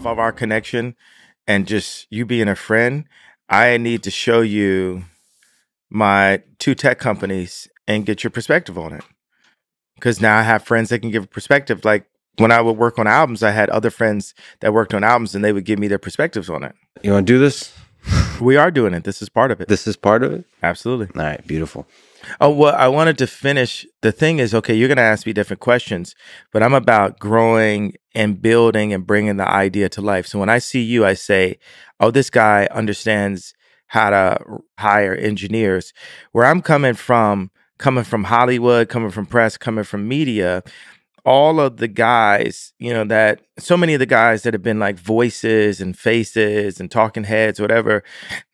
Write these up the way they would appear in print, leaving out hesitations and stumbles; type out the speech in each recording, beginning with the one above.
off of our connection and just you being a friend, I need to show you my 2 tech companies and get your perspective on it. Because now I have friends that can give a perspective. Like when I would work on albums, I had other friends that worked on albums and they would give me their perspectives on it. You want to do this? We are doing it. This is part of it. This is part of it? Absolutely. All right, beautiful. Oh, well, I wanted to finish. The thing is, okay, you're going to ask me different questions, but I'm about growing and building and bringing the idea to life. So when I see you, I say, oh, this guy understands how to hire engineers. Where I'm coming from Hollywood, coming from press, coming from media, all of the guys, that so many of the guys that have been like voices and faces and talking heads, whatever,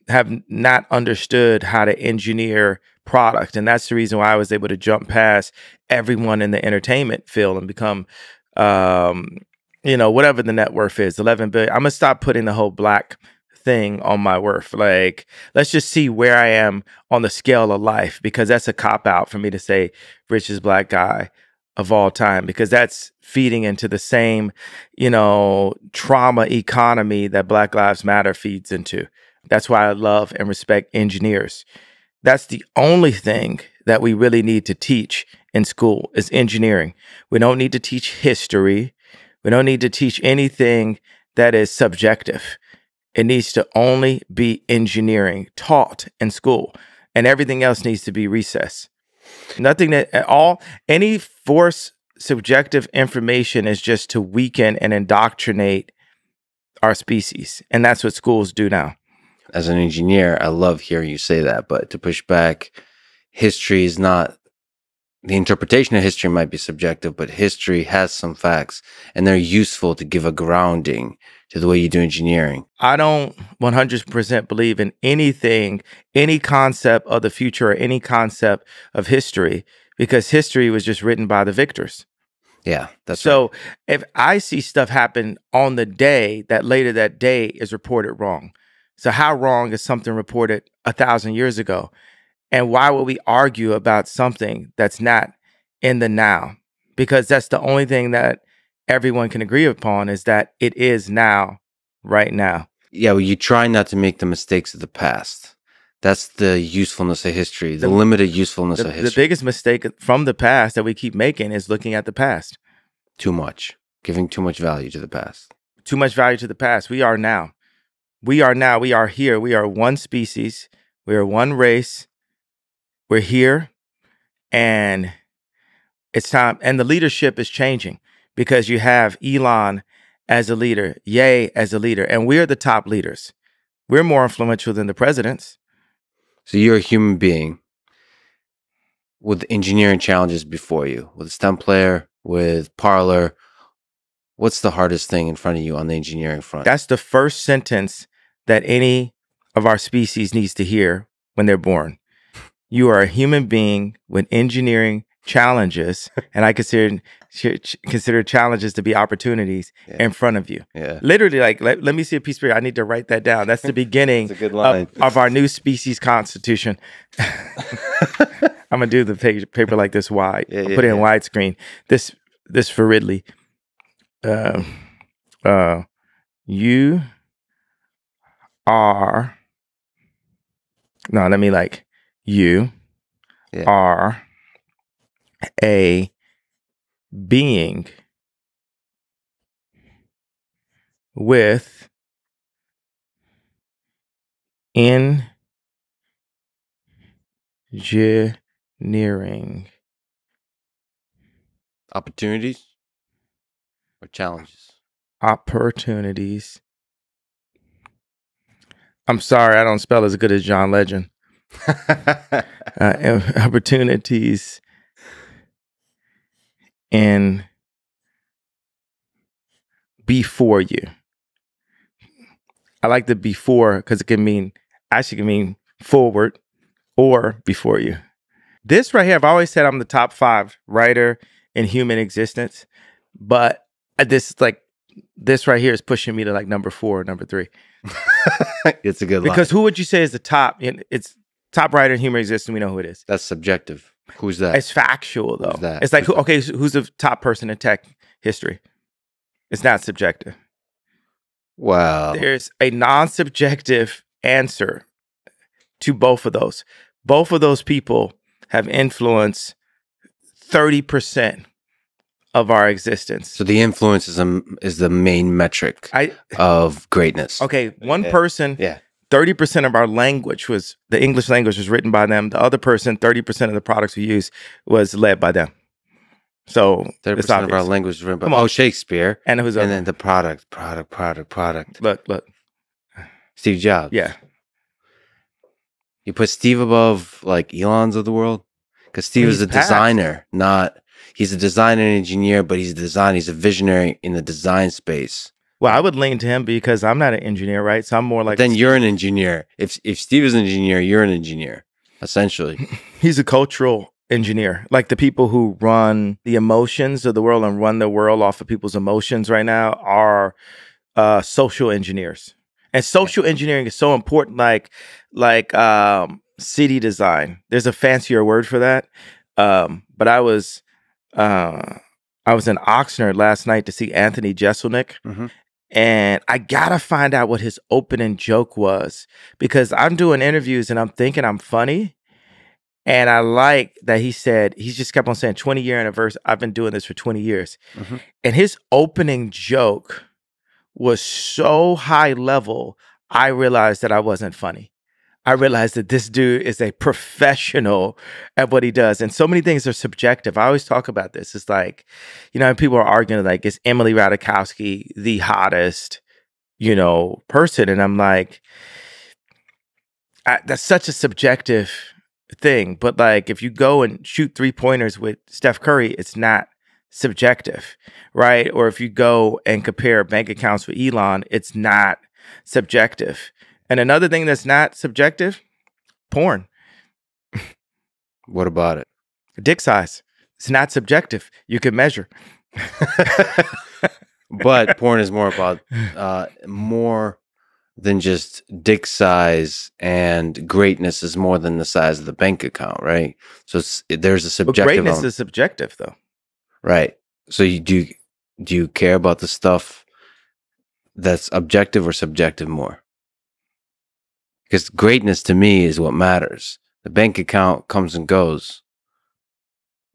have not understood how to engineer product. And that's the reason why I was able to jump past everyone in the entertainment field and become, whatever the net worth is, 11 billion. I'm going to stop putting the whole black thing on my worth. Like, let's just see where I am on the scale of life, because that's a cop out for me to say richest black guy of all time, because that's feeding into the same, trauma economy that Black Lives Matter feeds into. That's why I love and respect engineers. That's the only thing that we really need to teach in school is engineering. We don't need to teach history. We don't need to teach anything that is subjective. It needs to only be engineering taught in school, and everything else needs to be recess. Nothing that at all, any forced subjective information is just to weaken and indoctrinate our species. And that's what schools do now. As an engineer, I love hearing you say that, but to push back, history is not, the interpretation of history might be subjective, but history has some facts and they're useful to give a grounding to the way you do engineering. I don't 100% believe in anything, any concept of the future or any concept of history, because history was just written by the victors. Yeah, that's so right. If I see stuff happen on the day that later that day is reported wrong. So how wrong is something reported 1,000 years ago? And why would we argue about something that's not in the now? Because that's the only thing that everyone can agree upon, is that it is now, right now. Yeah, well, you try not to make the mistakes of the past. That's the usefulness of history, the limited usefulness of history. The biggest mistake from the past that we keep making is looking at the past. Too much. Giving too much value to the past. Too much value to the past. We are now. We are now. We are here. We are one species. We are one race. We're here. And it's time. And the leadership is changing, because you have Elon as a leader, Ye as a leader, and we're the top leaders. We're more influential than the presidents. So you're a human being with engineering challenges before you, with a STEM player, with Parlor. What's the hardest thing in front of you on the engineering front? That's the first sentence that any of our species needs to hear when they're born. You are a human being with engineering challenges, and I consider challenges to be opportunities in front of you. Yeah. Literally, like, let me see a piece of paper. I need to write that down. That's the beginning That's a good line. Of our new species constitution. I'm going to do the paper like this wide. I'll put it in widescreen. This for Ridley. You are, no, let me like, you are a being with engineering Opportunities or challenges? Opportunities. I'm sorry, I don't spell as good as John Legend. Opportunities in before you. I like the before because it can mean forward or before you. This right here, I've always said I'm the top 5 writer in human existence, but this right here is pushing me to like number 4 or number 3. It's a good line. Because who would you say is the top? It's top writer in human existence. We know who it is. That's subjective. Who's that? It's factual though. Who's that? It's like, who's the top person in tech history? It's not subjective. Wow. There's a non-subjective answer to both of those. Both of those people have influenced 30% of our existence. So the influence is the main metric of greatness. Okay, one person, yeah, 30% of our language was, the English language was written by them. The other person, 30% of the products we use was led by them. So 30% of our language is written by Shakespeare. And then the product. Look. Steve Jobs. Yeah. You put Steve above like Elon's of the world? Because Steve is a designer, he's a designer and engineer, but he's a visionary in the design space. Well, I would lean to him because I'm not an engineer, right? So I'm more like... Then you're an engineer. If Steve is an engineer, you're an engineer, essentially. He's a cultural engineer. Like the people who run the emotions of the world and run the world off of people's emotions right now are social engineers. And social engineering is so important, like city design. There's a fancier word for that. But I was in Oxnard last night to see Anthony Jeselnik. Mm-hmm. And I gotta find out what his opening joke was, because I'm doing interviews and I'm thinking I'm funny. And I like that he just kept on saying 20-year anniversary. I've been doing this for 20 years. Mm-hmm. And his opening joke was so high level, I realized that I wasn't funny. I realized that this dude is a professional at what he does. And so many things are subjective. I always talk about this. It's like, people are arguing like, is Emily Ratajkowski the hottest, person? And I'm like, that's such a subjective thing. But like, if you go and shoot 3-pointers with Steph Curry, it's not subjective, right? Or if you go and compare bank accounts with Elon, it's not subjective. And another thing that's not subjective, porn. What about it? Dick size. It's not subjective. You can measure. But porn is more about more than just dick size, and greatness is more than the size of the bank account, right? So there's a subjective. But greatness is subjective, though. Right. So do you care about the stuff that's objective or subjective more? Because greatness to me is what matters. The bank account comes and goes.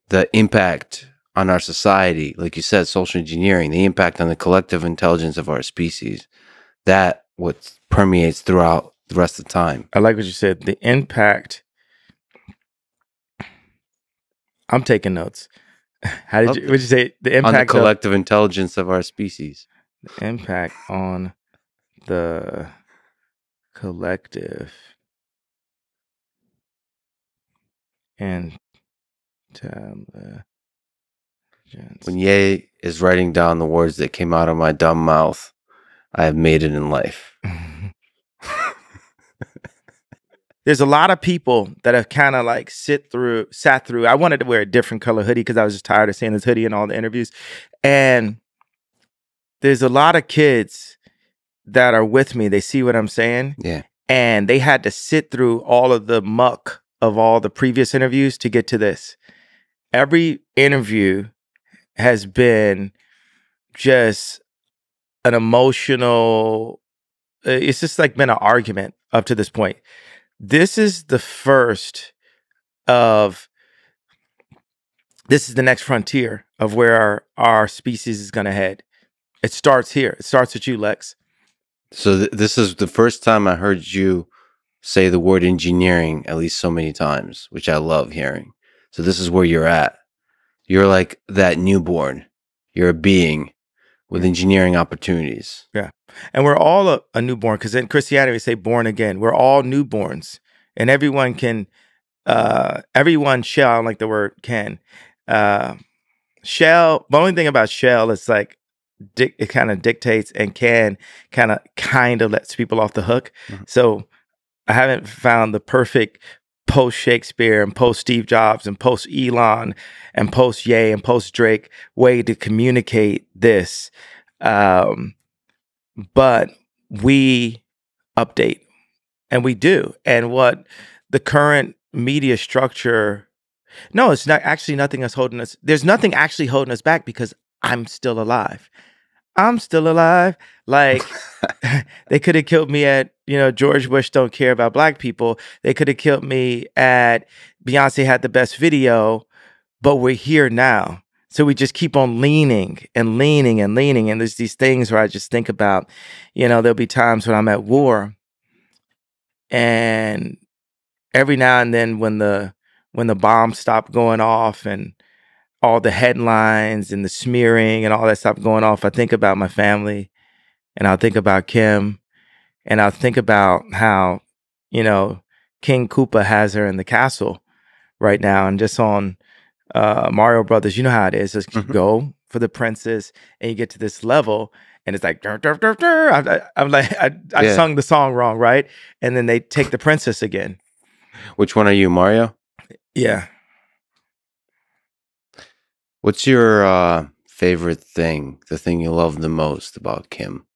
The impact on our society, like you said, social engineering, the impact on the collective intelligence of our species, that what permeates throughout the rest of the time. I like what you said. The impact. I'm taking notes. What'd you say? The impact on the collective intelligence of our species. The impact on the collective intelligence. When Ye is writing down the words that came out of my dumb mouth, I have made it in life. There's a lot of people that have kind of like sat through. I wanted to wear a different color hoodie because I was just tired of seeing this hoodie in all the interviews. And there's a lot of kids that are with me. They see what I'm saying. Yeah. And they had to sit through all of the muck of all the previous interviews to get to this. Every interview has been just an emotional, it's just like been an argument up to this point. This is the first of, this is the next frontier of where our species is going to head. It starts here. It starts with you, Lex. So this is the first time I heard you say the word engineering at least so many times, which I love hearing. So this is where you're at. You're like that newborn. You're a being with engineering opportunities. Yeah. And we're all a newborn, because in Christianity we say born again. We're all newborns. And everyone can, everyone shall, I don't like the word can. Shall, the only thing about shall is like, it kind of dictates, and can kind of lets people off the hook. Mm-hmm. So I haven't found the perfect post Shakespeare and post Steve Jobs and post Elon and post Ye and post Drake way to communicate this. But we update, and we do. And what the current media structure, no, it's not actually nothing that's holding us. There's nothing actually holding us back, because I'm still alive. I'm still alive. Like they could have killed me at, George Bush don't care about black people. They could have killed me at Beyonce had the best video, but we're here now. So we just keep on leaning and leaning and leaning. And there's these things where I just think about, there'll be times when I'm at war, and every now and then when the bombs stop going off and all the headlines and the smearing and all that stuff going off, I think about my family, and I'll think about Kim, and I'll think about how, King Koopa has her in the castle right now, and just on Mario Brothers, you know how it is. Just go for the princess, and you get to this level, and it's like, dur, dur, dur, dur. I'm like, I sung the song wrong, right? And then they take the princess again. Which one are you, Mario? Yeah. What's your favorite thing, the thing you love the most about Kim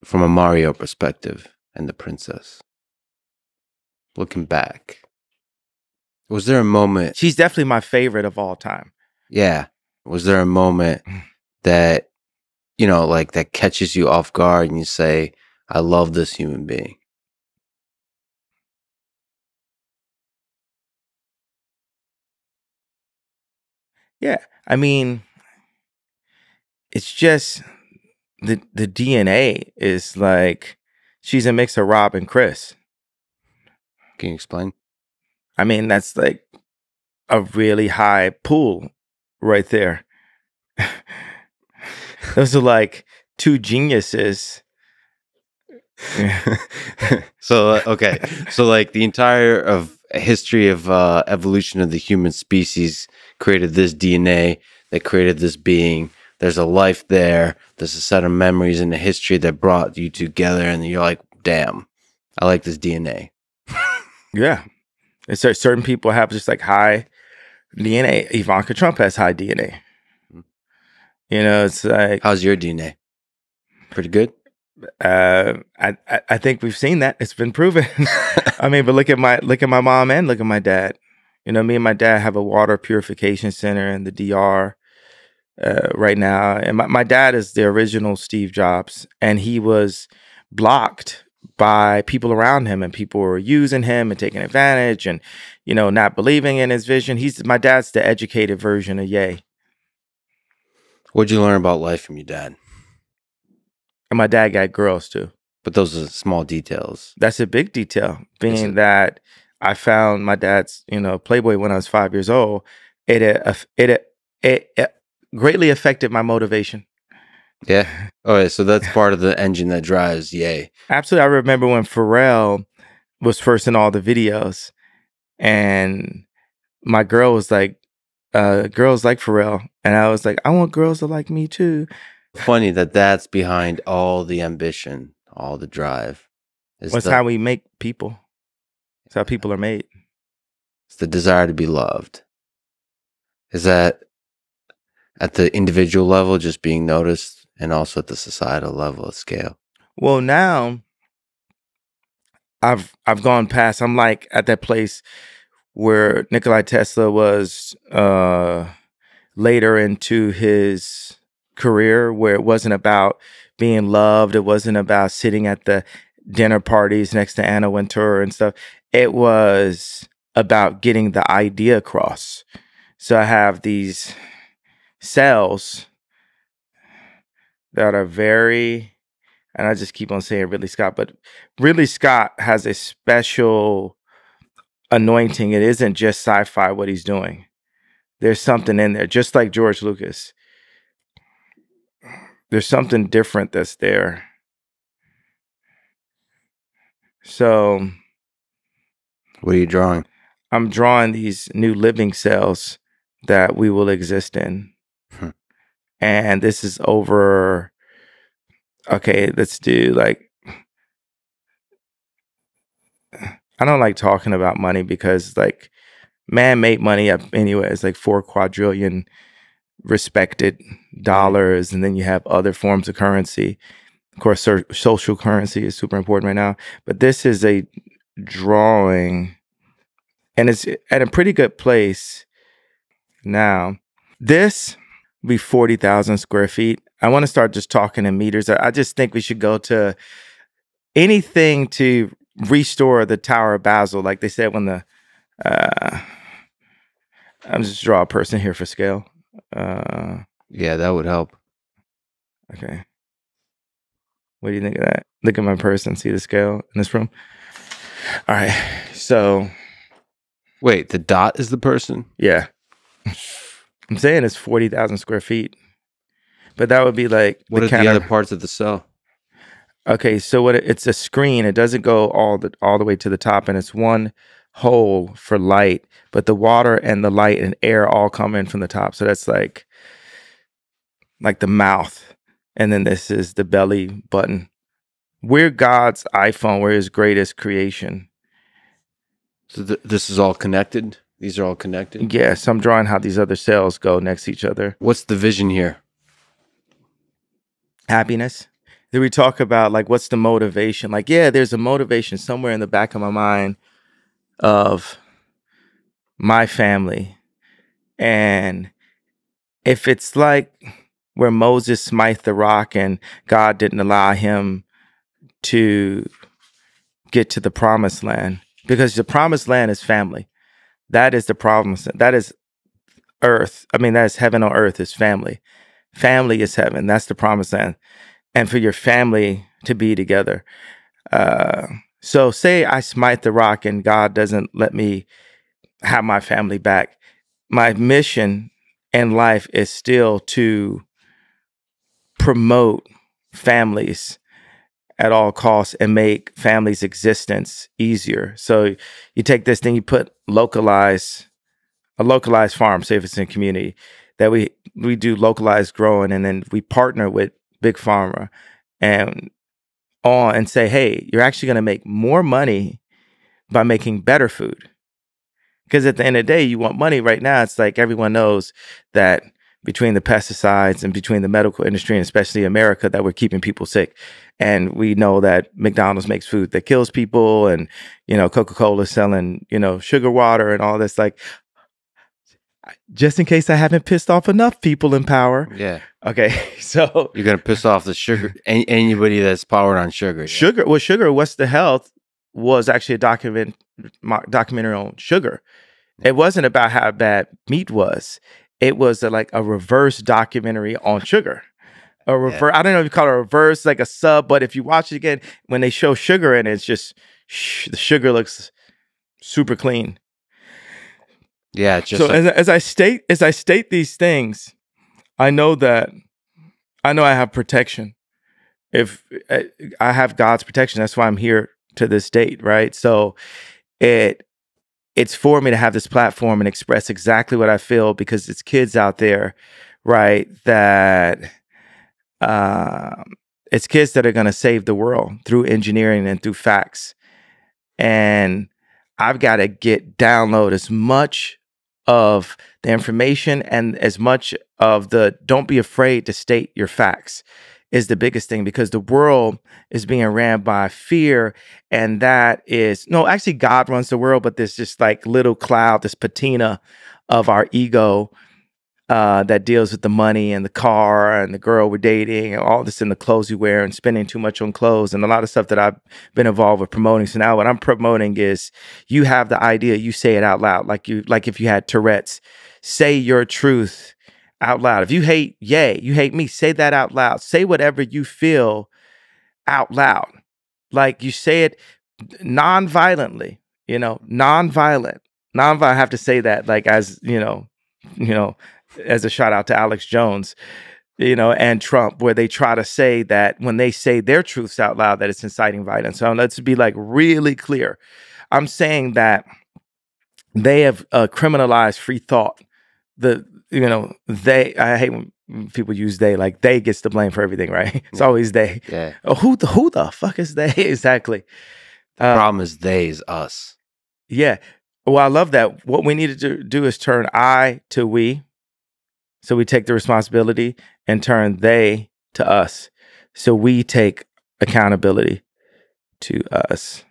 from a Mario perspective and the princess? Looking back, was there a moment? She's definitely my favorite of all time. Yeah. Was there a moment that, like that catches you off guard and you say, I love this human being? Yeah. I mean, it's just the DNA is like she's a mix of Rob and Chris. Can you explain? I mean, that's like a really high pool right there. Those are like two geniuses. So okay, so like the entire of history of evolution of the human species created this DNA that created this being. There's a life there. There's a set of memories in the history that brought you together, and you're like, damn, I like this DNA. Yeah. And so certain people have just like high DNA. Ivanka Trump has high DNA. It's like, how's your DNA? Pretty good. I think we've seen that. It's been proven. I mean, but look at my mom and look at my dad. Me and my dad have a water purification center in the DR right now. And my dad is the original Steve Jobs, and he was blocked by people around him, and people were using him and taking advantage and, not believing in his vision. My dad's the educated version of Ye. What'd you learn about life from your dad? And my dad got girls too. But those are small details. That's a big detail, being that I found my dad's, Playboy when I was 5 years old. It greatly affected my motivation. Yeah. All right. So that's part of the engine that drives Ye. Absolutely. I remember when Pharrell was first in all the videos, and my girl was like, girls like Pharrell. And I was like, I want girls to like me too. Funny that that's behind all the ambition, all the drive. That's how we make people. It's how people are made. It's the desire to be loved. Is that at the individual level, just being noticed, and also at the societal level of scale? Well, now I've gone past. I'm like at that place where Nikola Tesla was later into his career, where it wasn't about being loved. It wasn't about sitting at the dinner parties next to Anna Wintour and stuff. It was about getting the idea across. So I have these cells that are very, and I just keep on saying Ridley Scott, but Ridley Scott has a special anointing. It isn't just sci-fi what he's doing. There's something in there, just like George Lucas. There's something different that's there. So what are you drawing? I'm drawing these new living cells that we will exist in. And this is over, okay, let's do like, I don't like talking about money because like man-made money anyway is like 4 quadrillion respected dollars, and then you have other forms of currency. Of course, social currency is super important right now, but this is a drawing, and it's at a pretty good place now. This will be 40,000 square feet. I want to start just talking in meters. I just think we should go to anything to restore the Tower of Basel. Like they said when the, I'm just draw a person here for scale. Yeah, that would help. Okay. What do you think of that? Look at my person. See the scale in this room? All right. So. Wait, the dot is the person? Yeah. I'm saying it's 40,000 square feet. But that would be like. What are the other parts of the cell? Okay. So it's a screen. It doesn't go all the way to the top. And it's one hole for light. But the water and the light and air all come in from the top. So that's like the mouth. And then this is the belly button. We're God's iPhone. We're his greatest creation. So this is all connected? These are all connected? Yeah, so I'm drawing how these other cells go next to each other. What's the vision here? Happiness. Then we talk about like what's the motivation? Like, yeah, there's a motivation somewhere in the back of my mind of my family. And if it's like where Moses smithed the rock and God didn't allow him to get to the promised land, because the promised land is family. That is the promise. That is earth. I mean, that is heaven on earth is family. Family is heaven. That's the promised land. And for your family to be together. So say I smite the rock and God doesn't let me have my family back. My mission in life is still to promote families at all costs and make families' existence easier. So you take this thing, you put a localized farm, say if it's in a community, that we do localized growing, and then we partner with Big Pharma and say, hey, you're actually going to make more money by making better food. Because at the end of the day, you want money right now. It's like everyone knows that between the pesticides and between the medical industry, and especially America, that we're keeping people sick. And we know that McDonald's makes food that kills people, and, Coca-Cola is selling, sugar water and all this. Like, just in case I haven't pissed off enough people in power. Yeah. Okay. So you're going to piss off the sugar, anybody that's powered on sugar. Yeah. Sugar, What's the Health was actually a documentary on sugar. It wasn't about how bad meat was. It was like a reverse documentary on sugar. I don't know if you call it a reverse, like a sub, but if you watch it again, when they show sugar in it, it's just the sugar looks super clean. Yeah. Just so as I state these things, I know I have protection. If I have God's protection, that's why I'm here to this date, right? So it's for me to have this platform and express exactly what I feel, because it's kids out there, right, that it's kids that are going to save the world through engineering and through facts. And I've got to download as much of the information and as much of don't be afraid to state your facts is the biggest thing, because the world is being ran by fear. And that is, no, actually God runs the world, but there's just like little cloud, this patina of our ego that deals with the money and the car and the girl we're dating and all this, in the clothes you wear and spending too much on clothes and a lot of stuff that I've been involved with promoting. So now what I'm promoting is you have the idea, you say it out loud, like if you had Tourette's, say your truth out loud. If you hate you hate me, say that out loud. Say whatever you feel out loud. Like you say it non-violently, non-violent. I have to say that like as, as a shout out to Alex Jones, and Trump, where they try to say that when they say their truths out loud, that it's inciting violence. So let's be like really clear. I'm saying that they have criminalized free thought. I hate when people use they, like they gets the blame for everything, right? It's always they. Yeah. Oh, who the fuck is they? Exactly. The problem is they is us. Yeah. Well, I love that. What we need to do is turn I to we. So we take the responsibility and turn they to us. So we take accountability to us.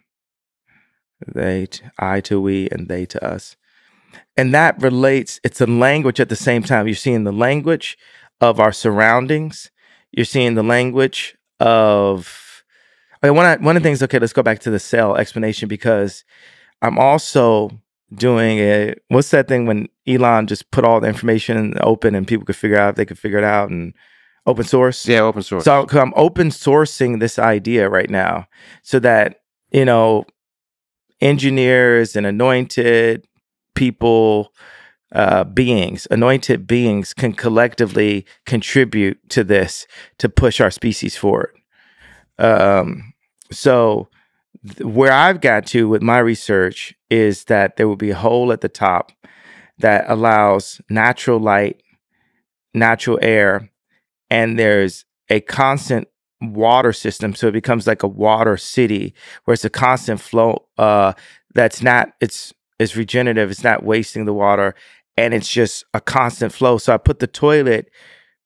I to we, and they to us. And that relates, it's a language at the same time. You're seeing the language of our surroundings. You're seeing the language of okay, one of the things. Okay, let's go back to the cell explanation because I'm also doing a what's that thing when Elon just put all the information in the open and people could figure out if they could figure it out and open source. Yeah, open source. So I'm open sourcing this idea right now so that engineers and anointed people, anointed beings can collectively contribute to this to push our species forward. So where I've got to with my research is that there will be a hole at the top that allows natural light, natural air, and there's a constant water system. So it becomes like a water city where it's a constant flow. It's regenerative. It's not wasting the water, and it's just a constant flow. So I put the toilet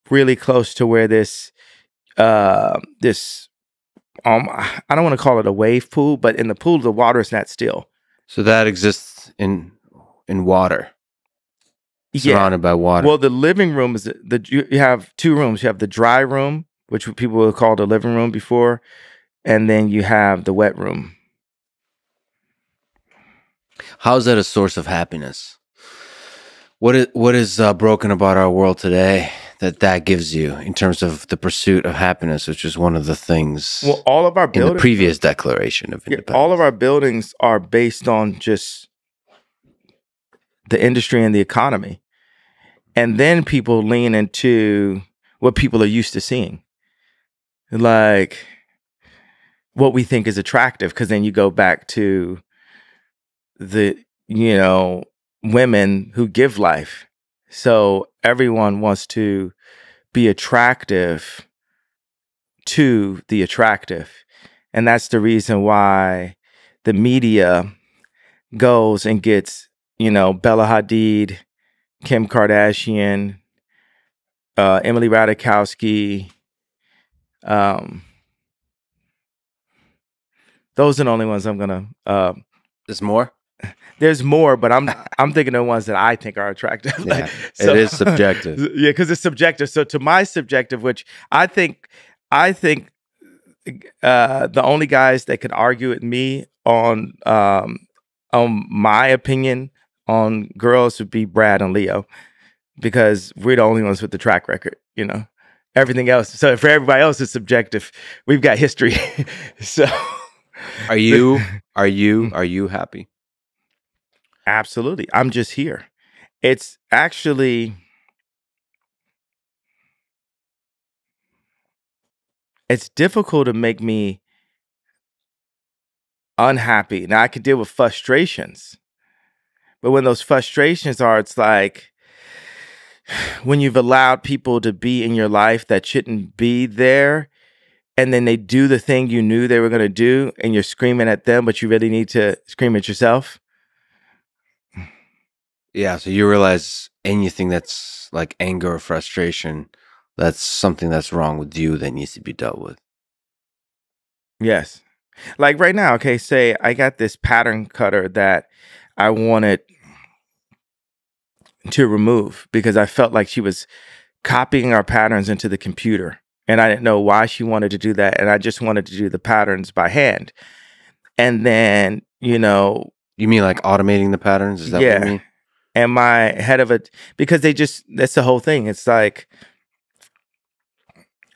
really close to where I don't want to call it a wave pool, but in the pool, the water is not still. So that exists in water. Surrounded by water. Well, the living room is you have two rooms. You have the dry room, which people would call the living room before, and then you have the wet room. How is that a source of happiness? What is broken about our world today that gives you in terms of the pursuit of happiness, which is one of the things? Well, all of our buildings in the previous Declaration of Independence. All of our buildings are based on just the industry and the economy, and then people lean into what people are used to seeing, like what we think is attractive. Because then you go back to the women who give life. So everyone wants to be attractive to the attractive. And that's the reason why the media goes and gets, Bella Hadid, Kim Kardashian, Emily Ratajkowski. Those are the only ones I'm going to... There's more? There's more, but I'm thinking of the ones that I think are attractive. Yeah, it is subjective. Yeah, because it's subjective. So to my subjective, which I think the only guys that could argue with me on my opinion on girls would be Brad and Leo, because we're the only ones with the track record. Everything else. So for everybody else, it's subjective. We've got history. So, are you happy? Absolutely. I'm just here. It's actually, it's difficult to make me unhappy. Now I can deal with frustrations, but when those frustrations are, it's like when you've allowed people to be in your life that shouldn't be there, and then they do the thing you knew they were going to do, and you're screaming at them, but you really need to scream at yourself. Yeah, so you realize anything that's like anger or frustration, that's something that's wrong with you that needs to be dealt with. Yes. Like right now, okay, say I got this pattern cutter that I wanted to remove because I felt like she was copying our patterns into the computer. And I didn't know why she wanted to do that. And I just wanted to do the patterns by hand. And then, You mean like automating the patterns? Is that what you mean? And my head of it, because that's the whole thing. It's like,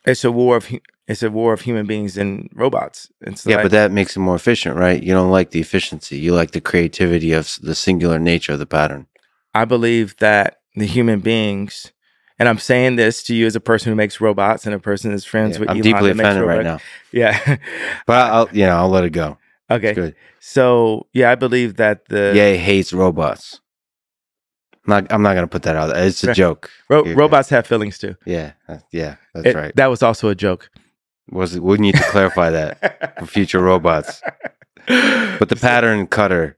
it's a war of human beings and robots. It's but that makes it more efficient, right? You don't like the efficiency. You like the creativity of the singular nature of the pattern. I believe that the human beings, and I'm saying this to you as a person who makes robots and a person that's friends with I'm Elon deeply that makes offended right robots. now. Yeah. But I'll let it go. Okay. It's good. So I believe that Yay hates robots. I'm not gonna put that out there. It's a joke. Robots have feelings too. Yeah, that's right. That was also a joke. We need to clarify that for future robots. But the pattern cutter,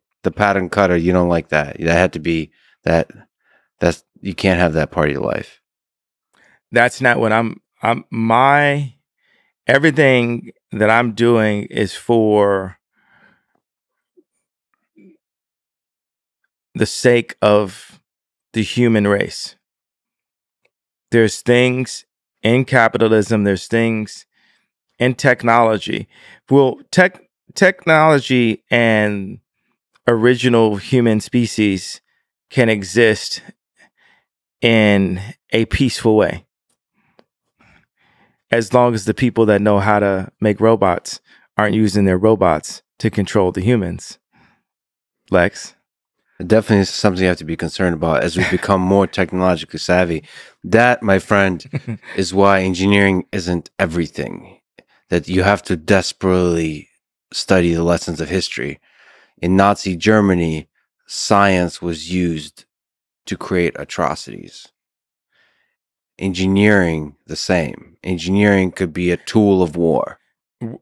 you don't like that. That had to be that's you can't have that part of your life. That's not what everything that I'm doing is for the sake of the human race. There's things in capitalism, there's things in technology. Well, technology and original human species can exist in a peaceful way, as long as the people that know how to make robots aren't using their robots to control the humans. Lex? It definitely is something you have to be concerned about as we become more technologically savvy. That, my friend, is why engineering isn't everything. That you have to desperately study the lessons of history. In Nazi Germany, science was used to create atrocities. Engineering, the same. Engineering could be a tool of war.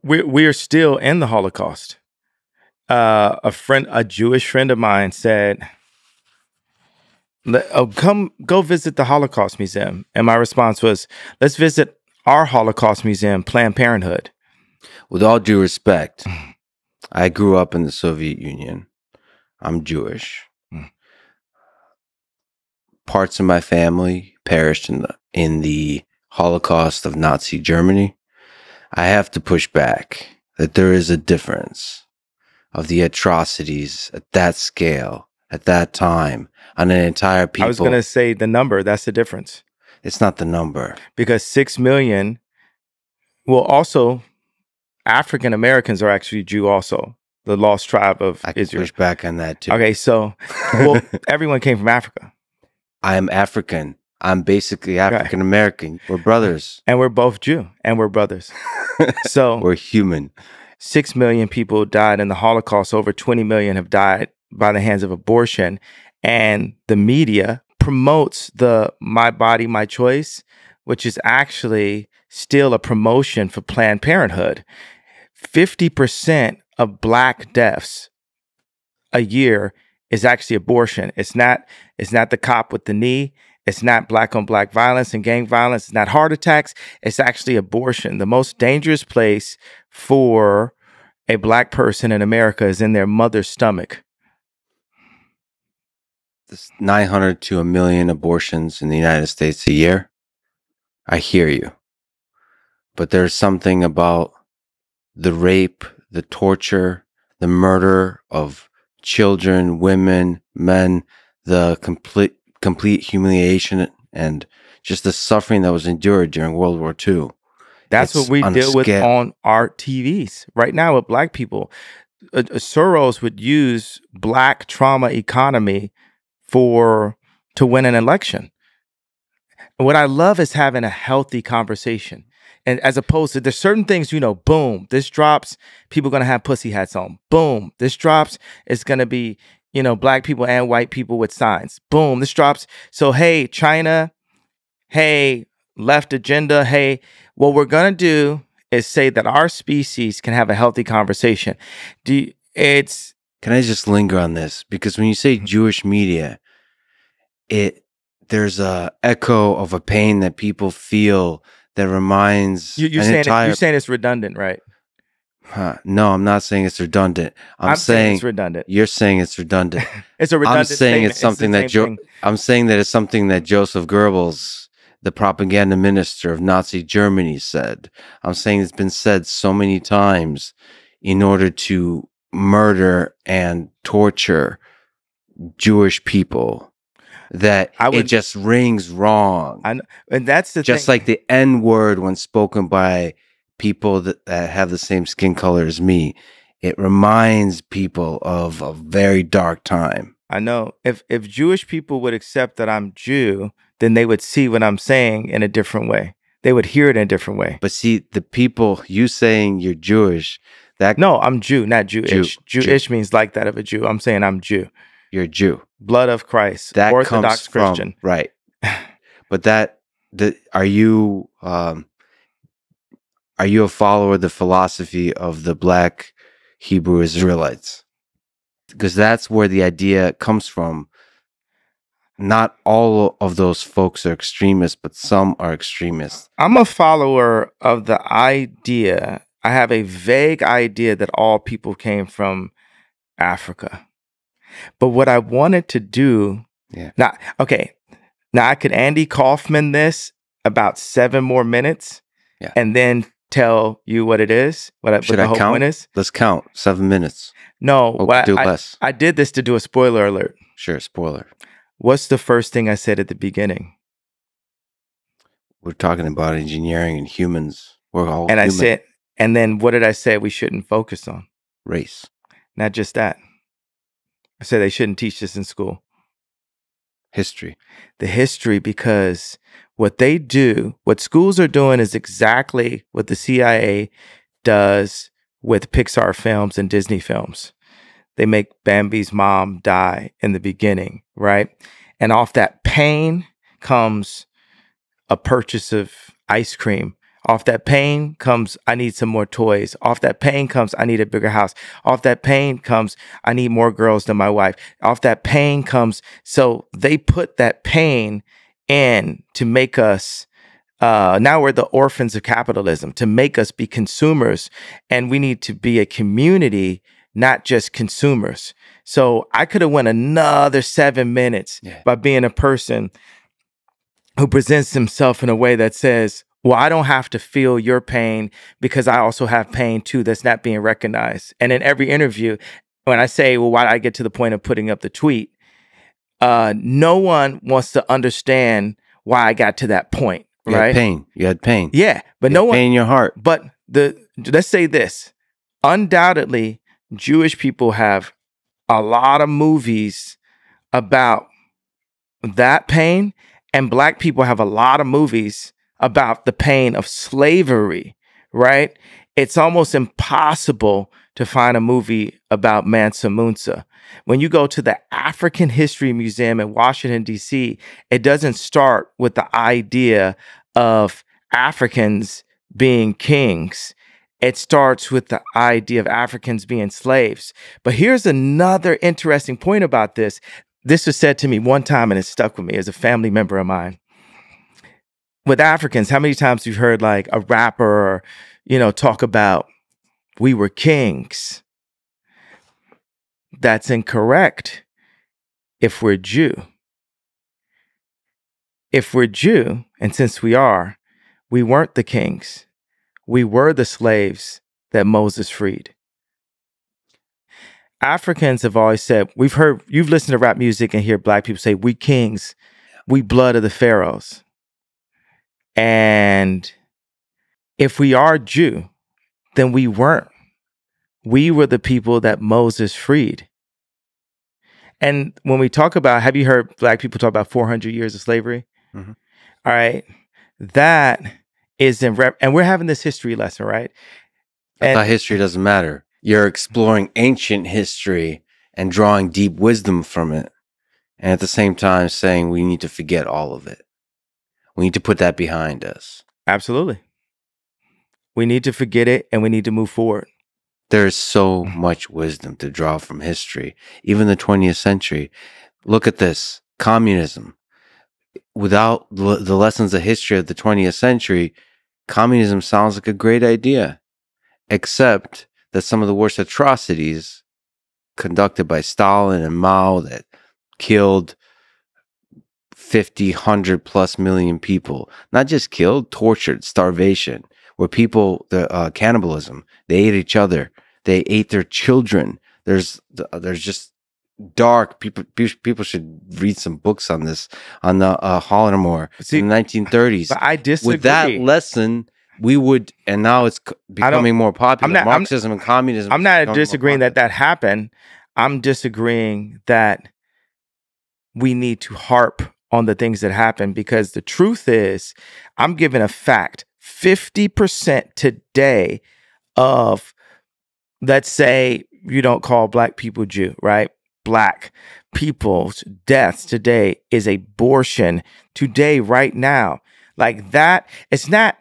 We're still in the Holocaust. A Jewish friend of mine said, go visit the Holocaust Museum. And my response was, let's visit our Holocaust Museum, Planned Parenthood. With all due respect, I grew up in the Soviet Union. I'm Jewish. Parts of my family perished in the Holocaust of Nazi Germany. I have to push back that there is a difference of the atrocities at that scale, at that time, on an entire people. I was going to say the number. That's the difference. It's not the number. Because 6 million, well, also, African Americans are actually Jew also. The lost tribe of I can Israel. push back on that too. Okay, so, well, everyone came from Africa. I am African. I'm basically African American. We're brothers. And we're both Jew. And we're brothers. So we're human. 6 million people died in the Holocaust. Over 20 million have died by the hands of abortion. And the media promotes the My Body, My Choice, which is actually still a promotion for Planned Parenthood. 50% of Black deaths a year is actually abortion. It's not the cop with the knee. It's not Black on Black violence and gang violence. It's not heart attacks. It's actually abortion. The most dangerous place for a Black person in America is in their mother's stomach. There's 900 to 1 million abortions in the United States a year. I hear you. But there's something about the rape, the torture, the murder of children, women, men, the complete humiliation and just the suffering that was endured during World War II. That's what we deal with on our TVs right now with Black people. Soros would use Black trauma economy to win an election. And what I love is having a healthy conversation. And as opposed to, there's certain things, boom, this drops, people are going to have pussy hats on. Boom, this drops, it's going to be, Black people and white people with signs. Boom, this drops. So, hey, China, hey, left agenda, hey, what we're going to do is say that our species can have a healthy conversation. Can I just linger on this? Because when you say Jewish media, there's a echo of a pain that people feel that reminds you're saying it's redundant, right? No, I'm not saying it's redundant. I'm saying it's redundant. You're saying it's redundant. It's a redundant I'm saying statement. It's something I'm saying that it's something that Joseph Goebbels, the propaganda minister of Nazi Germany, said. I'm saying it's been said so many times in order to murder and torture Jewish people that it just rings wrong. And that's the just thing. Like the N word when spoken by people that have the same skin color as me, it reminds people of a very dark time. I know. If Jewish people would accept that I'm Jew, then they would see what I'm saying in a different way. They would hear it in a different way. But see, the people, you saying you're Jewish, No, I'm Jew, not Jewish. Jewish means like that of a Jew. I'm saying I'm Jew. You're a Jew. Blood of Christ. That Orthodox Christian. Right. But are you a follower of the philosophy of the Black Hebrew Israelites? Because that's where the idea comes from. Not all of those folks are extremists, but some are extremists. I'm a follower of the idea. I have a vague idea that all people came from Africa. But what I wanted to do, now I could Andy Kaufman this. about 7 more minutes Yeah. and then tell you what it is, what Should the I whole count? point is? Let's count 7 minutes. No, Or do I less. I did this to do a spoiler alert. Sure, spoiler. What's the first thing I said at the beginning? We're talking about engineering and humans. We're all And I human. said, and then what did I say we shouldn't focus on? Race. Not just that. I said they shouldn't teach this in school. History. The history, because what they do, what schools are doing is exactly what the CIA does with Pixar films and Disney films. They make Bambi's mom die in the beginning, right? And off that pain comes a purchase of ice cream. Off that pain comes, I need some more toys. Off that pain comes, I need a bigger house. Off that pain comes, I need more girls than my wife. Off that pain comes, so they put that pain in to make us, now we're the orphans of capitalism, to make us be consumers. And we need to be a community, not just consumers. So I could have went another 7 minutes by being a person who presents himself in a way that says, well, I don't have to feel your pain because I also have pain too that's not being recognized. And in every interview, when I say, well, why did I get to the point of putting up the tweet? No one wants to understand why I got to that point, You right? had pain. You had pain. Yeah, but You no had one. pain in your heart. But let's say this: undoubtedly, Jewish people have a lot of movies about that pain, and Black people have a lot of movies about the pain of slavery, right? It's almost impossible to find a movie about Mansa Musa. When you go to the African History Museum in Washington, D.C., it doesn't start with the idea of Africans being kings. It starts with the idea of Africans being slaves. But here's another interesting point about this. This was said to me one time, and it stuck with me as a family member of mine. With Africans, how many times you've heard like a rapper, talk about we were kings? That's incorrect if we're Jew. If we're Jew, and since we are, we weren't the kings. We were the slaves that Moses freed. Africans have always said, you've listened to rap music and hear Black people say, we kings, we blood of the pharaohs. And if we are Jew, then we weren't. We were the people that Moses freed. And when we talk about, have you heard Black people talk about 400 years of slavery? Mm-hmm. All right. That is and we're having this history lesson, right? I thought history doesn't matter. You're exploring ancient history and drawing deep wisdom from it. And at the same time saying we need to forget all of it. We need to put that behind us. Absolutely. We need to forget it and we need to move forward. There's so much wisdom to draw from history, even the 20th century. Look at this. Communism. Without the lessons of history of the 20th century, communism sounds like a great idea, except that some of the worst atrocities conducted by Stalin and Mao that killed 50, 100 plus million people, not just killed, tortured, starvation, where people, cannibalism, they ate each other, they ate their children. There's just dark people should read some books on this, on the Holodomor in the 1930s. But I disagree. With that lesson, we would, and now it's becoming more popular. Marxism and communism. I'm not disagreeing that happened. I'm disagreeing that we need to harp on the things that happen, because the truth is, I'm giving a fact. 50% today of, let's say you don't call Black people Jew, right? Black people's deaths today is abortion today, right now. Like that, it's not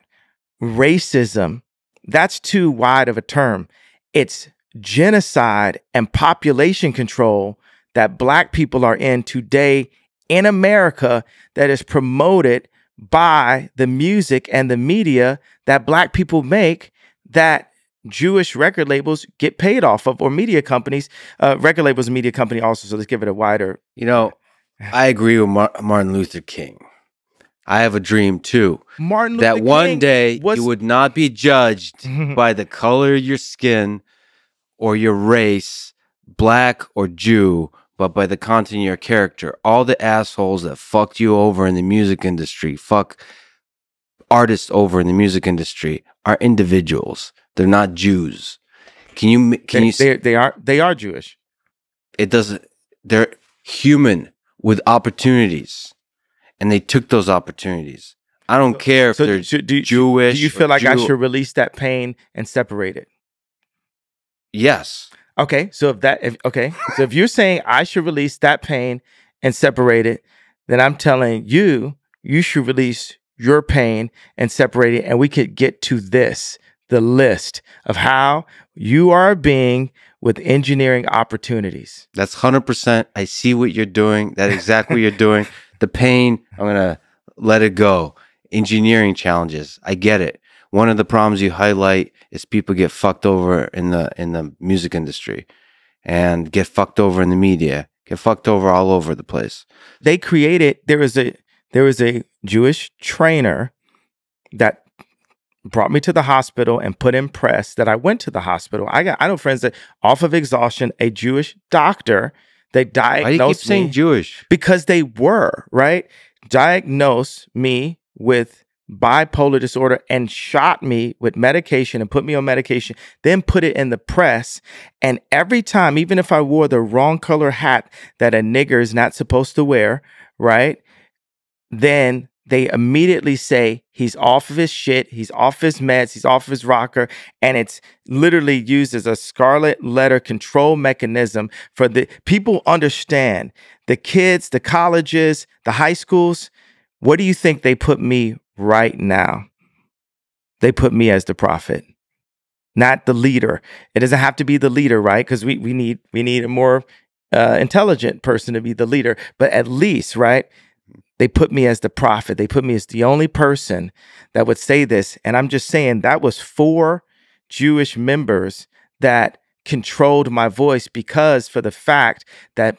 racism. That's too wide of a term. It's genocide and population control that Black people are in today in America, that is promoted by the music and the media that Black people make, that Jewish record labels get paid off of, or media companies. Record labels and media company also, so let's give it a wider. I agree with Martin Luther King. I have a dream too. Martin Luther That one King day was you would not be judged by the color of your skin or your race, black or Jew, but by the content of your character. All the assholes that fucked you over in the music industry, fuck artists over in the music industry, are individuals. They're not Jews. Can you they are Jewish. it doesn't they're human with opportunities, and they took those opportunities. I don't care if they're Jewish. Do you feel like I Jew. should release that pain and separate it? Yes. Okay, so if you're saying I should release that pain and separate it, then I'm telling you should release your pain and separate it, and we could get to the list of how you are a being with engineering opportunities. That's 100%. I see what you're doing. That's exactly what you're doing. The pain, I'm gonna let it go. Engineering challenges, I get it. One of the problems you highlight is people get fucked over in the music industry, and get fucked over in the media, get fucked over all over the place. There was a Jewish trainer that brought me to the hospital and put in press that I went to the hospital. I know friends that off of exhaustion, a Jewish doctor, they diagnosed Why do you keep saying Jewish? Because they were, right? Diagnosed me with bipolar disorder and shot me with medication and put me on medication, then put it in the press. And every time, even if I wore the wrong color hat that a nigger is not supposed to wear, right? Then they immediately say he's off of his shit, he's off his meds, he's off his rocker, and it's literally used as a scarlet letter control mechanism for the people. Understand, the kids, the colleges, the high schools, what do you think they put me right now? They put me as the prophet, not the leader. It doesn't have to be the leader, right? Because we need a more intelligent person to be the leader, but at least, right? They put me as the prophet. They put me as the only person that would say this. And I'm just saying that was 4 Jewish members that controlled my voice, because for the fact that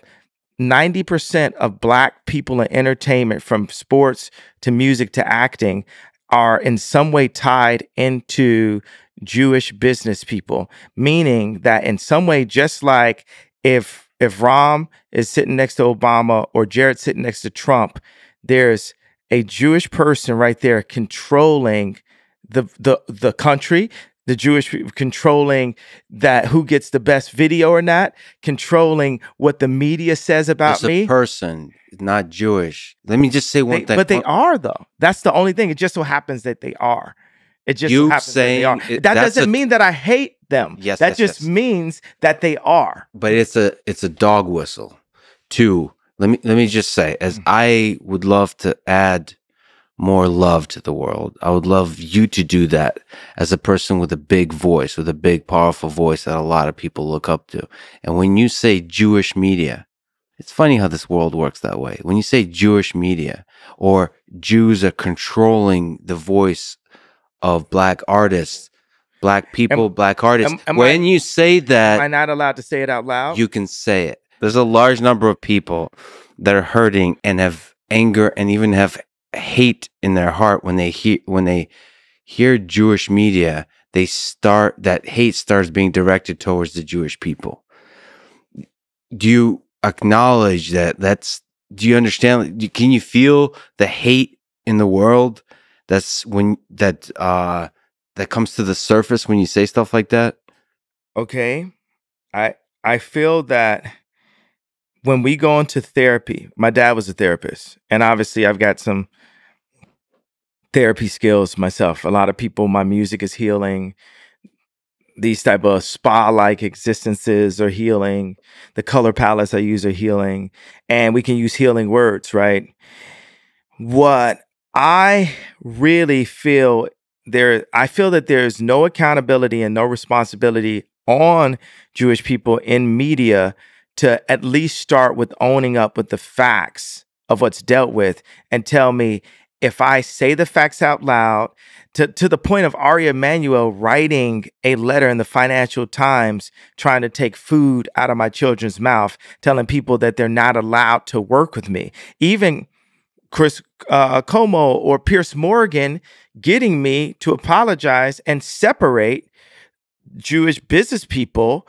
90% of Black people in entertainment, from sports to music to acting, are in some way tied into Jewish business people, meaning that in some way, just like if Ram is sitting next to Obama or Jared sitting next to Trump, there's a Jewish person right there controlling the country, the Jewish people controlling that who gets the best video or not, controlling what the media says about There's me. A person, not Jewish. Let me just say one thing. But they are, though. That's the only thing. It just so happens that they are. It just so happens that they are. That doesn't mean that I hate them. Yes, that just means that they are. But it's a dog whistle. 2. Let me just say, as I would love to add more love to the world, I would love you to do that as a person with a big voice, with a big, powerful voice that a lot of people look up to. And when you say Jewish media, it's funny how this world works that way. When you say Jewish media, or Jews are controlling the voice of Black artists, Black people, Black artists, when you say that, am I not allowed to say it out loud? You can say it. There's a large number of people that are hurting and have anger and even have hate in their heart when they hear Jewish media. That hate starts being directed towards the Jewish people. Do you acknowledge that? Do you understand? Can you feel the hate in the world? That comes to the surface when you say stuff like that. Okay, I feel that when we go into therapy, my dad was a therapist, and obviously I've got some therapy skills myself. A lot of people, my music is healing. These type of spa-like existences are healing. The color palettes I use are healing. And we can use healing words, right? What I really feel I feel that there's no accountability and no responsibility on Jewish people in media to at least start with owning up with the facts of what's dealt with, and tell me, if I say the facts out loud, to the point of Ari Emanuel writing a letter in the Financial Times trying to take food out of my children's mouth, telling people that they're not allowed to work with me. Even Chris Como or Pierce Morgan getting me to apologize and separate Jewish business people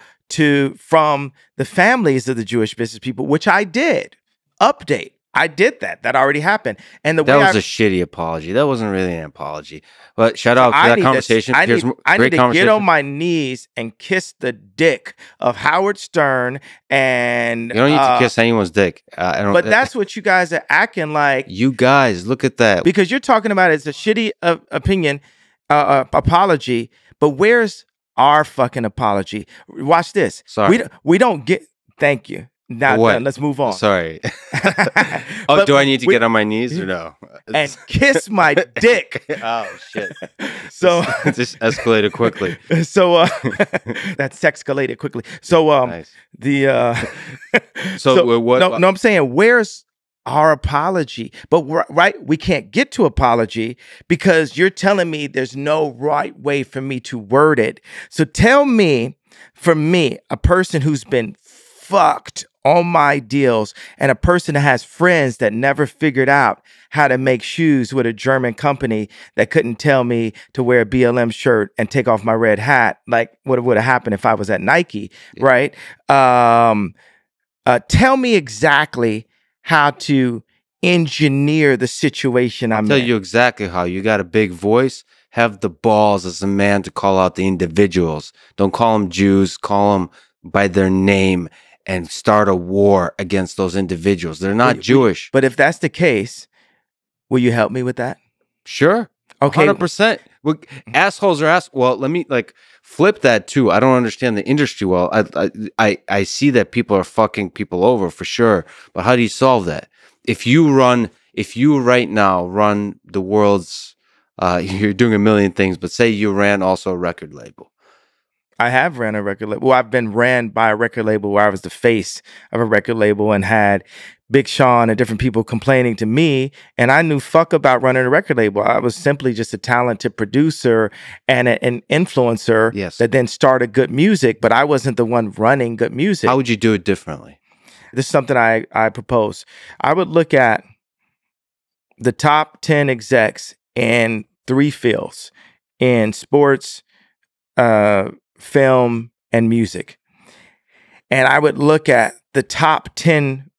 from the families of the Jewish business people, which I did. Update. I did that. That already happened. And that was a shitty apology. That wasn't really an apology. But shout out to that conversation. I need to get on my knees and kiss the dick of Howard Stern. And you don't need to kiss anyone's dick. But that's what you guys are acting like. You guys, look at that. Because you're talking about it's a shitty opinion, apology. But where's our fucking apology? Watch this. Sorry. We don't get. Thank you. Now let's move on. Sorry. Do I need to get on my knees or no? And kiss my dick. Oh shit. So this escalated quickly. So that's escalated quickly. So nice. What? No, I'm saying where's our apology? But we can't get to apology because you're telling me there's no right way for me to word it. So tell me, for me, a person who's been fucked on my deals and a person that has friends that never figured out how to make shoes with a German company that couldn't tell me to wear a BLM shirt and take off my red hat, like what would have happened if I was at Nike, right? Tell me exactly how to engineer the situation I'm in. I'll tell you exactly how. You got a big voice. Have the balls as a man to call out the individuals. Don't call them Jews. Call them by their name and start a war against those individuals. They're not Jewish. But if that's the case, will you help me with that? Sure. Okay. 100%. Assholes are well, let me flip that too. I don't understand the industry well. I see that people are fucking people over for sure. But how do you solve that? If you right now run the world's, you're doing a million things, but say you ran also a record label. I have ran a record label. Well, I've been ran by a record label where I was the face of a record label and had Big Sean and different people complaining to me. And I knew fuck about running a record label. I was simply just a talented producer and an influencer that then started good music, but I wasn't the one running good music. How would you do it differently? This is something I propose. I would look at the top 10 execs in 3 fields: in sports, film, and music. And I would look at the top 10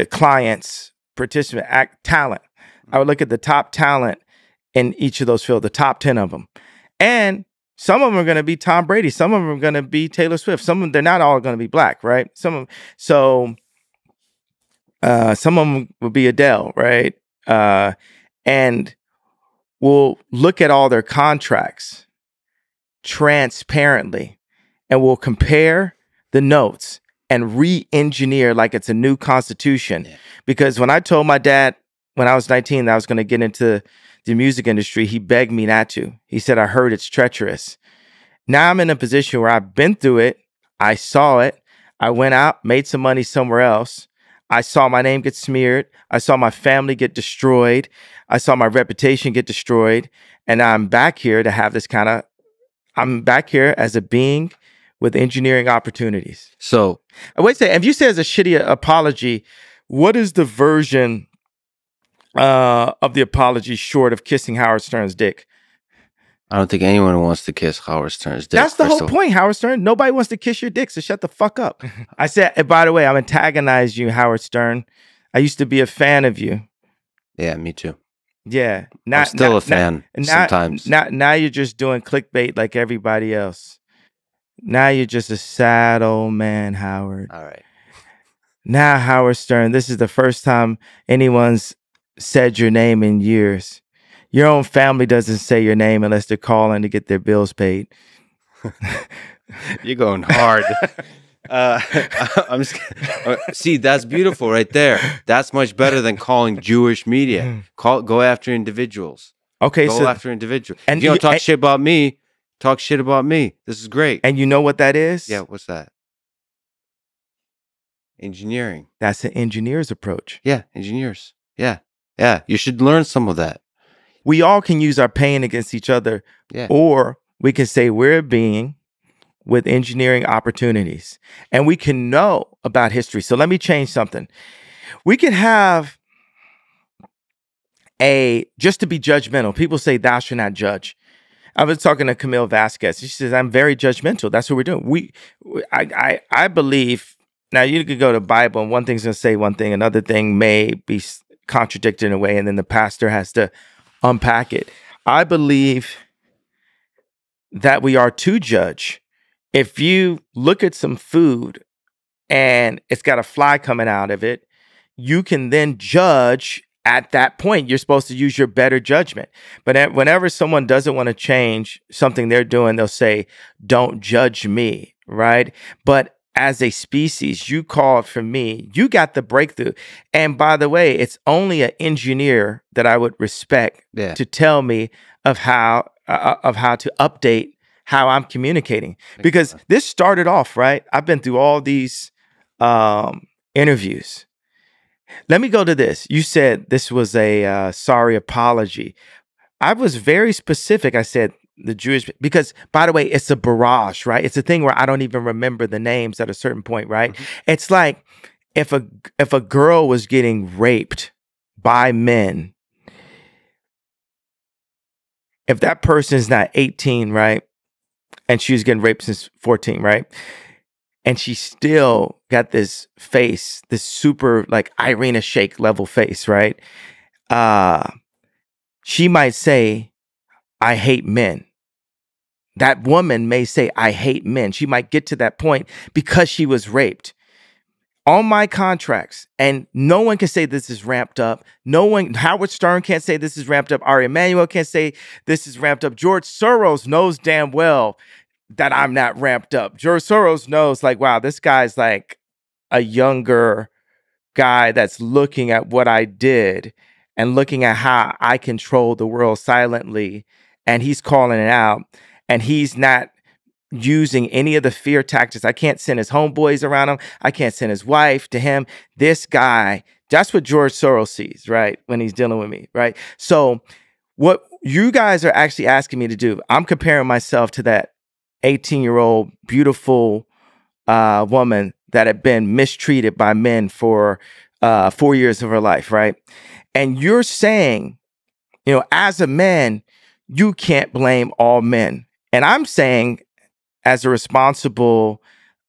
clients, participant, talent. I would look at the top talent in each of those fields, the top 10 of them. And some of them are going to be Tom Brady. Some of them are going to be Taylor Swift. Some of them, they're not all going to be black, right? Some of them will be Adele, right? And we'll look at all their contracts transparently, and we'll compare the notes and re-engineer like it's a new constitution. Yeah. Because when I told my dad when I was 19 that I was going to get into the music industry, he begged me not to. He said, I heard it's treacherous. Now I'm in a position where I've been through it. I saw it. I went out, made some money somewhere else. I saw my name get smeared. I saw my family get destroyed. I saw my reputation get destroyed. And I'm back here to have this I'm back here as a being with engineering opportunities. So, wait a second. If you say it's a shitty apology, what is the version of the apology short of kissing Howard Stern's dick? I don't think anyone wants to kiss Howard Stern's dick. That's the whole point, Howard Stern. Nobody wants to kiss your dick, so shut the fuck up. I said, and by the way, I'm antagonizing you, Howard Stern. I used to be a fan of you. Yeah, me too. Yeah. I'm still a fan sometimes. Now you're just doing clickbait like everybody else. Now you're just a sad old man, Howard. All right. Now, Howard Stern, this is the first time anyone's said your name in years. Your own family doesn't say your name unless they're calling to get their bills paid. You're going hard. I'm just see, that's beautiful right there. That's much better than calling Jewish media. Go after individuals. Okay, go after individuals. And if you don't talk shit about me, talk shit about me. This is great. And you know what that is? Yeah, what's that? Engineering. That's an engineer's approach. Yeah, engineers. Yeah. Yeah. You should learn some of that. We all can use our pain against each other. Yeah. Or we can say we're a being with engineering opportunities. And we can know about history. So let me change something. We can have just to be judgmental. People say thou shalt not judge. I was talking to Camille Vasquez. She says, I'm very judgmental. That's what we're doing. I believe, now you could go to Bible and one thing's going to say one thing, another thing may be contradicted in a way, and then the pastor has to unpack it. I believe that we are to judge. If you look at some food and it's got a fly coming out of it, you can then judge. At that point, you're supposed to use your better judgment. But whenever someone doesn't want to change something they're doing, they'll say, don't judge me, right? But as a species, you called for me. You got the breakthrough. And by the way, it's only an engineer that I would respect to tell me of how to update how I'm communicating. Because this started off, right? I've been through all these interviews. Let me go to this. You said this was a sorry apology. I was very specific. I said the Jewish, because by the way, it's a barrage, right? It's a thing where I don't even remember the names at a certain point, right? Mm-hmm. It's like if a girl was getting raped by men, if that person's not 18, right? And she was getting raped since 14, right? And she still got this face, this super like Irina Shayk level face, right? She might say, I hate men. That woman may say, I hate men. She might get to that point because she was raped. On my contracts, and no one can say this is ramped up. No one, Howard Stern can't say this is ramped up. Ari Emanuel can't say this is ramped up. George Soros knows damn well that I'm not ramped up. George Soros knows, like, wow, this guy's like a younger guy that's looking at what I did and looking at how I control the world silently. And he's calling it out. And he's not using any of the fear tactics. I can't send his homeboys around him. I can't send his wife to him. This guy, that's what George Soros sees, right? When he's dealing with me, right? So what you guys are actually asking me to do, I'm comparing myself to that 18-year-old beautiful woman that had been mistreated by men for 4 years of her life, right? And you're saying, you know, as a man, you can't blame all men. And I'm saying, as a responsible,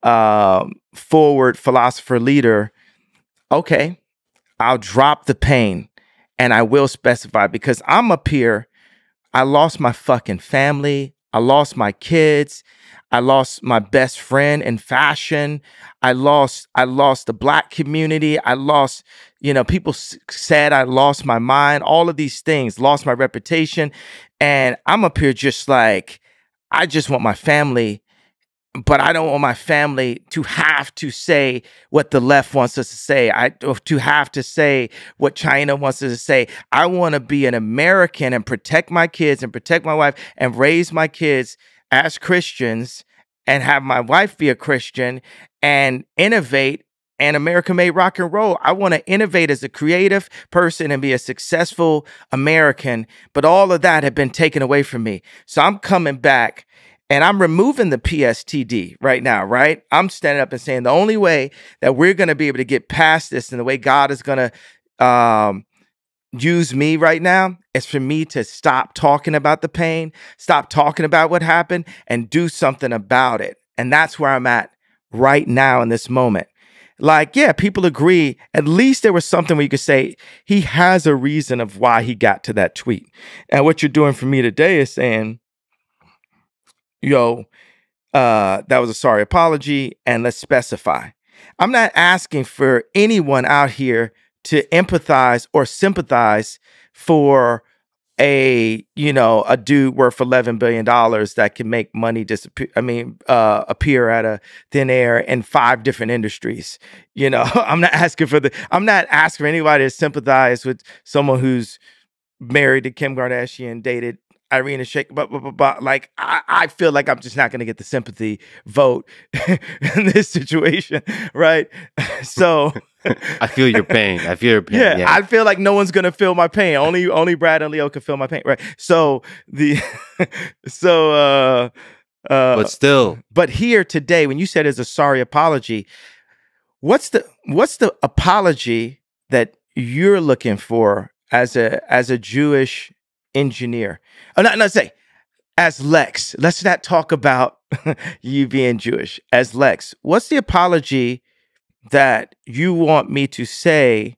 forward philosopher leader, okay, I'll drop the pain and I will specify, because I'm up here, I lost my fucking family. I lost my kids. I lost my best friend in fashion. I lost the Black community. I lost, you know, people said I lost my mind, all of these things, lost my reputation. And I'm up here just like, I just want my family, but I don't want my family to have to say what the left wants us to say. To have to say what China wants us to say. I want to be an American and protect my kids and protect my wife and raise my kids as Christians and have my wife be a Christian and innovate. And America made rock and roll. I want to innovate as a creative person and be a successful American. But all of that had been taken away from me. So I'm coming back. And I'm removing the PSTD right now, right? I'm standing up and saying the only way that we're going to be able to get past this and the way God is going to use me right now is for me to stop talking about the pain, stop talking about what happened, and do something about it. And that's where I'm at right now in this moment. Like, yeah, people agree. At least there was something where you could say he has a reason of why he got to that tweet. And what you're doing for me today is saying, yo, that was a sorry apology, and let's specify. I'm not asking for anyone out here to empathize or sympathize for a dude worth $11 billion that can make money disappear. Appear out of thin air in 5 different industries. You know, I'm not asking for anybody to sympathize with someone who's married to Kim Kardashian, dated Irina Shayk, but like I feel like I'm just not going to get the sympathy vote in this situation, right? So I feel your pain. I feel your pain. Yeah, I feel like no one's going to feel my pain. Only Brad and Leo can feel my pain, right? So but still, but here today, when you said it's a sorry apology, what's the apology that you're looking for as a Jewish engineer? Oh, no, say as Lex. Let's not talk about you being Jewish. As Lex, what's the apology that you want me to say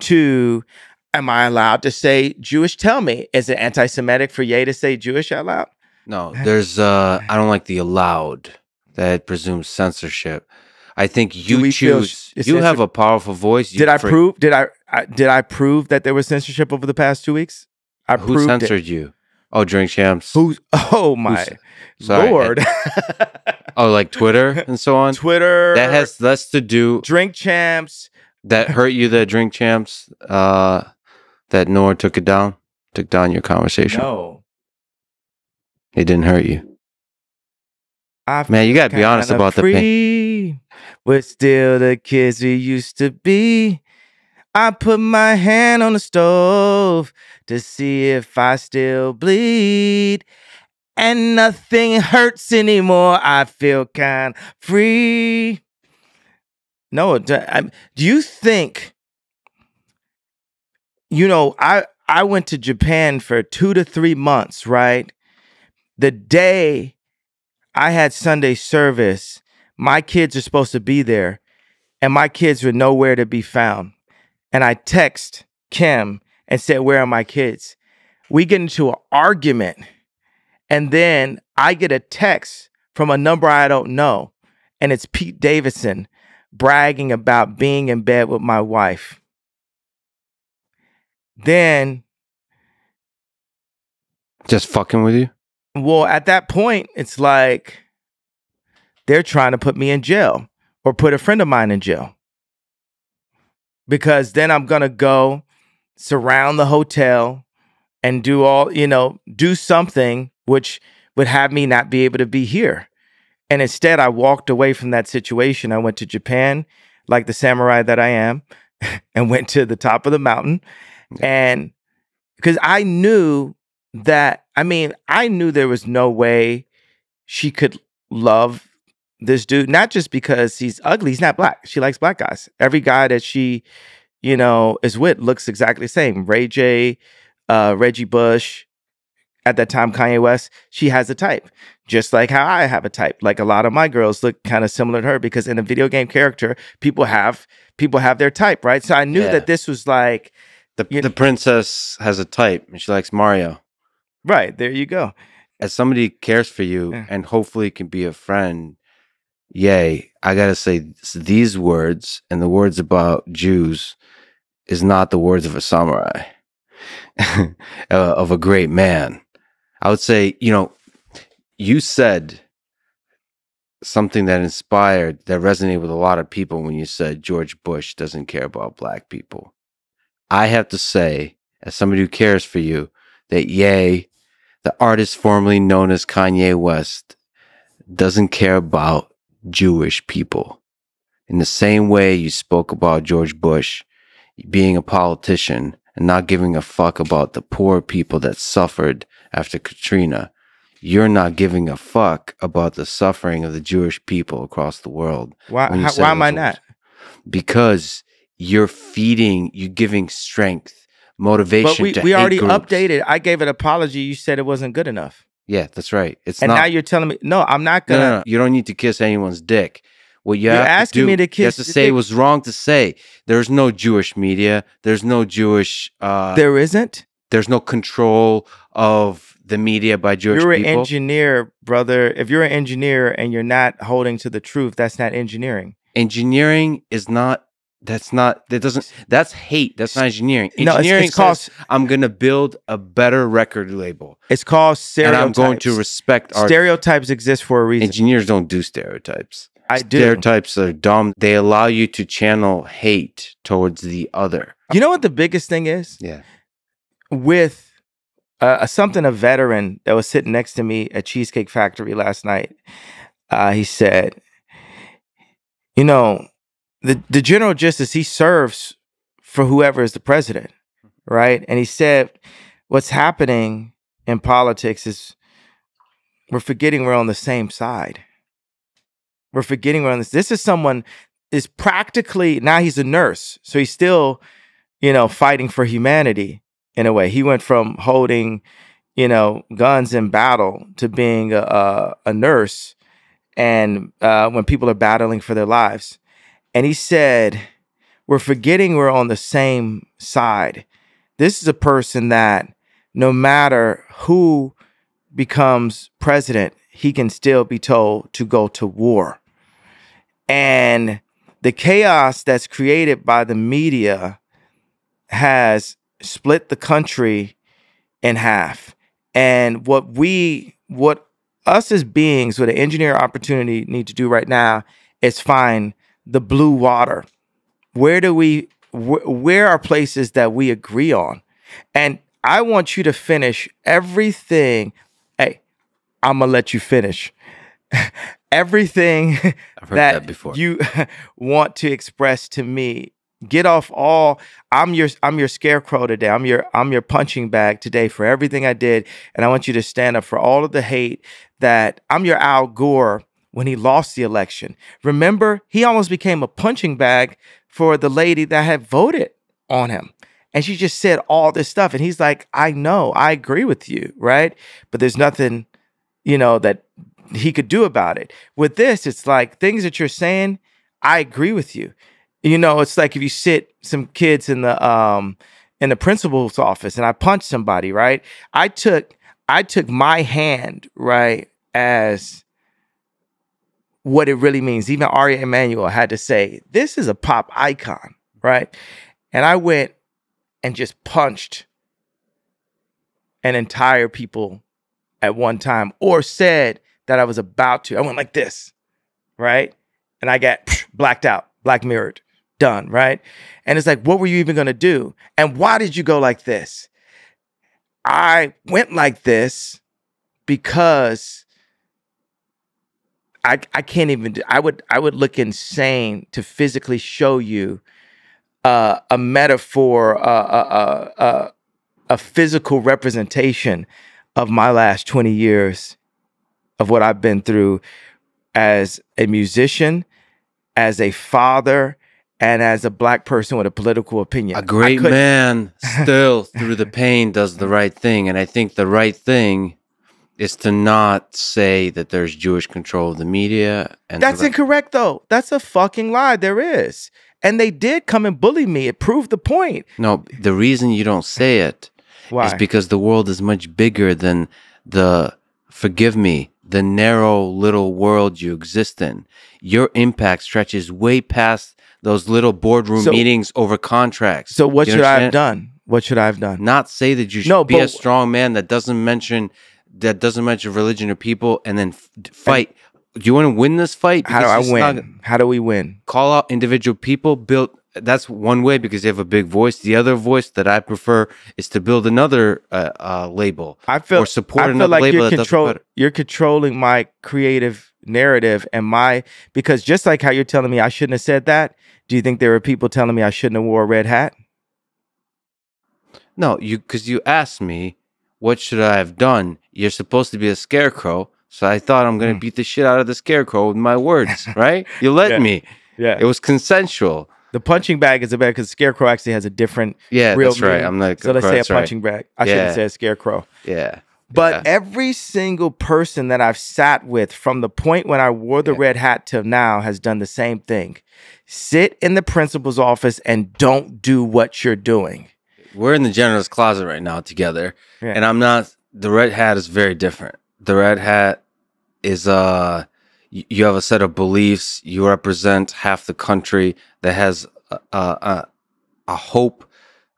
to? Am I allowed to say Jewish? Tell me. Is it anti-Semitic for Ye to say Jewish out loud? No, there's I don't like the allowed. That presumes censorship. I think you choose. You have a powerful voice. Did I prove that there was censorship over the past 2 weeks? Who censored you? Oh, Drink Champs. Oh my Lord. Oh, like Twitter and so on. Twitter. That has less to do. Drink Champs. That hurt you. That Drink Champs. That Noor took down your conversation. No, it didn't hurt you. Man, you gotta be honest about the pain. We're still the kids we used to be. I put my hand on the stove to see if I still bleed. And nothing hurts anymore. I feel kind of free. No, do you think, I went to Japan for 2 to 3 months, right? The day I had Sunday service, my kids are supposed to be there, and my kids were nowhere to be found. And I text Kim and said, "Where are my kids?" We get into an argument, and then I get a text from a number I don't know, and it's Pete Davidson bragging about being in bed with my wife. Then, just fucking with you? Well, at that point, it's like they're trying to put me in jail or put a friend of mine in jail. Because then I'm going to go surround the hotel and do something which would have me not be able to be here. And instead, I walked away from that situation. I went to Japan, like the samurai that I am, and went to the top of the mountain. And because I knew there was no way she could love this dude, not just because he's ugly. He's not black. She likes black guys. Every guy that she, is with looks exactly the same. Ray J, Reggie Bush, at that time, Kanye West, she has a type. Just like how I have a type. Like a lot of my girls look kind of similar to her because in a video game character, people have their type, right? So I knew that this was like... The princess has a type and she likes Mario. Right, there you go. As somebody who cares for you and hopefully can be a friend, I gotta say these words and the words about Jews is not the words of a samurai, of a great man. I would say, you said something that resonated with a lot of people when you said George Bush doesn't care about black people. I have to say, as somebody who cares for you, that the artist formerly known as Kanye West, doesn't care about Jewish people. In the same way you spoke about George Bush being a politician and not giving a fuck about the poor people that suffered after Katrina, you're not giving a fuck about the suffering of the Jewish people across the world. Why am I not? Because you're giving strength, motivation. But we already updated. I gave an apology. You said it wasn't good enough. Yeah, that's right. Now you're telling me, no, I'm not gonna. No. You don't need to kiss anyone's dick. What you're asking me to kiss. You have to say it was wrong to say. There's no Jewish media. There's no Jewish. There isn't. There's no control of the media by Jewish people. You're an engineer, brother. If you're an engineer and you're not holding to the truth, that's not engineering. Engineering is not. That's hate. That's not engineering. Engineering it's says, I'm going to build a better record label. It's called stereotypes. And I'm going to respect art. Stereotypes exist for a reason. Engineers don't do stereotypes. I do. Stereotypes are dumb. They allow you to channel hate towards the other. You know what the biggest thing is? Yeah. With a veteran that was sitting next to me at Cheesecake Factory last night, he said, the general justice, he serves for whoever is the president, right? And he said, what's happening in politics is we're forgetting we're on the same side. We're forgetting we're on this. This is someone is practically, now he's a nurse. So he's still fighting for humanity in a way. He went from holding, guns in battle to being a nurse, and when people are battling for their lives. And he said, we're forgetting we're on the same side. This is a person that no matter who becomes president, he can still be told to go to war. And the chaos that's created by the media has split the country in half. And what us as beings with an engineer opportunity need to do right now is find the blue water. Where are places that we agree on? And I want you to finish everything. Hey, I'm gonna let you finish everything I've heard that before. You want to express to me. Get off all. I'm your scarecrow today. I'm your punching bag today for everything I did, and I want you to stand up for all of the hate. That I'm your Al Gore when he lost the election. Remember, he almost became a punching bag for the lady that had voted on him. And she just said all this stuff. And he's like, I know, I agree with you, right? But there's nothing, that he could do about it. With this, it's like things that you're saying, I agree with you. It's like if you sit some kids in the principal's office and I punch somebody, right? I took my hand, right, as what it really means. Even Aria Emanuel had to say, this is a pop icon, right? And I went and just punched an entire people at one time, or said that I was about to. I went like this, right? And I got blacked out, black mirrored, done, right? And it's like, what were you even going to do? And why did you go like this? I went like this because I can't even do, I would look insane to physically show you a metaphor, a physical representation of my last 20 years of what I've been through as a musician, as a father, and as a black person with a political opinion. A great man still through the pain does the right thing. And I think the right thing is to not say that there's Jewish control of the media. And that's incorrect, though. That's a fucking lie. There is. And they did come and bully me. It proved the point. No, the reason you don't say it is because the world is much bigger than forgive me, the narrow little world you exist in. Your impact stretches way past those little boardroom meetings over contracts. So what should I have done? What should I have done? Not say that you should be a strong man that doesn't mention religion or people, and then fight. Do you want to win this fight? How do I win? How do we win? Call out individual people. That's one way because they have a big voice. The other voice that I prefer is to build another label. Or support another label. You're controlling my creative narrative and because just like how you're telling me I shouldn't have said that, do you think there were people telling me I shouldn't have wore a red hat? No, because you asked me, what should I have done? You're supposed to be a scarecrow, so I thought I'm going to beat the shit out of the scarecrow with my words, right? You let me. Yeah. It was consensual. The punching bag is a bad because scarecrow actually has a different real that's meaning. Right. I'm like, so let's say a punching bag. I should have said scarecrow. Yeah. But every single person that I've sat with from the point when I wore the red hat till now has done the same thing. Sit in the principal's office and don't do what you're doing. We're in the janitor's closet right now together. Yeah. And the red hat is very different. The red hat is, you have a set of beliefs. You represent half the country that has a hope,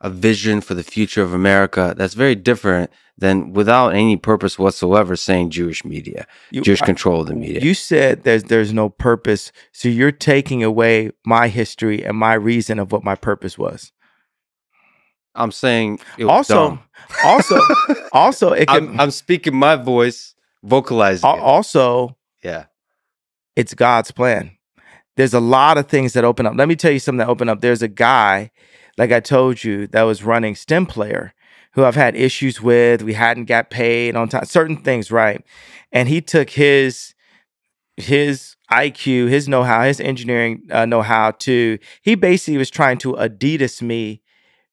a vision for the future of America. That's very different than without any purpose whatsoever saying Jewish media, Jewish control of the media. You said there's no purpose, so you're taking away my history and my reason of what my purpose was. I'm saying it was dumb. Also, it can, I'm speaking my voice, vocalizing. Also, it's God's plan. There's a lot of things that open up. Let me tell you something that opened up. There's a guy, like I told you, that was running STEM Player, who I've had issues with. We hadn't got paid on time, certain things, right? And he took his IQ, his know-how, his engineering know-how he basically was trying to Adidas me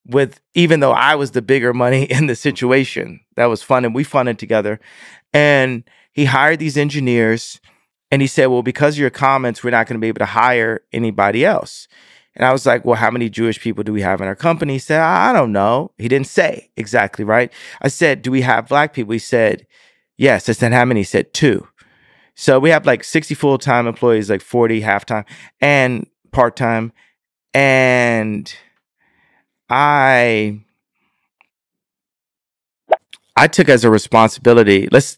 with, even though I was the bigger money in the situation. That was fun, and we funded together. And he hired these engineers, and he said, well, because of your comments, we're not going to be able to hire anybody else. And I was like, well, how many Jewish people do we have in our company? He said, I don't know. He didn't say exactly, right? I said, do we have black people? He said, yes. I said, how many? He said, 2. So we have like 60 full-time employees, like 40 half-time and part-time. And I took as a responsibility. Let's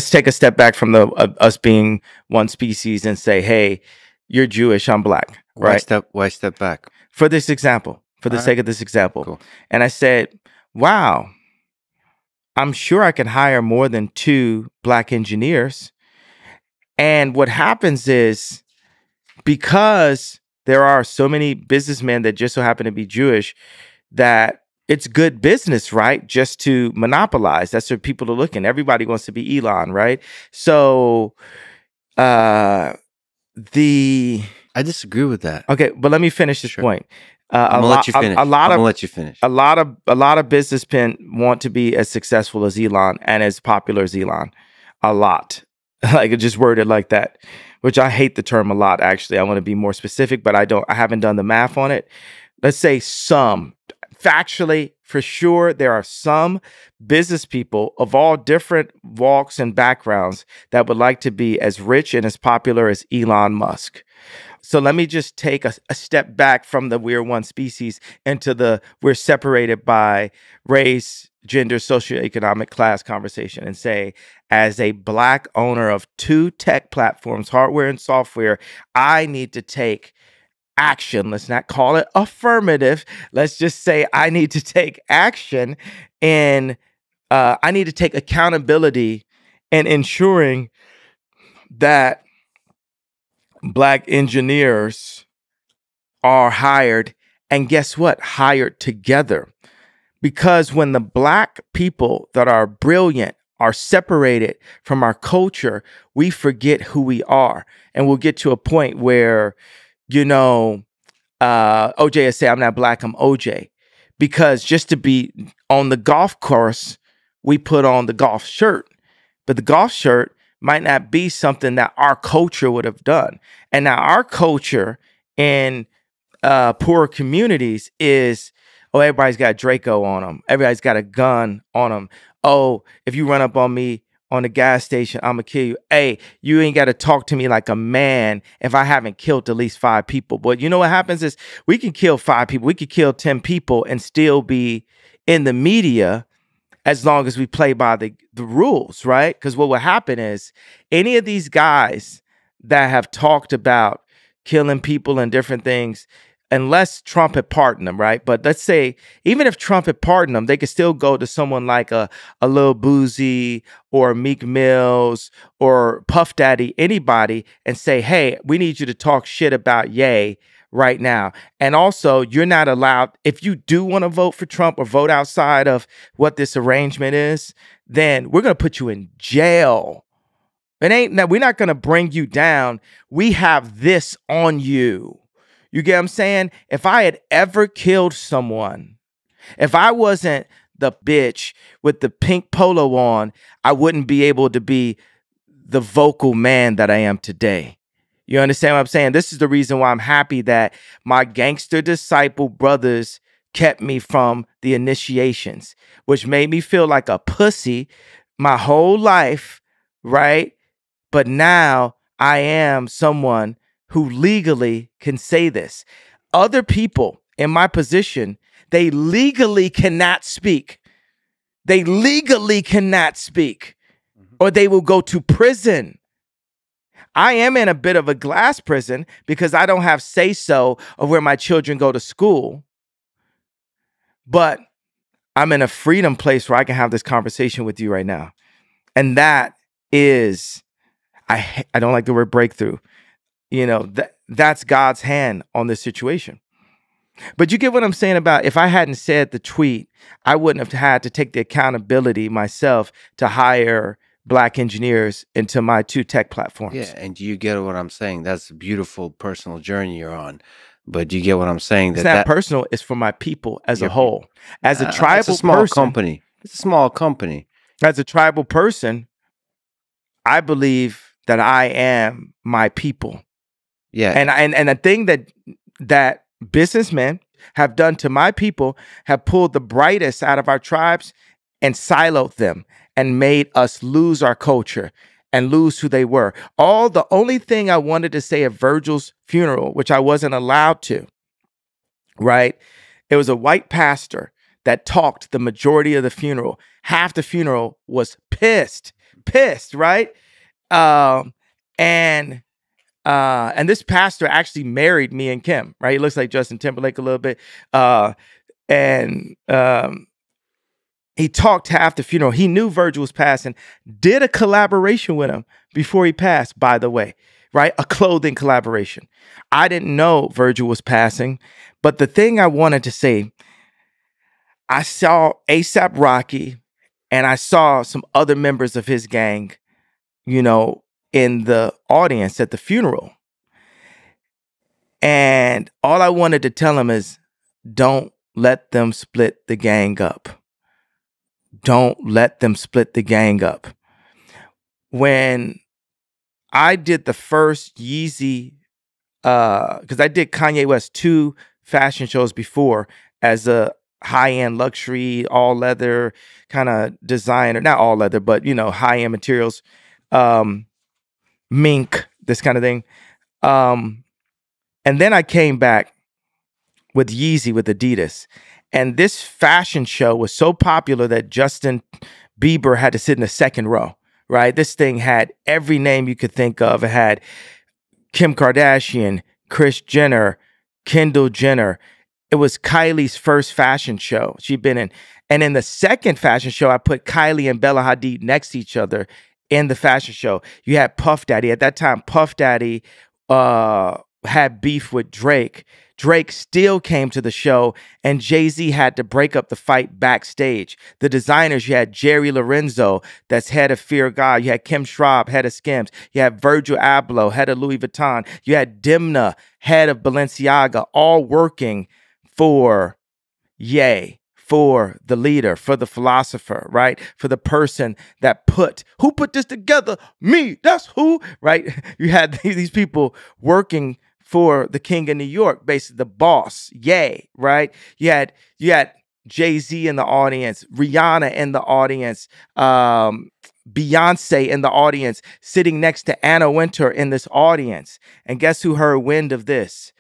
take a step back from the us being one species and say, hey, you're Jewish, I'm black, right? Why step back? For this example, for the sake of this example. Cool. And I said, wow, I'm sure I can hire more than 2 black engineers. And what happens is, because there are so many businessmen that just so happen to be Jewish, that it's good business, right? Just to monopolize. That's what people are looking. Everybody wants to be Elon, right? So I disagree with that. Okay, but let me finish this point. I'm gonna let you finish. I'm gonna let you finish. A lot of businessmen want to be as successful as Elon and as popular as Elon. A lot. Like, it just worded like that, which I hate the term a lot, actually. I want to be more specific, but I haven't done the math on it. Let's say some. Factually, for sure, there are some business people of all different walks and backgrounds that would like to be as rich and as popular as Elon Musk. So let me just take a step back from the we're one species into the we're separated by race, gender, socioeconomic class conversation, and say, as a black owner of 2 tech platforms, hardware and software, I need to take action. Let's not call it affirmative. Let's just say I need to take action, and I need to take accountability in ensuring that black engineers are hired, and guess what? Hired together. Because when the black people that are brilliant are separated from our culture, we forget who we are. And we'll get to a point where, OJ will say, I'm not black, I'm OJ. Because just to be on the golf course, we put on the golf shirt. But the golf shirt might not be something that our culture would have done. And now our culture in poorer communities is, oh, everybody's got Draco on them. Everybody's got a gun on them. Oh, if you run up on me on the gas station, I'm going to kill you. Hey, you ain't got to talk to me like a man if I haven't killed at least 5 people. But you know what happens is we can kill 5 people. We could kill 10 people and still be in the media as long as we play by the rules, right? Because what will happen is any of these guys that have talked about killing people and different things, unless Trump had pardoned them, right? But let's say, even if Trump had pardoned them, they could still go to someone like a Lil Boozy or Meek Mills or Puff Daddy, anybody, and say, hey, we need you to talk shit about Ye right now. And also, you're not allowed, if you do want to vote for Trump or vote outside of what this arrangement is, then we're going to put you in jail. We're not going to bring you down. We have this on you. You get what I'm saying? If I had ever killed someone, if I wasn't the bitch with the pink polo on, I wouldn't be able to be the vocal man that I am today. You understand what I'm saying? This is the reason why I'm happy that my gangster disciple brothers kept me from the initiations, which made me feel like a pussy my whole life, right? But now I am someone who legally can say this. Other people in my position, they legally cannot speak. They legally cannot speak, or they will go to prison. I am in a bit of a glass prison because I don't have say-so of where my children go to school. But I'm in a freedom place where I can have this conversation with you right now. And that is, I don't like the word breakthrough. That's God's hand on this situation. But you get what I'm saying about, if I hadn't said the tweet, I wouldn't have had to take the accountability myself to hire black engineers into my 2 tech platforms. Yeah, and you get what I'm saying? That's a beautiful personal journey you're on. But do you get what I'm saying? It's not personal. It's for my people as a whole. As a tribal it's a small person, company. It's a small company. as a tribal person, I believe that I am my people. Yeah. And the thing that businessmen have done to my people have pulled the brightest out of our tribes and siloed them and made us lose our culture and lose who they were. The only thing I wanted to say at Virgil's funeral, which I wasn't allowed to, right? It was a white pastor that talked the majority of the funeral. Half the funeral was pissed, right? And this pastor actually married me and Kim, right? He looks like Justin Timberlake a little bit. He talked half the funeral. He knew Virgil was passing, did a collaboration with him before he passed, by the way, right? A clothing collaboration. I didn't know Virgil was passing, but the thing I wanted to say, I saw A$AP Rocky and I saw some other members of his gang, you know, in the audience at the funeral. And all I wanted to tell him is, don't let them split the gang up. Don't let them split the gang up. When I did the first Yeezy, because I did Kanye West 2 fashion shows before as a high-end luxury, all leather kind of designer, not all leather, but, you know, high-end materials, mink, this kind of thing. And then I came back with Yeezy with Adidas. And this fashion show was so popular that Justin Bieber had to sit in the second row, right? This thing had every name you could think of. It had Kim Kardashian, Kris Jenner, Kendall Jenner. It was Kylie's first fashion show she'd been in. And in the second fashion show, I put Kylie and Bella Hadid next to each other in the fashion show. You had Puff Daddy. At that time, Puff Daddy had beef with Drake. Drake still came to the show, and Jay-Z had to break up the fight backstage. The designers, you had Jerry Lorenzo, that's head of Fear God. You had Kim Schraub, head of Skims. You had Virgil Abloh, head of Louis Vuitton. You had Dimna, head of Balenciaga, all working for Ye, for the leader, for the philosopher, right? For the person that who put this together? Me, that's who, right? You had these people working for the king of New York, basically the boss, Ye, right? You had Jay-Z in the audience, Rihanna in the audience, Beyonce in the audience, sitting next to Anna Wintour in this audience. And guess who heard wind of this?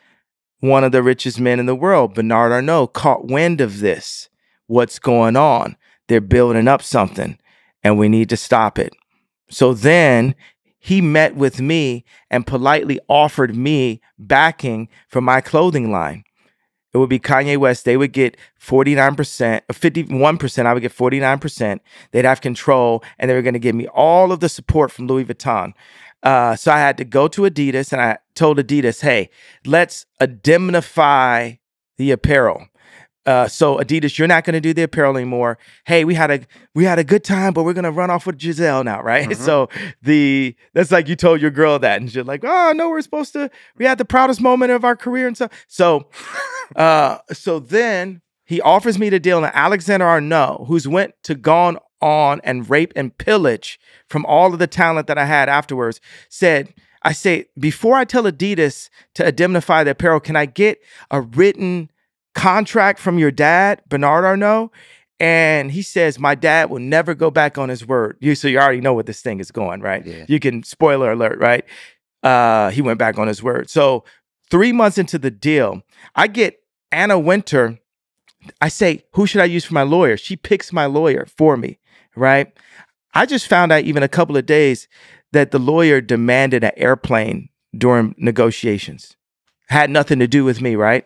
One of the richest men in the world, Bernard Arnault, caught wind of this. What's going on? They're building up something, and we need to stop it. So then he met with me and politely offered me backing for my clothing line. It would be Kanye West. They would get 49%, 51%. I would get 49%. They'd have control, and they were going to give me all of the support from Louis Vuitton. So I had to go to Adidas, and I told Adidas, hey, let's indemnify the apparel. So Adidas, you're not going to do the apparel anymore. Hey, we had a good time, but we're going to run off with Giselle now, right? Mm-hmm. So that's like you told your girl that, and she's like, oh no, we had the proudest moment of our career and stuff. So then he offers me the deal, and Alexander Arnault, who's gone on and rape and pillage from all of the talent that I had afterwards, I say, before I tell Adidas to indemnify the apparel, can I get a written contract from your dad, Bernard Arnault? And he says, my dad will never go back on his word. So you already know what this thing is going, right? Yeah. You can, spoiler alert, right? He went back on his word. So 3 months into the deal, I get Anna Wintour. I say, who should I use for my lawyer? She picks my lawyer for me, right? I just found out even a couple of days that the lawyer demanded an airplane during negotiations. Had nothing to do with me, right?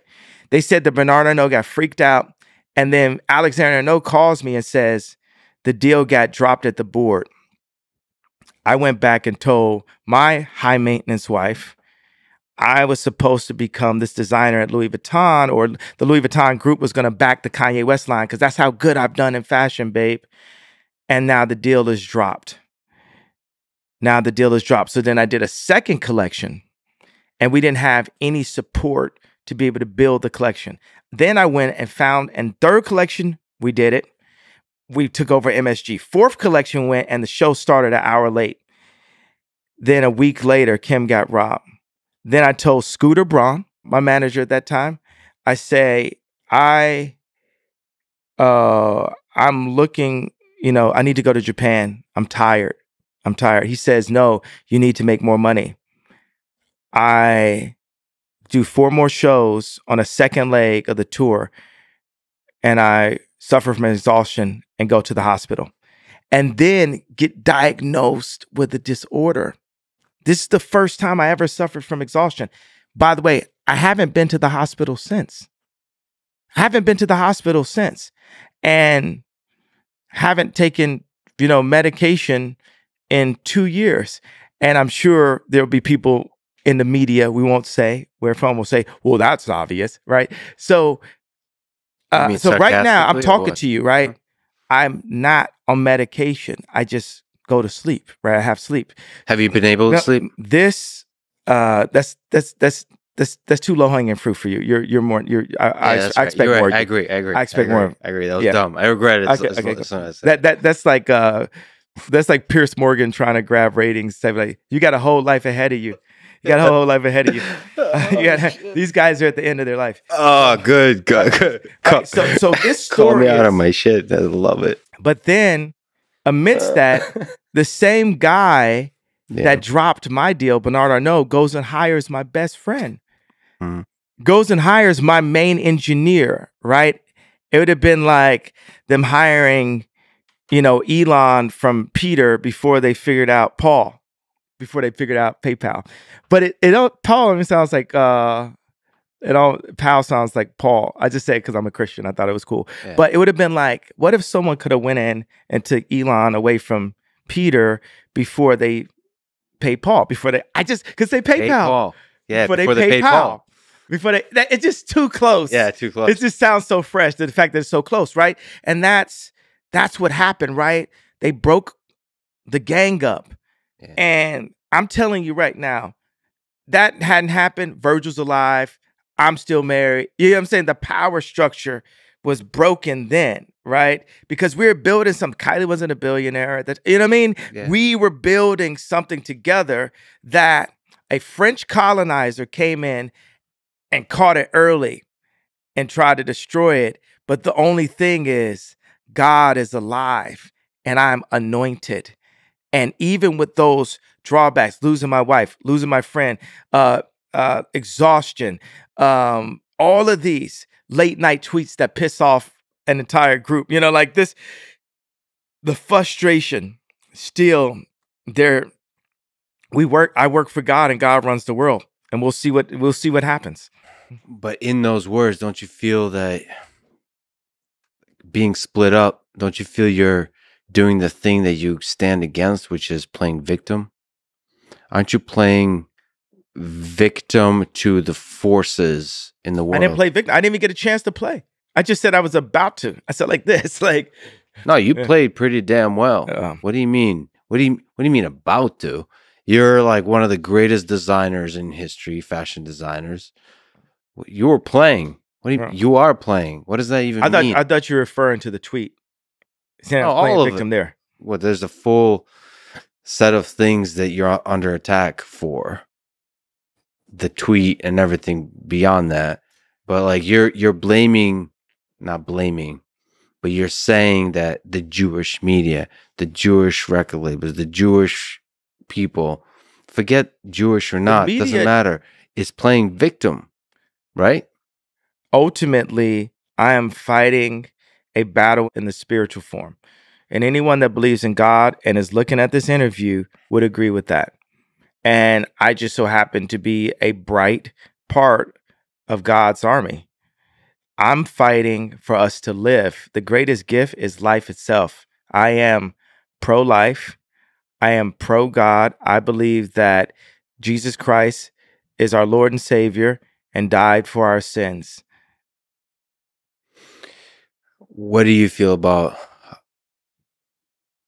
They said that Bernard Arnault got freaked out, and then Alexander Arnault calls me and says the deal got dropped at the board. I went back and told my high maintenance wife I was supposed to become this designer at Louis Vuitton, or the Louis Vuitton group was going to back the Kanye West line because that's how good I've done in fashion, babe. And now the deal is dropped. So then I did a second collection, and we didn't have any support to be able to build the collection. Then I went and found, and third collection, we did it. We took over MSG. Fourth collection went, and the show started an hour late. Then a week later, Kim got robbed. Then I told Scooter Braun, my manager at that time, I say, I'm looking, I need to go to Japan. I'm tired. He says, no, you need to make more money. I do 4 more shows on a second leg of the tour, and I suffer from exhaustion and go to the hospital, and then get diagnosed with a disorder. This is the first time I ever suffered from exhaustion. By the way, I haven't been to the hospital since. And haven't taken, medication in 2 years. And I'm sure there'll be people in the media, we won't say, where from will say, well, that's obvious, right? So, right now I'm talking to you, right? I'm not on medication. I just go to sleep, right? I have sleep. Have you been able to sleep? That's too low hanging fruit for you. You're more. I expect more. Right. I agree. I expect more. I agree. That was dumb. I regret it. Okay. That's like Pierce Morgan trying to grab ratings. Say like, you got a whole life ahead of you. These guys are at the end of their life. Oh, good. Right, so this story call me out of my shit. I love it. But then, amidst that, the same guy that dropped my deal, Bernard Arnault, goes and hires my best friend. Goes and hires my main engineer, right? It would have been like them hiring, Elon from Peter before they figured out Paul, before they figured out PayPal. But Paul sounds like, Paul sounds like Paul. I just say it because I'm a Christian. I thought it was cool. Yeah. But it would have been like, what if someone could have went in and took Elon away from Peter before they pay Paul? Because they pay Paul. Yeah, before they pay Paul. It's just too close. Yeah, too close. It just sounds so fresh. The fact that it's so close, right? And that's what happened, right? They broke the gang up. Yeah. And I'm telling you right now, that hadn't happened. Virgil's alive. I'm still married. You know what I'm saying? The power structure was broken then, right? Because we were building Kylie wasn't a billionaire. You know what I mean? Yeah. We were building something together that a French colonizer came in and caught it early and tried to destroy it. But the only thing is, God is alive and I'm anointed. And even with those drawbacks, losing my wife, losing my friend, exhaustion, all of these late night tweets that piss off an entire group, like this, the frustration still there. I work for God and God runs the world, and we'll see what happens. But in those words, don't you feel that being split up, don't you feel you're doing the thing that you stand against, which is playing victim? Aren't you playing victim to the forces in the world? I didn't play victim. I didn't even get a chance to play. I just said I was about to. I said like this, like. No, you played pretty damn well. What do you mean? What do you mean about to? You're like one of the greatest designers in history, fashion designers. You were playing. What do you? You are playing. What does that even mean? I thought you were referring to the tweet. All of victim it. There. Well, there's a full set of things that you're under attack for. The tweet and everything beyond that, but like you're blaming, not blaming, but you're saying that the Jewish media, the Jewish record labels, the Jewish people, forget Jewish or not, doesn't matter, is playing victim, right? Ultimately, I am fighting a battle in the spiritual form. And anyone that believes in God and is looking at this interview would agree with that. And I just so happen to be a bright part of God's army. I'm fighting for us to live. The greatest gift is life itself. I am pro-life. I am pro-God. I believe that Jesus Christ is our Lord and Savior and died for our sins. What do you feel about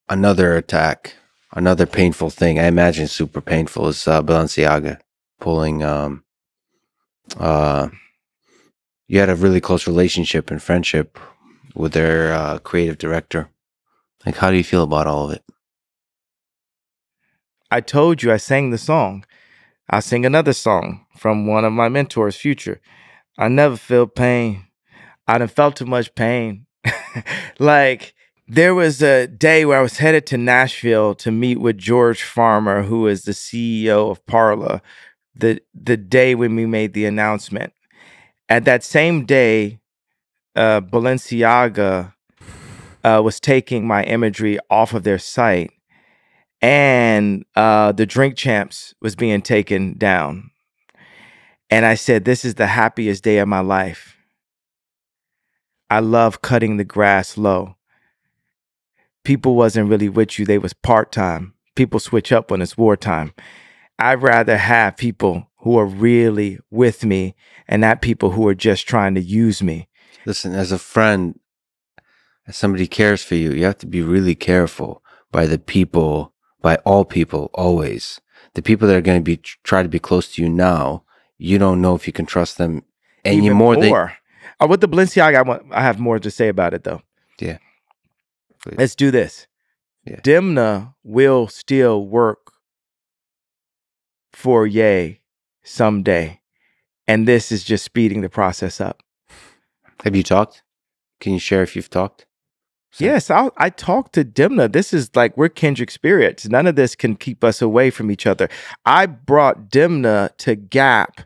another attack, another painful thing? I imagine super painful is Balenciaga pulling you had a really close relationship and friendship with their creative director. Like, how do you feel about all of it? I told you I sang the song. I'll sing another song from one of my mentors, Future. I never feel pain. I done felt too much pain. Like, there was a day where I was headed to Nashville to meet with George Farmer, who is the CEO of Parla, the day when we made the announcement. At that same day, Balenciaga was taking my imagery off of their site, and the Drink Champs was being taken down. And I said, this is the happiest day of my life. I love cutting the grass low. People wasn't really with you. They was part-time. People switch up when it's wartime. I'd rather have people who are really with me and not people who are just trying to use me. Listen, as a friend, as somebody cares for you, you have to be really careful by the people, by all people, always. The people that are going to be try to be close to you now, you don't know if you can trust them anymore. Even more. With the Balenciaga, I have more to say about it, though. Yeah. Please. Let's do this. Yeah. Demna will still work for Ye someday. And this is just speeding the process up. Have you talked? Can you share if you've talked? Yes, I talked to Demna. This is like, we're kindred spirits. None of this can keep us away from each other. I brought Demna to Gap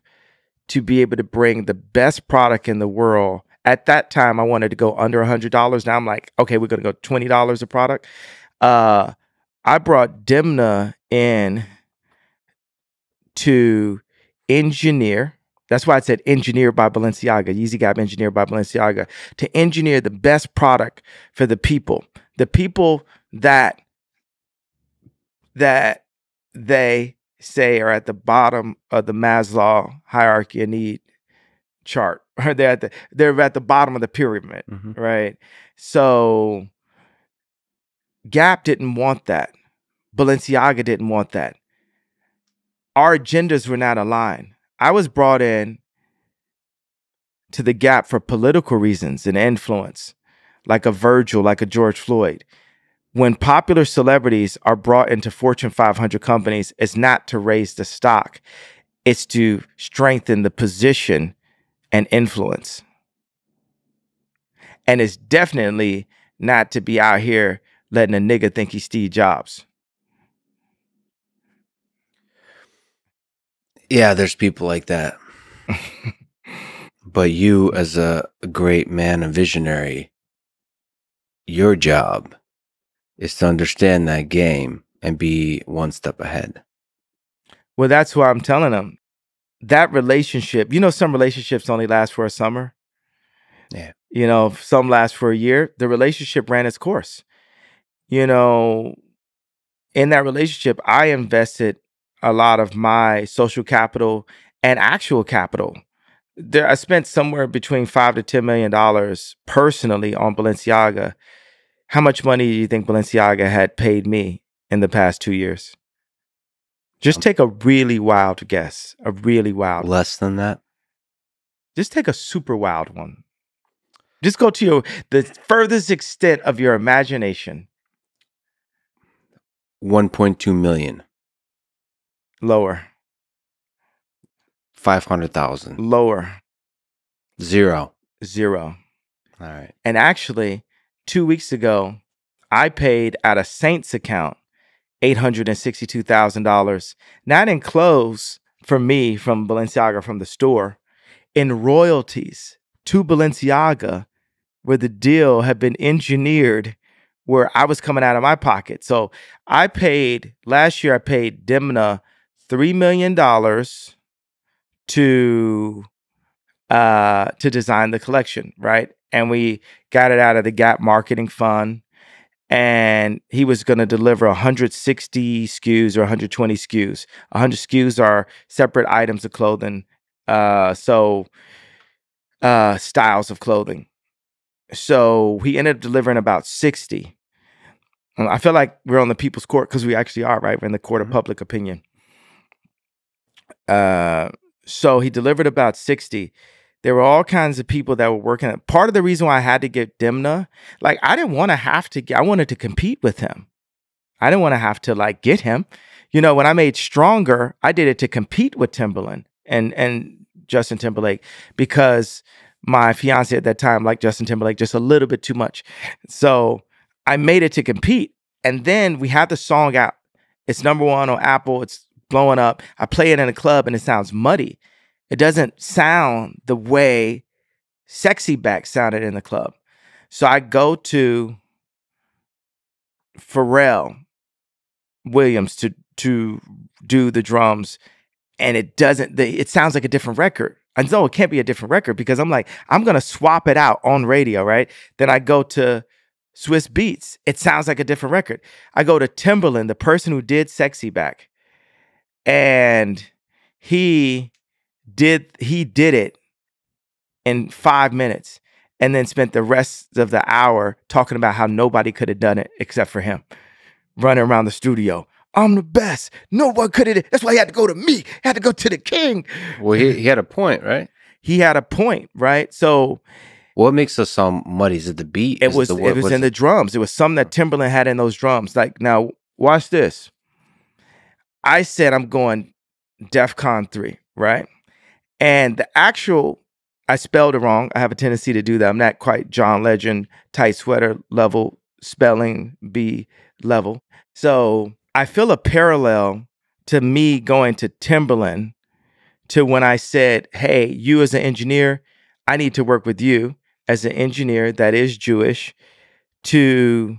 to be able to bring the best product in the world. At that time, I wanted to go under $100. Now I'm like, okay, we're going to go $20 a product. I brought Demna in to engineer. That's why I said engineered by Balenciaga, Yeezy Gap engineered by Balenciaga, to engineer the best product for the people that they say are at the bottom of the Maslow hierarchy of need chart. Or they're at the bottom of the pyramid, right? So Gap didn't want that. Balenciaga didn't want that. Our agendas were not aligned. I was brought in to the Gap for political reasons and influence, like a Virgil, like a George Floyd. When popular celebrities are brought into Fortune 500 companies, it's not to raise the stock. It's to strengthen the position and influence. And it's definitely not to be out here letting a nigga think he's Steve Jobs. Yeah, there's people like that. But you, as a great man, a visionary, your job is to understand that game and be one step ahead. Well, that's why I'm telling them. That relationship, some relationships only last for a summer. Yeah. Some last for a year. The relationship ran its course. In that relationship, I invested a lot of my social capital and actual capital. I spent somewhere between $5 to $10 million personally on Balenciaga. How much money do you think Balenciaga had paid me in the past 2 years? Just take a really wild guess. A really wild. Less than that? Just take a super wild one. Just go to the furthest extent of your imagination. 1.2 million. Lower. 500,000. Lower. Zero. All right. And actually, 2 weeks ago, I paid out of Saint's account $862,000, not in clothes for me from Balenciaga from the store, in royalties to Balenciaga, where the deal had been engineered, where I was coming out of my pocket. So last year I paid Demna $3 million to design the collection, right? And we got it out of the Gap marketing fund. And he was going to deliver 160 SKUs or 120 SKUs. 100 SKUs are separate items of clothing. Styles of clothing. So he ended up delivering about 60. I feel like we're on the people's court because we actually are, right? We're in the court of public opinion. So he delivered about 60. There were all kinds of people that were working. Part of the reason why I had to get Demna, like I didn't want to have to I wanted to compete with him. I didn't want to have to like get him. You know, when I made Stronger, I did it to compete with Timbaland and Justin Timberlake, because my fiance at that time liked Justin Timberlake just a little bit too much. So I made it to compete. And then we had the song out. It's #1 on Apple. It's blowing up. I play it in a club and it sounds muddy. It doesn't sound the way Sexy Back sounded in the club. So I go to Pharrell Williams to do the drums, and it doesn't, it sounds like a different record. I know it can't be a different record, because I'm like, I'm going to swap it out on radio, right? Then I go to Swiss Beats. It sounds like a different record. I go to Timbaland, the person who did Sexy Back, and he did it in 5 minutes, and then spent the rest of the hour talking about how nobody could have done it except for him, running around the studio. I'm the best. No one could have. That's why he had to go to me. He had to go to the king. Well, he had a point, right? He had a point, right? So what makes the song muddy? Is it the beat? It was in the drums. It was something that Timbaland had in those drums. Like, now, watch this. I said I'm going DEFCON 3, right? And the actual, I spelled it wrong. I have a tendency to do that. I'm not quite John Legend, tight sweater level, spelling bee level. So I feel a parallel to me going to Timbaland to when I said, hey, you as an engineer, I need to work with you as an engineer that is Jewish to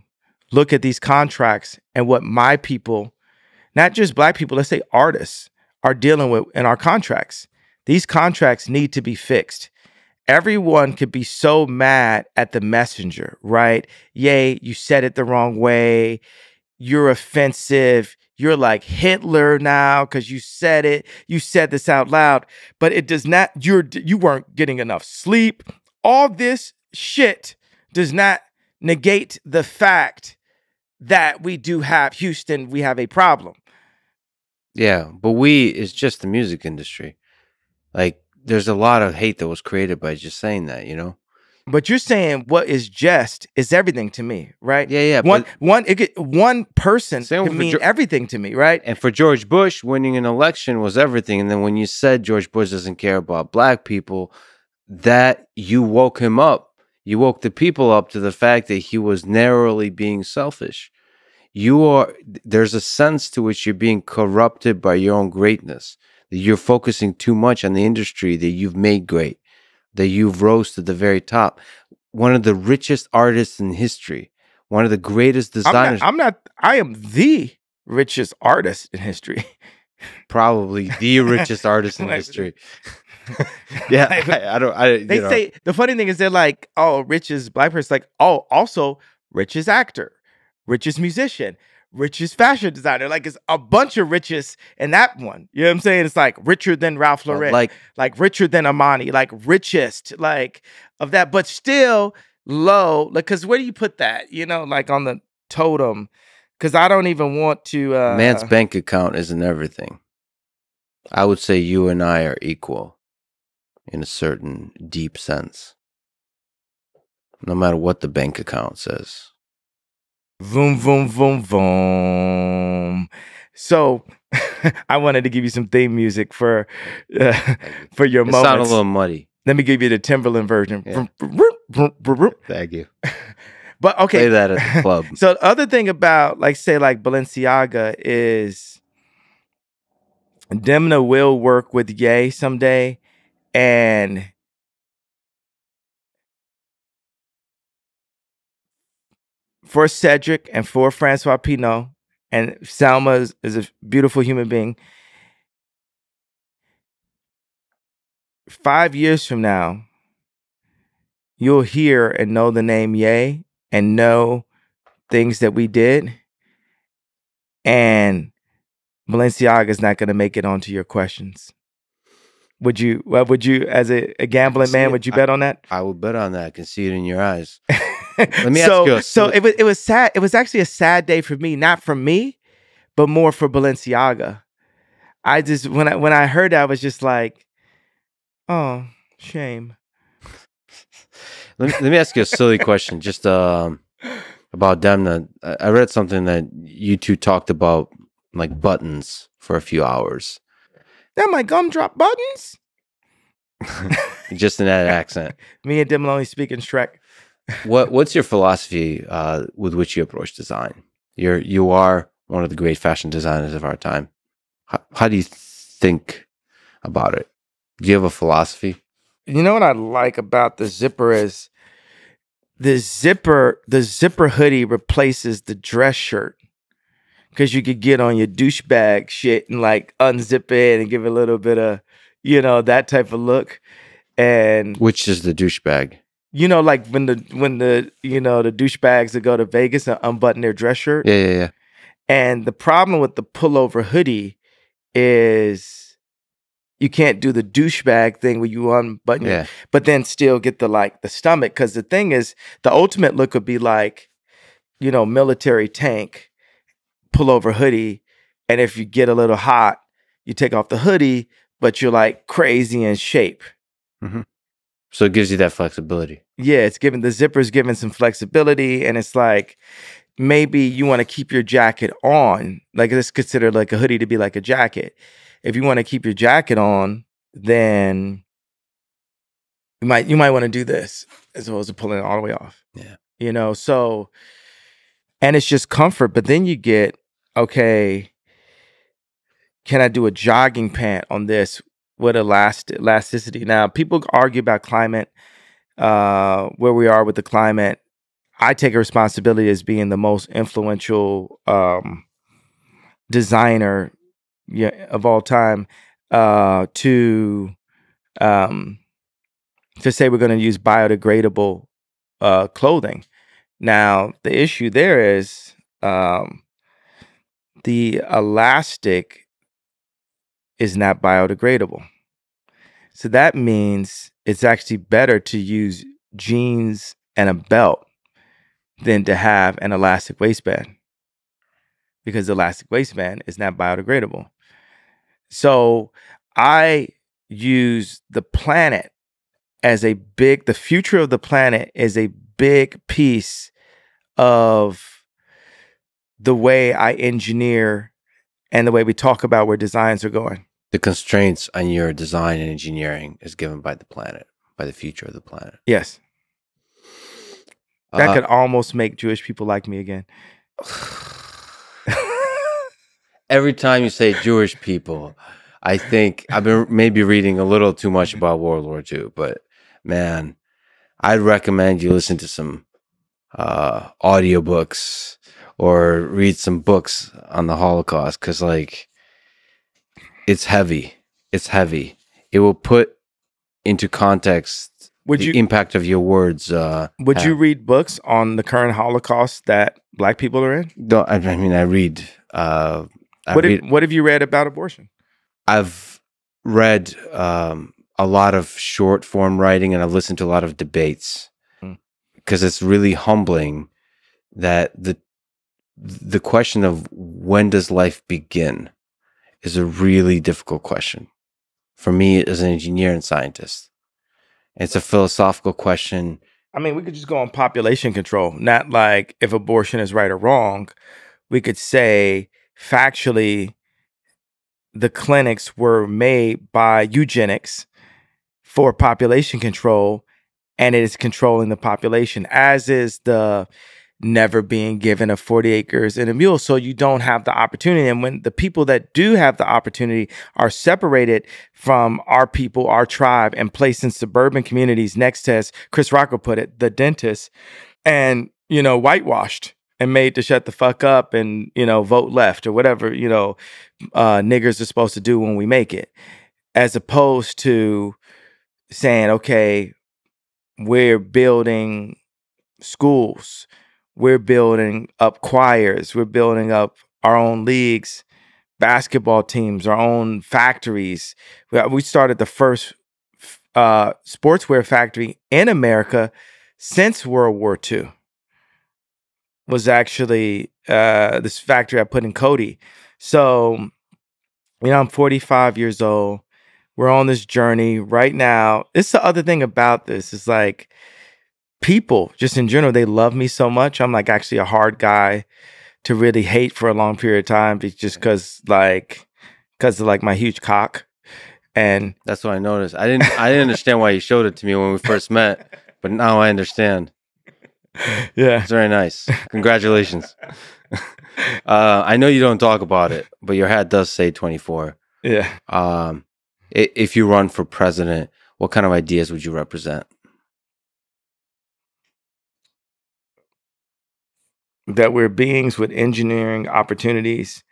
look at these contracts and what my people, not just Black people, let's say artists, are dealing with in our contracts. These contracts need to be fixed. Everyone could be so mad at the messenger, right? Yay, you said it the wrong way. You're offensive. You're like Hitler now because you said it. You said this out loud, but it does not, you weren't getting enough sleep. All this shit does not negate the fact that we do have, Houston, we have a problem. Yeah, but it's just the music industry. Like, there's a lot of hate that was created by just saying that, you know? But you're saying what is just is everything to me, right? Yeah. One person can mean everything to me, right? And for George Bush, winning an election was everything. And then when you said George Bush doesn't care about Black people, that you woke him up. You woke the people up to the fact that he was narrowly being selfish. There's a sense to which you're being corrupted by your own greatness, that you're focusing too much on the industry that you've made great, that you've rose to the very top. One of the richest artists in history, one of the greatest designers. I am the richest artist in history. Probably the richest artist in history. Yeah, They say, the funny thing is they're like, oh, richest Black person, like, oh, also richest actor, richest musician, richest fashion designer. Like, it's a bunch of riches in that one. You know what I'm saying? It's like richer than Ralph Lauren, like richer than Armani, like richest, like of that, but still low. Like, because where do you put that? You know, like on the totem. Because I don't even want to. Man's bank account isn't everything. I would say you and I are equal in a certain deep sense, no matter what the bank account says. Vroom, vroom, vroom, vroom. So I wanted to give you some theme music for your moments. Sound a little muddy. Let me give you the Timberland version. Yeah. Thank you. But okay. Play that at the club. So the other thing about, like, say, like Balenciaga is Demna will work with Ye someday, and for Cedric and for Francois Pinault, and Salma is a beautiful human being. 5 years from now, you'll hear and know the name Ye and know things that we did. And Balenciaga is not going to make it onto your questions. Would you, as a gambling man, would you bet on that? I would bet on that. I can see it in your eyes. Let me ask you. So it was sad. It was actually a sad day for me, not for me, but more for Balenciaga. I just, when I heard that, I was just like, oh, Shame. Let me ask you a silly question, just about them. That I read something that you two talked about, like buttons, for a few hours, That my gumdrop buttons. just in that accent. Me and Dim only speak in Shrek. What's your philosophy with which you approach design? You are one of the great fashion designers of our time. How do you think about it? Do you have a philosophy? You know what I like about the zipper is the zipper hoodie replaces the dress shirt. Because you could get on your douchebag shit and like unzip it and give it a little bit of, that type of look. And Which is the douchebag? like when the the douchebags that go to Vegas and unbutton their dress shirt. Yeah. And the problem with the pullover hoodie is you can't do the douchebag thing where you unbutton it, but then still get the stomach. Because the thing is, the ultimate look would be like, military tank, pullover hoodie. And if you get a little hot, you take off the hoodie, but you're like crazy in shape. Mm-hmm. So it gives you that flexibility. Yeah, it's giving the zipper's giving some flexibility, and it's like maybe you want to keep your jacket on. Like let's consider like a hoodie to be like a jacket. If you want to keep your jacket on, then you might want to do this as opposed to pulling it all the way off. Yeah. So and it's just comfort, but then you get, okay, can I do a jogging pant on this with elasticity? Now, people argue about climate, where we are with the climate. I take a responsibility as being the most influential designer of all time to say we're going to use biodegradable clothing. Now, the issue there is the elastic is not biodegradable. So that means it's actually better to use jeans and a belt than to have an elastic waistband, because the elastic waistband is not biodegradable. So I use the planet as the future of the planet is a big piece of the way I engineer and the way we talk about where designs are going. The constraints on your design and engineering is given by the planet, by the future of the planet. Yes. That could almost make Jewish people like me again. Every time you say Jewish people, I think I've been maybe reading a little too much about World War II, but man, I'd recommend you listen to some audiobooks or read some books on the Holocaust, because it's heavy. It's heavy. It will put into context the impact of your words. Would you read books on the current Holocaust that Black people are in? No, I mean, I read. What have you read about abortion? I've read a lot of short form writing, and I've listened to a lot of debates, because it's really humbling that the question of when does life begin is a really difficult question for me as an engineer and scientist. It's a philosophical question. I mean, we could just go on population control, not like if abortion is right or wrong. We could say factually the clinics were made by eugenics for population control, and it is controlling the population, as is the never being given a 40 acres and a mule. So you don't have the opportunity. And when the people that do have the opportunity are separated from our people, our tribe, and placed in suburban communities next to, as Chris Rocco put it, the dentist, and, whitewashed and made to shut the fuck up and, vote left or whatever, niggers are supposed to do when we make it, as opposed to saying, okay, we're building schools, we're building up choirs, we're building up our own leagues, basketball teams, our own factories. We started the first sportswear factory in America since World War II. Was actually this factory I put in Cody. So, I'm 45 years old. We're on this journey right now. It's the other thing about this is like people just in general, they love me so much. I'm like actually a hard guy to really hate for a long period of time just because of like my huge cock. And That's what I noticed. I didn't understand why you showed it to me when we first met, but now I understand. yeah, It's very nice. Congratulations. I know you don't talk about it, but your hat does say 24. yeah. If you run for president, what kind of ideas would you represent? That we're beings with engineering opportunities.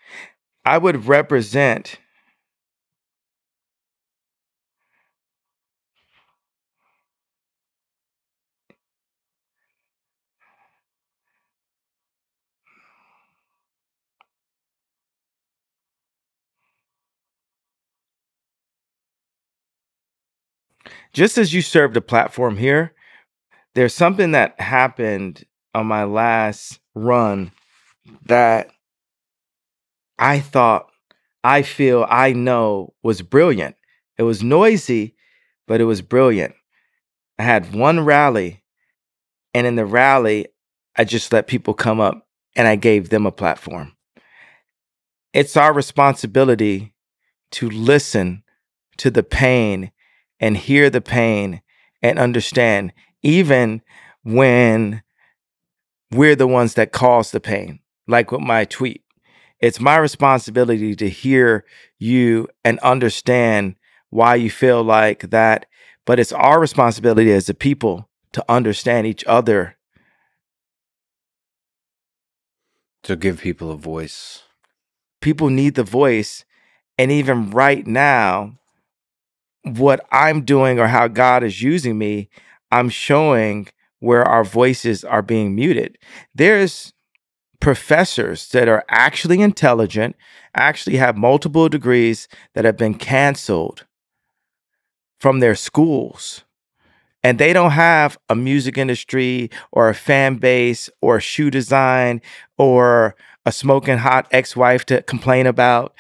I would represent just as you served a platform here, there's something that happened on my last run that I thought, I feel, I know was brilliant. It was noisy, but it was brilliant. I had one rally, and in the rally, I just let people come up and I gave them a platform. It's our responsibility to listen to the pain and hear the pain and understand, even when we're the ones that cause the pain, like with my tweet. It's my responsibility to hear you and understand why you feel like that. But it's our responsibility as a people to understand each other. To give people a voice. People need the voice. And even right now, what I'm doing or how God is using me, I'm showing where our voices are being muted. There's professors that are actually intelligent, actually have multiple degrees that have been canceled from their schools. And they don't have a music industry or a fan base or shoe design or a smoking hot ex-wife to complain about.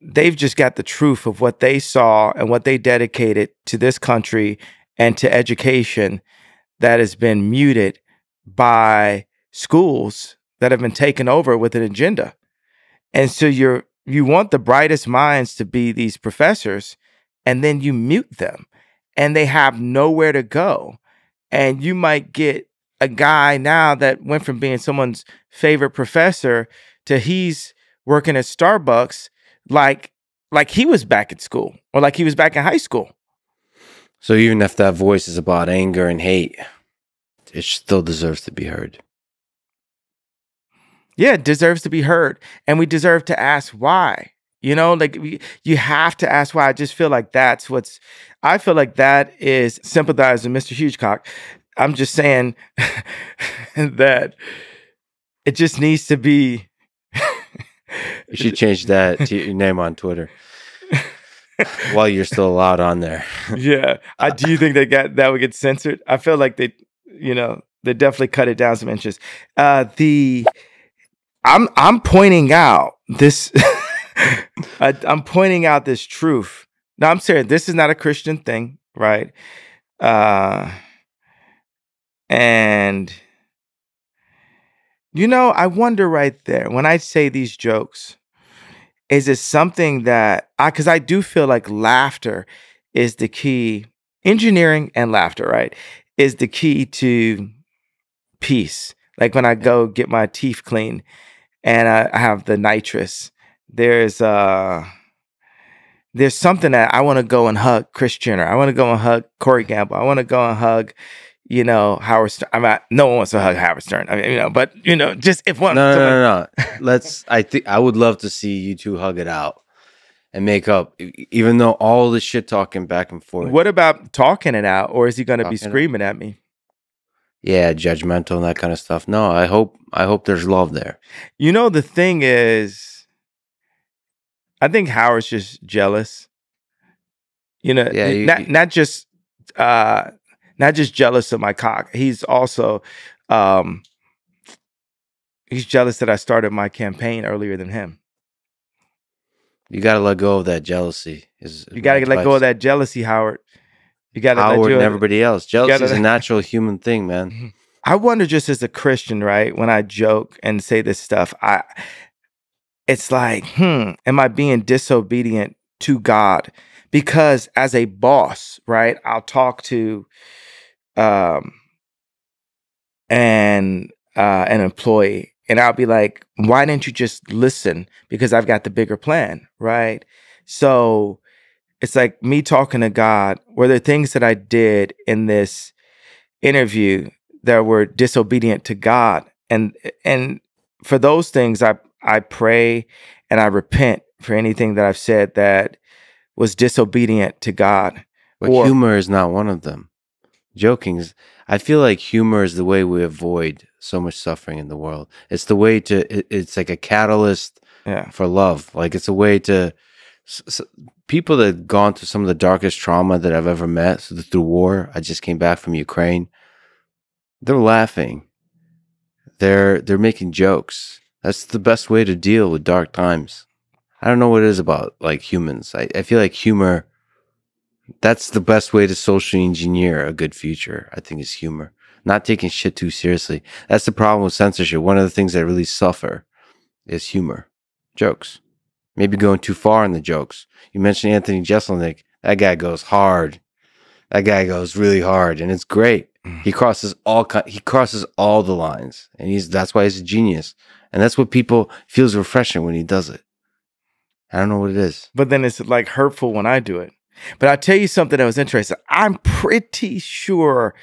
They've just got the truth of what they saw and what they dedicated to this country and to education that has been muted by schools that have been taken over with an agenda. And so you want the brightest minds to be these professors, and then you mute them and they have nowhere to go. And you might get a guy now that went from being someone's favorite professor to he's working at Starbucks like he was back at school or like he was back in high school. So even if that voice is about anger and hate, it still deserves to be heard. Yeah, it deserves to be heard. And we deserve to ask why. You know, like you have to ask why. I just feel like I feel like that is sympathizing Mr. Hugecock. I'm just saying that it just needs to be. You should change that to your name on Twitter while you're still allowed on there. Yeah. Do you think that would get censored? I feel like they definitely cut it down some inches. I'm pointing out this. I'm pointing out this truth. Now I'm saying this is not a Christian thing, right? And I wonder right there when I say these jokes, is it something that because I do feel like laughter is the key, engineering and laughter, right, is the key to peace. Like when I go get my teeth cleaned and I have the nitrous, there's something that I want to go and hug Chris Jenner. I want to go and hug Corey Gamble. I want to go and hug, Howard Stern. No one wants to hug Howard Stern. I mean, but just if one. No. I would love to see you two hug it out and make up, even though all the shit talking back and forth. What about talking it out, or is he going to be screaming at me? Yeah, judgmental and that kind of stuff. No, I hope there's love there. The thing is, I think Howard's just jealous. Not just jealous of my cock. He's also he's jealous that I started my campaign earlier than him. You got to let go of that jealousy. Is You my got to let go of advice. that jealousy, Howard. You got to let Howard and your, everybody else. you got Jealousy is a to. natural human thing, man. I wonder, just as a Christian, right? When I joke and say this stuff, it's like, am I being disobedient to God? Because as a boss, right, I'll talk to um an employee, and I'll be like, why didn't you just listen? Because I've got the bigger plan, right? So it's like me talking to God. Were there things that I did in this interview that were disobedient to God? And for those things, I pray and I repent for anything that I've said that was disobedient to God. But Or humor is not one of them. Joking is, I feel like humor is the way we avoid so much suffering in the world. It's the way to, it's like a catalyst yeah, for love. Like it's a way to, people that have gone through some of the darkest trauma that I've ever met through war. I just came back from Ukraine. They're laughing. They're making jokes. That's the best way to deal with dark times. I don't know what it is about like humans. I feel like humor, that's the best way to socially engineer a good future, I think, is humor. Not taking shit too seriously. That's the problem with censorship. One of the things that really suffer is humor. Jokes. Maybe going too far in the jokes. You mentioned Anthony Jeselnik. That guy goes hard. That guy goes really hard, and it's great. He crosses all the lines, and that's why he's a genius. And that's what people feels refreshing when he does it. I don't know what it is. but then it's like hurtful when I do it. But I'll tell you something that was interesting. I'm pretty sure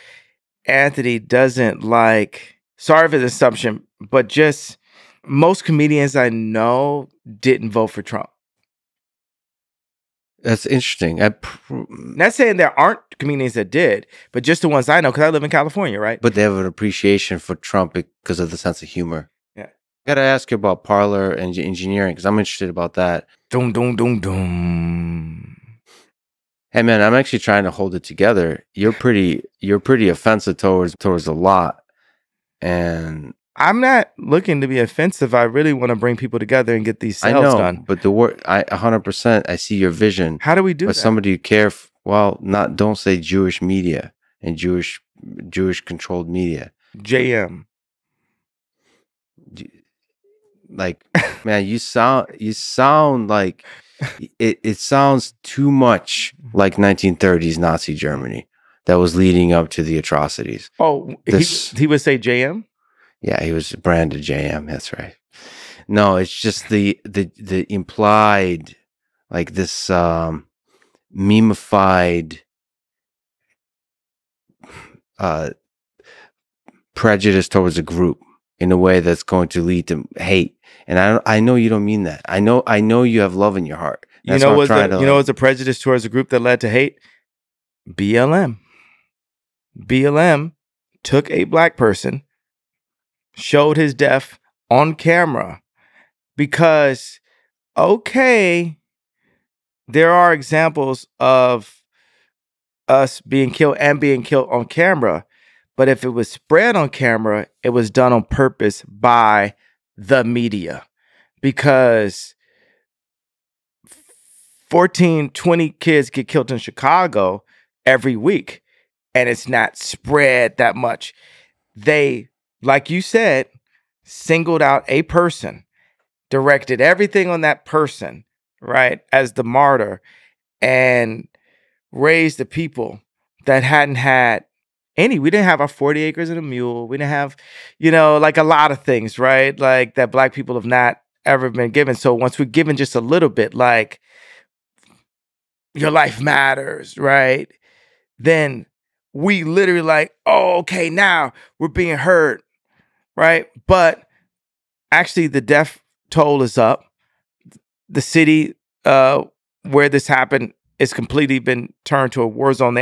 Anthony doesn't like, sorry for the assumption, but just most comedians I know didn't vote for Trump. That's interesting. Not saying there aren't comedians that did, but just the ones I know, because I live in California, right? But they have an appreciation for Trump because of the sense of humor. Yeah. I gotta ask you about parlor and engineering because I'm interested about that. Doom, doom, doom, doom. Hey man, I'm actually trying to hold it together. You're pretty offensive towards a lot, and I'm not looking to be offensive. I really want to bring people together and get these I sales know, done. but the work, I 100%, I see your vision. How do we do But that? somebody who well, don't say Jewish media and Jewish controlled media. JM. Like, man, you sound like it sounds too much like 1930s Nazi Germany that was leading up to the atrocities. Oh, he would say JM? Yeah, he was branded JM. That's right. No, it's just the implied, like this memeified prejudice towards a group in a way that's going to lead to hate. And I know you don't mean that. I know you have love in your heart. That's You know what's a prejudice towards a group that led to hate? BLM. BLM took a black person, showed his death on camera because, okay, there are examples of us being killed and being killed on camera. But if it was spread on camera, it was done on purpose by the media because 14, 20 kids get killed in Chicago every week and it's not spread that much. They, like you said, singled out a person, directed everything on that person, right, as the martyr, and raised the people that hadn't had any. We didn't have our 40 acres and a mule. We didn't have, like a lot of things, right? Like that black people have not ever been given. So once we're given just a little bit, like your life matters, right? Then we literally like, oh, okay, now we're being heard, right? But actually the death toll is up. The city where this happened is completely been turned to a war zone.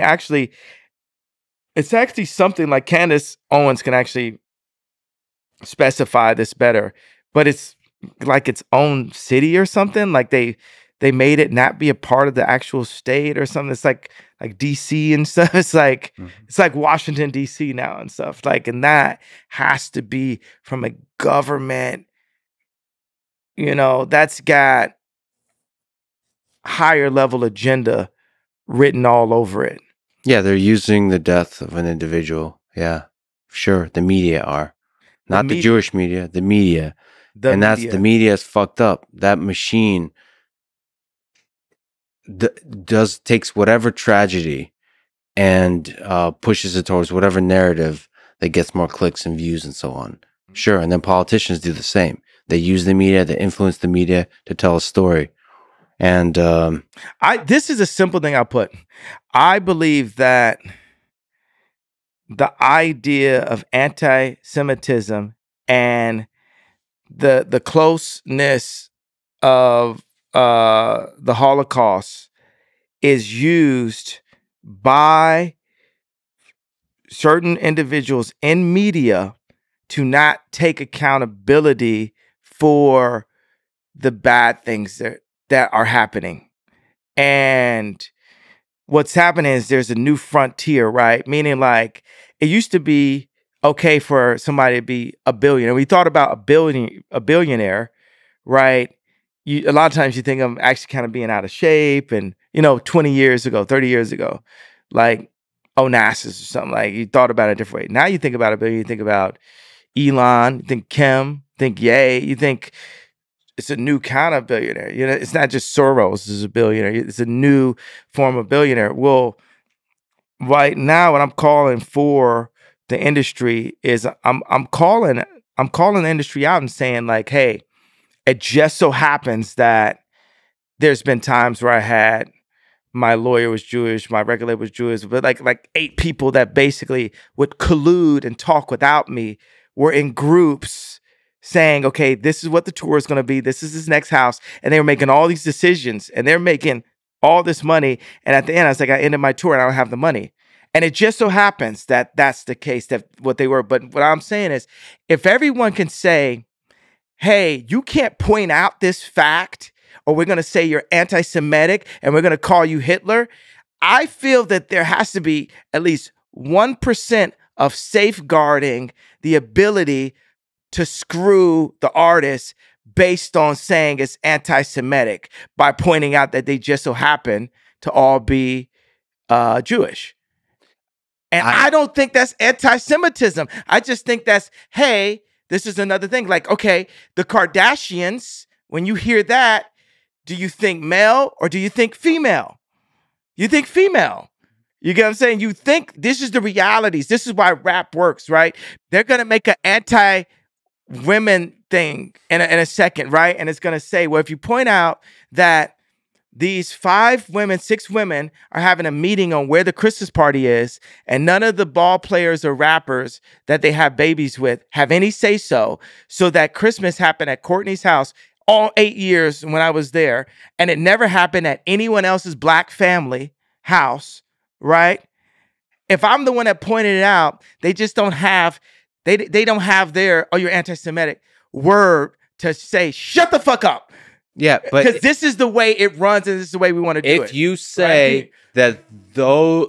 It's actually something like Candace Owens can actually specify this better, but it's like its own city or something. Like they made it not be a part of the actual state or something. It's like DC and stuff. It's like it's like Washington DC now and stuff. Like, and that has to be from a government, that's got higher level agenda written all over it. Yeah, they're using the death of an individual. Yeah, sure. The media are. The Not the media, Jewish media, the media. the And that's the media. media is fucked up. That machine takes whatever tragedy and pushes it towards whatever narrative that gets more clicks and views and so on. Sure. And then politicians do the same. They use the media, they influence the media to tell a story. And This is a simple thing I'll put. I believe that the idea of anti-Semitism and the closeness of the Holocaust is used by certain individuals in media to not take accountability for the bad things that are happening. And what's happening is there's a new frontier, right? Meaning, like, it used to be okay for somebody to be a billionaire. We thought about a billionaire, right? A lot of times you think of them actually kind of being out of shape, and 20 years ago, 30 years ago, like Onassis or something, like you thought about it a different way. Now you think about a billion, you think about Elon, you think Kim, think Ye, you think it's a new kind of billionaire. It's not just Soros is a billionaire. It's a new form of billionaire. Well, right now, what I'm calling for the industry is I'm calling the industry out and saying, like, hey, it just so happens that there's been times where I had my lawyer was Jewish, my regulator was Jewish, but like 8 people that basically would collude and talk without me were in groups saying, okay, this is what the tour is going to be. This is his next house. And they were making all these decisions and they're making all this money. And at the end, I was like, I ended my tour and I don't have the money. And it just so happens that that's the case, that what they were. But what I'm saying is, if everyone can say, hey, you can't point out this fact, or we're going to say you're anti-Semitic and we're going to call you Hitler, I feel that there has to be at least 1% of safeguarding the ability to screw the artist based on saying it's anti-Semitic by pointing out that they just so happen to all be Jewish. And I don't think that's anti-Semitism. I just think that's, hey, this is another thing. Like, okay, the Kardashians, when you hear that, do you think male or do you think female? You think female. You get what I'm saying? You think this is the realities. This is why rap works, right? They're going to make an anti-women thing in a second, right? And it's going to say, well, if you point out that these 6 women are having a meeting on where the Christmas party is, and none of the ball players or rappers that they have babies with have any say-so that Christmas happened at Courtney's house all 8 years when I was there, and it never happened at anyone else's black family house, right? If I'm the one that pointed it out, they just don't have, they don't have their, oh, you're anti-Semitic word to say, shut the fuck up. Yeah, but because this is the way it runs, and this is the way we want to do it. If you say that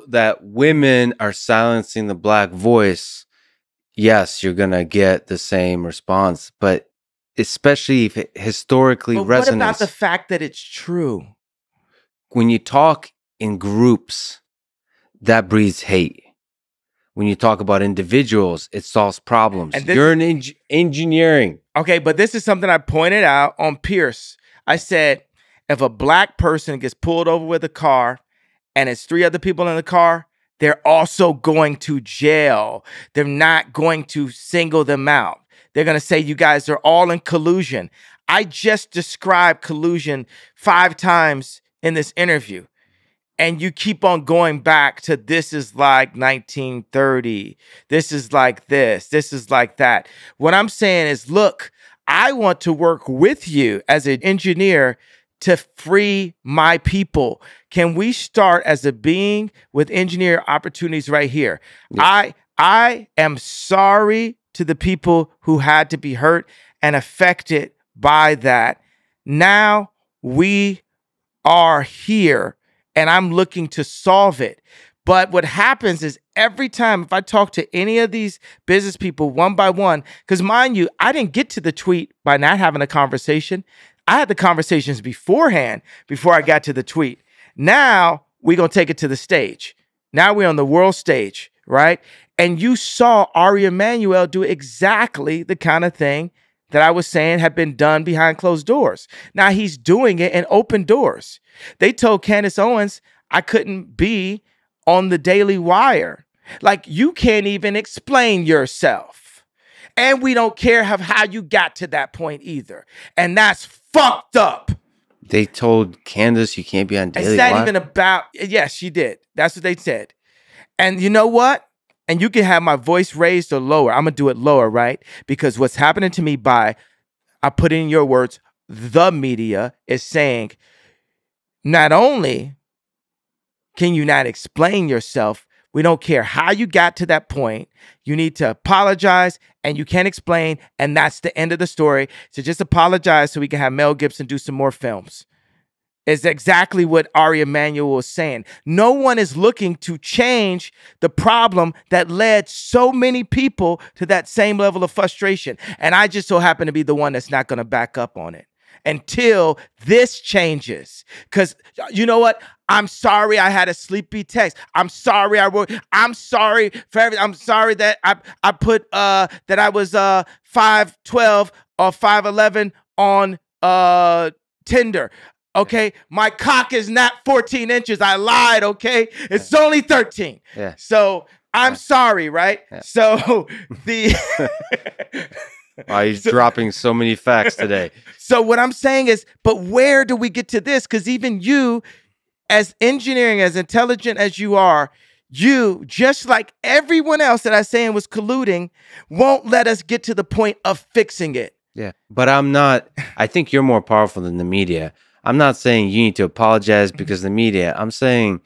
that women are silencing the black voice, yes, you're gonna get the same response. But especially if it historically resonates. What about the fact that it's true? When you talk in groups, that breeds hate. When you talk about individuals, it solves problems. You're in engineering. Okay, but this is something I pointed out on Pierce. I said, if a black person gets pulled over with a car and it's 3 other people in the car, they're also going to jail. They're not going to single them out. They're going to say, you guys are all in collusion. I just described collusion 5 times in this interview. And you keep on going back to, this is like 1930. This is like this. This is like that. What I'm saying is, look, I want to work with you as an engineer to free my people. Can we start as a being with engineer opportunities right here? Yes. I am sorry to the people who had to be hurt and affected by that. Now we are here and I'm looking to solve it. But what happens is, every time if I talk to any of these business people one by one, because mind you, I didn't get to the tweet by not having a conversation. I had the conversations beforehand before I got to the tweet. Now we're going to take it to the stage. Now we're on the world stage, right? And you saw Ari Emanuel do exactly the kind of thing that I was saying had been done behind closed doors. Now he's doing it in open doors. They told Candace Owens I couldn't be on the Daily Wire. Like, you can't even explain yourself. And we don't care how you got to that point either. And that's fucked up. They told Candace you can't be on Daily Wire? It's not even about, yes, she did. That's what they said. And you know what? And you can have my voice raised or lower. I'm going to do it lower, right? Because what's happening to me by, I put in your words, the media is saying, not only can you not explain yourself, we don't care how you got to that point. You need to apologize, and you can't explain, and that's the end of the story. So just apologize so we can have Mel Gibson do some more films. Is exactly what Ari Emanuel was saying. No one is looking to change the problem that led so many people to that same level of frustration. And I just so happen to be the one that's not going to back up on it until this changes. Because you know what? I'm sorry I had a sleepy text. I'm sorry I wrote. I'm sorry for everything. I'm sorry that I put that I was 5'12" or 5'11" on Tinder. Okay, my cock is not 14 inches. I lied, okay? It's only 13. Yeah. So I'm sorry, right? Yeah. So the... Wow, he's dropping so many facts today. So what I'm saying is, but where do we get to this? Because even you, as engineering, as intelligent as you are, you, just like everyone else that I saying was colluding, won't let us get to the point of fixing it. Yeah, but I'm not... I think you're more powerful than the media. I'm not saying you need to apologize because of the media. I'm saying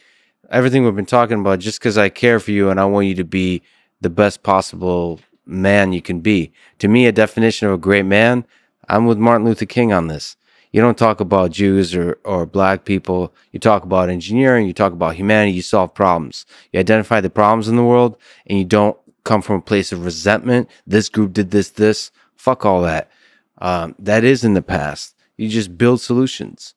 everything we've been talking about just because I care for you and I want you to be the best possible man you can be. To me, a definition of a great man, I'm with Martin Luther King on this. You don't talk about Jews or black people. You talk about engineering. You talk about humanity. You solve problems. You identify the problems in the world, and you don't come from a place of resentment. This group did this. Fuck all that. That is in the past. You just build solutions.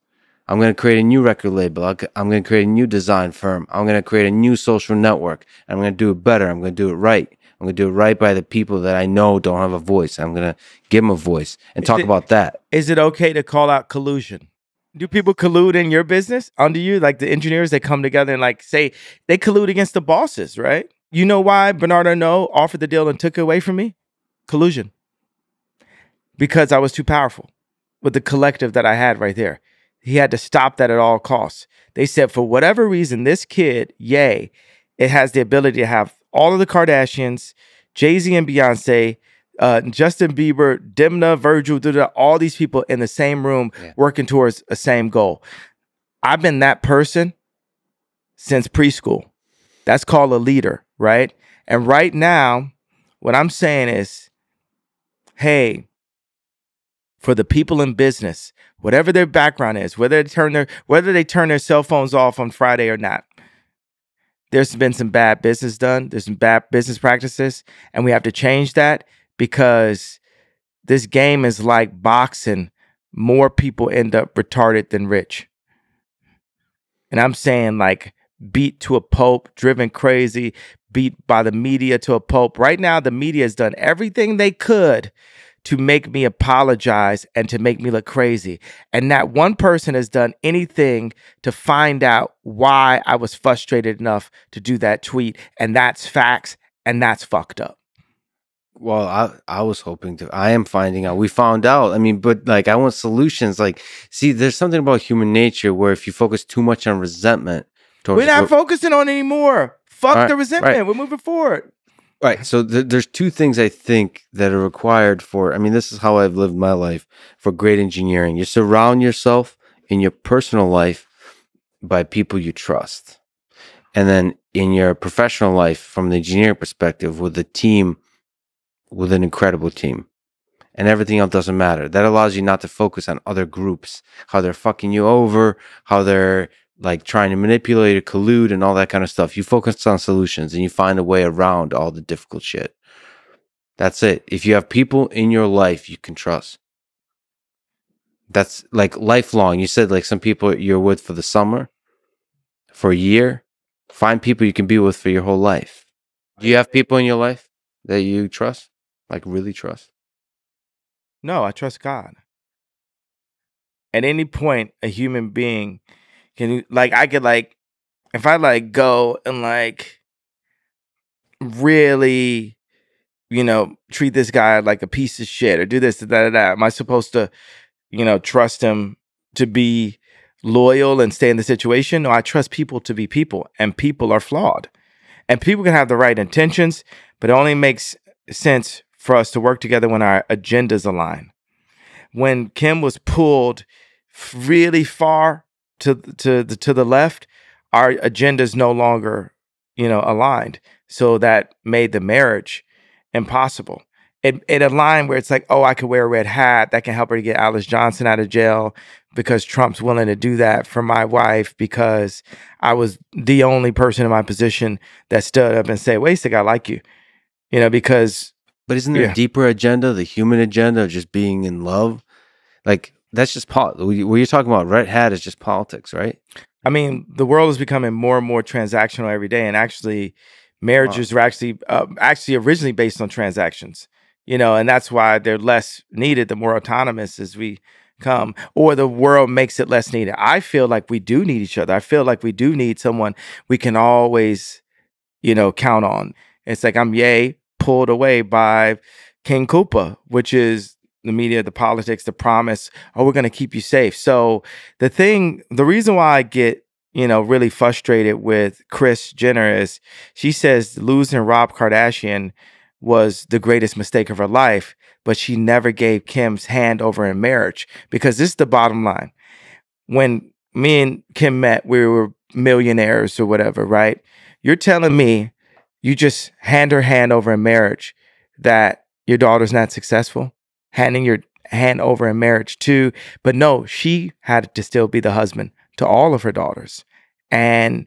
I'm going to create a new record label. I'm going to create a new design firm. I'm going to create a new social network. I'm going to do it better. I'm going to do it right. I'm going to do it right by the people that I know don't have a voice. I'm going to give them a voice and talk about that. Is it okay to call out collusion? Do people collude in your business under you? Like the engineers, they come together and like say they collude against the bosses, right? You know why Bernard Arnault offered the deal and took it away from me? Collusion. Because I was too powerful with the collective that I had right there. He had to stop that at all costs. They said, for whatever reason, this kid, Ye, it has the ability to have all of the Kardashians, Jay-Z and Beyonce, Justin Bieber, Demna, Virgil, all these people in the same room working towards a same goal. I've been that person since preschool. That's called a leader, right? And right now, what I'm saying is, hey, for the people in business, whatever their background is, whether they turn their cell phones off on Friday or not, there's been some bad business done. There's some bad business practices, and we have to change that because this game is like boxing. More people end up retarded than rich. And I'm saying like beat to a pulp, driven crazy, beat by the media to a pulp. Right now, the media has done everything they could to make me apologize and to make me look crazy. And not one person has done anything to find out why I was frustrated enough to do that tweet. And that's facts, and that's fucked up. Well, I was hoping to. I am finding out. We found out. I mean, but like, I want solutions. Like, see, there's something about human nature where if you focus too much on resentment, we're not focusing on it anymore. Fuck the resentment. Right. We're moving forward. Right. So there's two things I think that are required for, I mean, this is how I've lived my life for great engineering. You surround yourself in your personal life by people you trust. And then in your professional life, from the engineering perspective, with a team, with an incredible team. And everything else doesn't matter. That allows you not to focus on other groups, how they're fucking you over, how they're like trying to manipulate or collude and all that kind of stuff. You focus on solutions and you find a way around all the difficult shit. That's it. If you have people in your life you can trust. That's like lifelong. You said like some people you're with for the summer, for a year. Find people you can be with for your whole life. Do you have people in your life that you trust? Like really trust? No, I trust God. At any point, a human being can, like, I could, like, if I like go and like really, treat this guy like a piece of shit or do this, da da da. Am I supposed to, trust him to be loyal and stay in the situation? No, I trust people to be people, and people are flawed. And people can have the right intentions, but it only makes sense for us to work together when our agendas align. When Kim was pulled really far to the left, our agendas no longer, aligned. So that made the marriage impossible. It aligned where it's like, oh, I could wear a red hat. That can help her to get Alice Johnson out of jail because Trump's willing to do that for my wife because I was the only person in my position that stood up and said, wait a second, I like you. Because But isn't there a deeper agenda, the human agenda of just being in love? Like that's just what you're talking about. Red hat is just politics, right? I mean, the world is becoming more and more transactional every day, and actually, marriages are actually originally based on transactions. And that's why they're less needed the more autonomous as we come, or the world makes it less needed. I feel like we do need each other. I feel like we do need someone we can always, count on. It's like I'm pulled away by King Koopa, which is the media, the politics, the promise, oh, we're going to keep you safe. So the reason why I get, really frustrated with Kris Jenner is she says losing Rob Kardashian was the greatest mistake of her life, but she never gave Kim's hand over in marriage, because this is the bottom line. When me and Kim met, we were millionaires or whatever, right? You're telling me you just hand her hand over in marriage that your daughter's not successful? Handing your hand over in marriage too. But no, she had to still be the husband to all of her daughters. And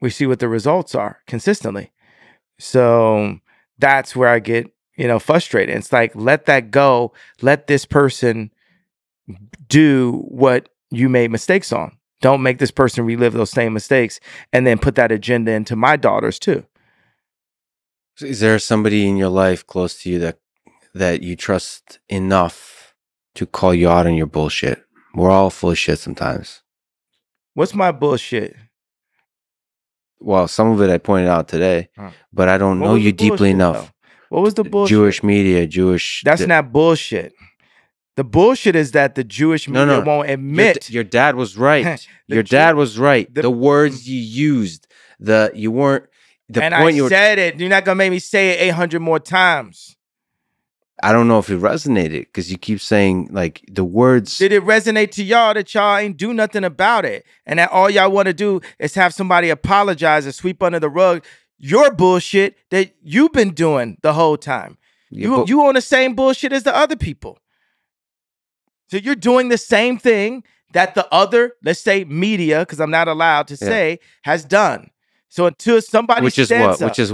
we see what the results are consistently. So that's where I get, frustrated. It's like, let that go. Let this person do what you made mistakes on. Don't make this person relive those same mistakes and then put that agenda into my daughters too. Is there somebody in your life close to you that you trust enough to call you out on your bullshit? We're all full of shit sometimes. What's my bullshit? Well, some of it I pointed out today, but I don't know you deeply enough. Though? What was the bullshit? Jewish media, That's not bullshit. The bullshit is that the Jewish media won't admit. Your dad was right. Your dad was right. The words you used, you weren't. And I said it. You're not gonna make me say it 800 more times. I don't know if it resonated because you keep saying like the words. Did it resonate to y'all that y'all ain't do nothing about it, and that all y'all want to do is have somebody apologize and sweep under the rug your bullshit that you've been doing the whole time? Yeah, you on the same bullshit as the other people. So you're doing the same thing that the other, let's say media, because I'm not allowed to say, has done. So until somebody which is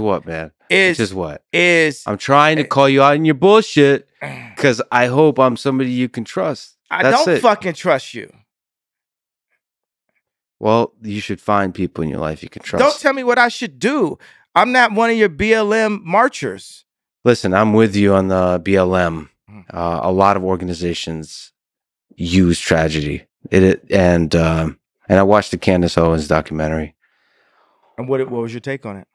what, man? Is I'm trying to call you out in your bullshit because I hope I'm somebody you can trust. I don't fucking trust you. Well, you should find people in your life you can trust. Don't tell me what I should do. I'm not one of your BLM marchers. Listen, I'm with you on the BLM. A lot of organizations use tragedy. And I watched the Candace Owens documentary. And what was your take on it?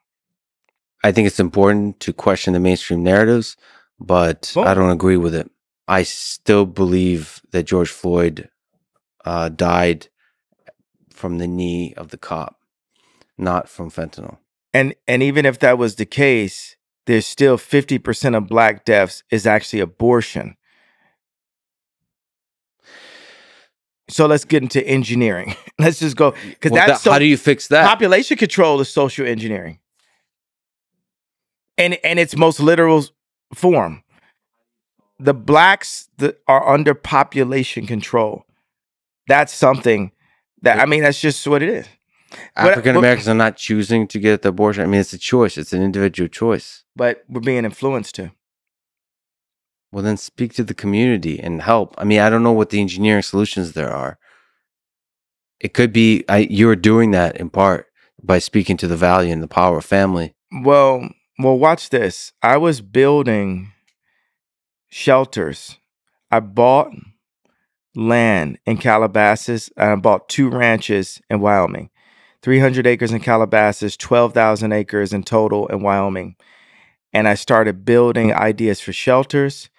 I think it's important to question the mainstream narratives, but I don't agree with it. I still believe that George Floyd died from the knee of the cop, not from fentanyl. And even if that was the case, there's still 50% of Black deaths is actually abortion. So let's get into engineering. Let's just go, because how do you fix that? Population control is social engineering, and its most literal form. The Blacks that are under population control. That's something that, I mean, that's just what it is. African Americans are not choosing to get the abortion. I mean, it's a choice. It's an individual choice. But we're being influenced to. Well, then speak to the community and help. I mean, I don't know what the engineering solutions there are. It could be you're doing that in part by speaking to the value and the power of family. Well, watch this. I was building shelters. I bought land in Calabasas, and I bought 2 ranches in Wyoming. 300 acres in Calabasas, 12,000 acres in total in Wyoming. And I started building ideas for shelters.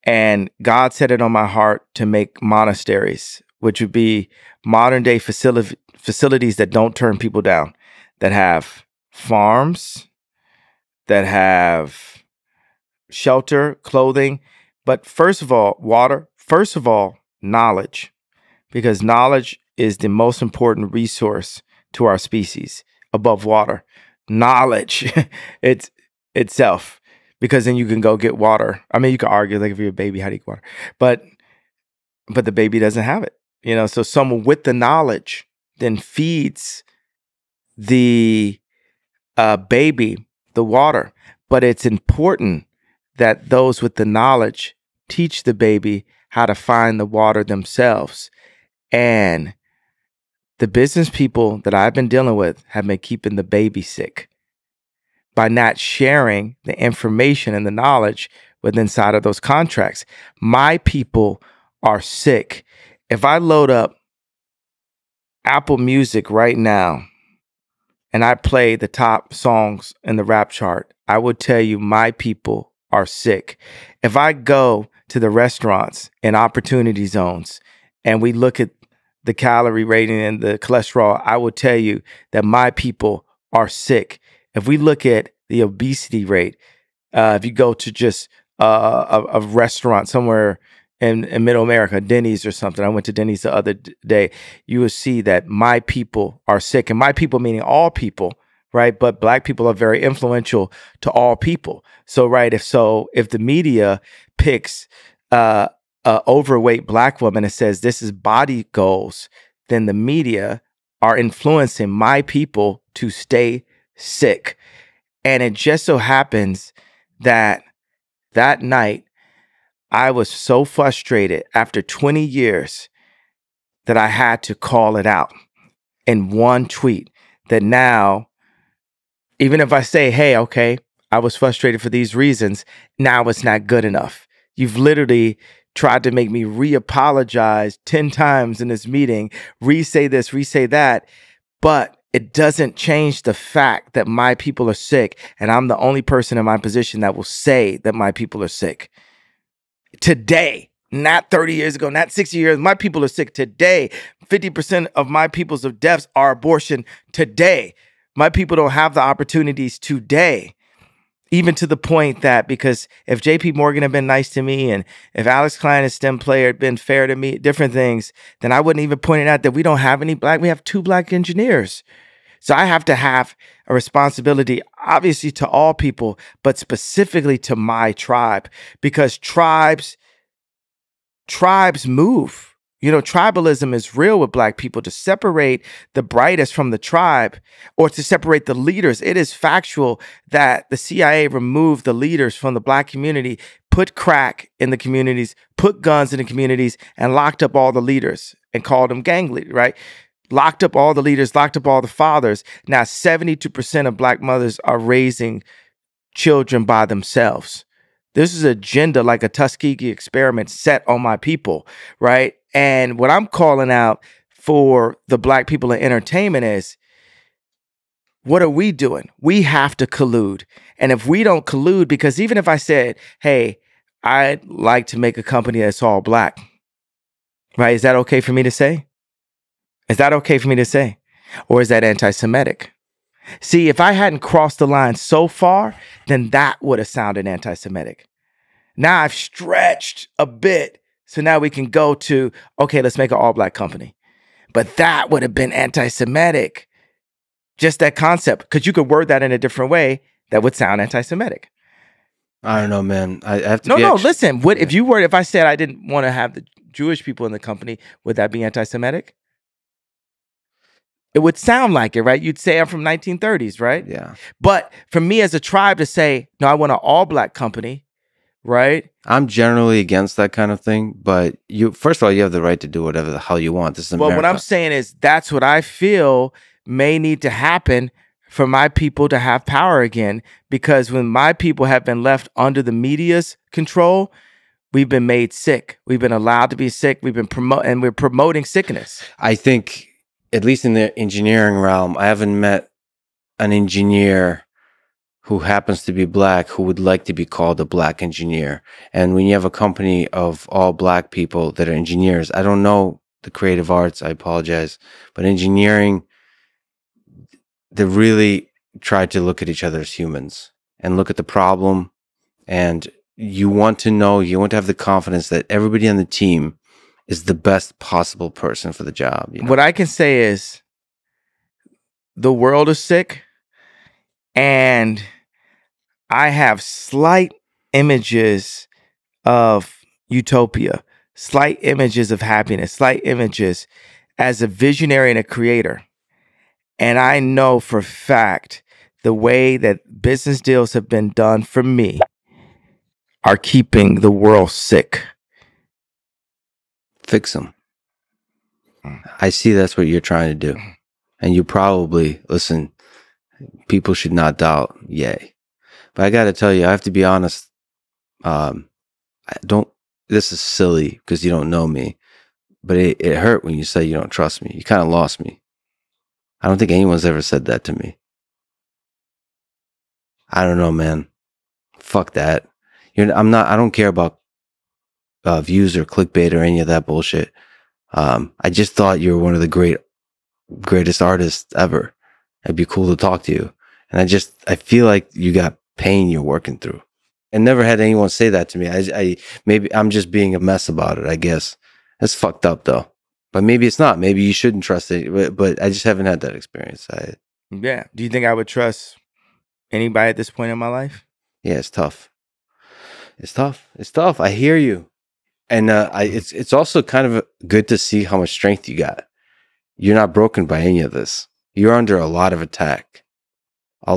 And God set it on my heart to make monasteries, which would be modern day facilities that don't turn people down, that have farms, that have shelter, clothing, but first of all, water, first of all, knowledge, because knowledge is the most important resource to our species above water. Knowledge it's itself, because then you can go get water. I mean, you can argue, like, if you're a baby, how do you get water? But the baby doesn't have it, you know. So someone with the knowledge then feeds the baby the water. But it's important that those with the knowledge teach the baby how to find the water themselves. And the business people that I've been dealing with have been keeping the baby sick by not sharing the information and the knowledge within inside of those contracts. My people are sick. If I load up Apple Music right now and I play the top songs in the rap chart, I would tell you my people are sick. If I go to the restaurants and opportunity zones and we look at the calorie rating and the cholesterol, I will tell you that my people are sick. If we look at the obesity rate, if you go to just a restaurant somewhere in Middle America, Denny's or something, I went to Denny's the other day, you will see that my people are sick. And my people meaning all people, right? But Black people are very influential to all people. So, right, if the media picks a overweight Black woman and says this is body goals, then the media are influencing my people to stay sick. And it just so happens that night, I was so frustrated after 20 years that I had to call it out in one tweet, that now, even if I say, hey, okay, I was frustrated for these reasons, now it's not good enough. You've literally tried to make me re-apologize 10 times in this meeting, re-say this, re-say that, but it doesn't change the fact that my people are sick, and I'm the only person in my position that will say that my people are sick. Today, not 30 years ago, not 60 years, my people are sick today. 50% of my people's of deaths are abortion today. My people don't have the opportunities today. Even to the point that, because if JP Morgan had been nice to me and if Alex Klein, a STEM player, had been fair to me, different things, then I wouldn't even point it out that we don't have any Black, we have 2 Black engineers. So I have to have a responsibility, obviously, to all people, but specifically to my tribe, because tribes move. You know, tribalism is real with Black people. To separate the brightest from the tribe, or to separate the leaders, it is factual that the CIA removed the leaders from the Black community, put crack in the communities, put guns in the communities, and locked up all the leaders and called them gang leaders, right? Locked up all the leaders, locked up all the fathers. Now, 72% of Black mothers are raising children by themselves. This is agenda, like a Tuskegee experiment set on my people, right? And what I'm calling out for the Black people in entertainment is, what are we doing? We have to collude. And if we don't collude, because even if I said, hey, I'd like to make a company that's all Black, right? Is that okay for me to say? Is that okay for me to say? Or is that anti-Semitic? See, if I hadn't crossed the line so far, then that would have sounded anti-Semitic. Now I've stretched a bit, so now we can go to, okay, let's make an all-Black company. But that would have been anti-Semitic. Just that concept, because you could word that in a different way that would sound anti-Semitic. I don't know, man. I have to. Listen. What if I said I didn't want to have the Jewish people in the company? Would that be anti-Semitic? It would sound like it, right? You'd say I'm from 1930s, right? Yeah. But for me as a tribe to say, no, I want an all-Black company, right? I'm generally against that kind of thing, but first of all, you have the right to do whatever the hell you want. This is Well, what I'm America. saying is that's what I feel may need to happen for my people to have power again. Because when my people have been left under the media's control, we've been made sick. We've been allowed to be sick. We're promoting sickness. I think, at least in the engineering realm, I haven't met an engineer who happens to be black who would like to be called a black engineer. And when you have a company of all black people that are engineers, I don't know the creative arts, I apologize, but engineering, they really try to look at each other as humans and look at the problem. And you want to have the confidence that everybody on the team is the best possible person for the job. You know? What I can say is the world is sick, and I have slight images of utopia, slight images of happiness, slight images as a visionary and a creator. And I know for a fact the way that business deals have been done for me are keeping the world sick. Fix them. I see that's what you're trying to do. And you probably, listen, people should not doubt, yay. But I got to tell you, I have to be honest. This is silly because you don't know me, but it hurt when you say you don't trust me. You kind of lost me. I don't think anyone's ever said that to me. I don't know, man. Fuck that. I don't care about views or clickbait or any of that bullshit. I just thought you were one of the greatest artists ever. It'd be cool to talk to you. And I feel like you got pain you're working through. And never had anyone say that to me. Maybe I'm just being a mess about it, I guess. That's fucked up though. But maybe it's not. Maybe you shouldn't trust it. But I just haven't had that experience. Yeah. Do you think I would trust anybody at this point in my life? Yeah, it's tough. It's tough. It's tough. I hear you. And it's also kind of good to see how much strength you got. You're not broken by any of this. You're under a lot of attack by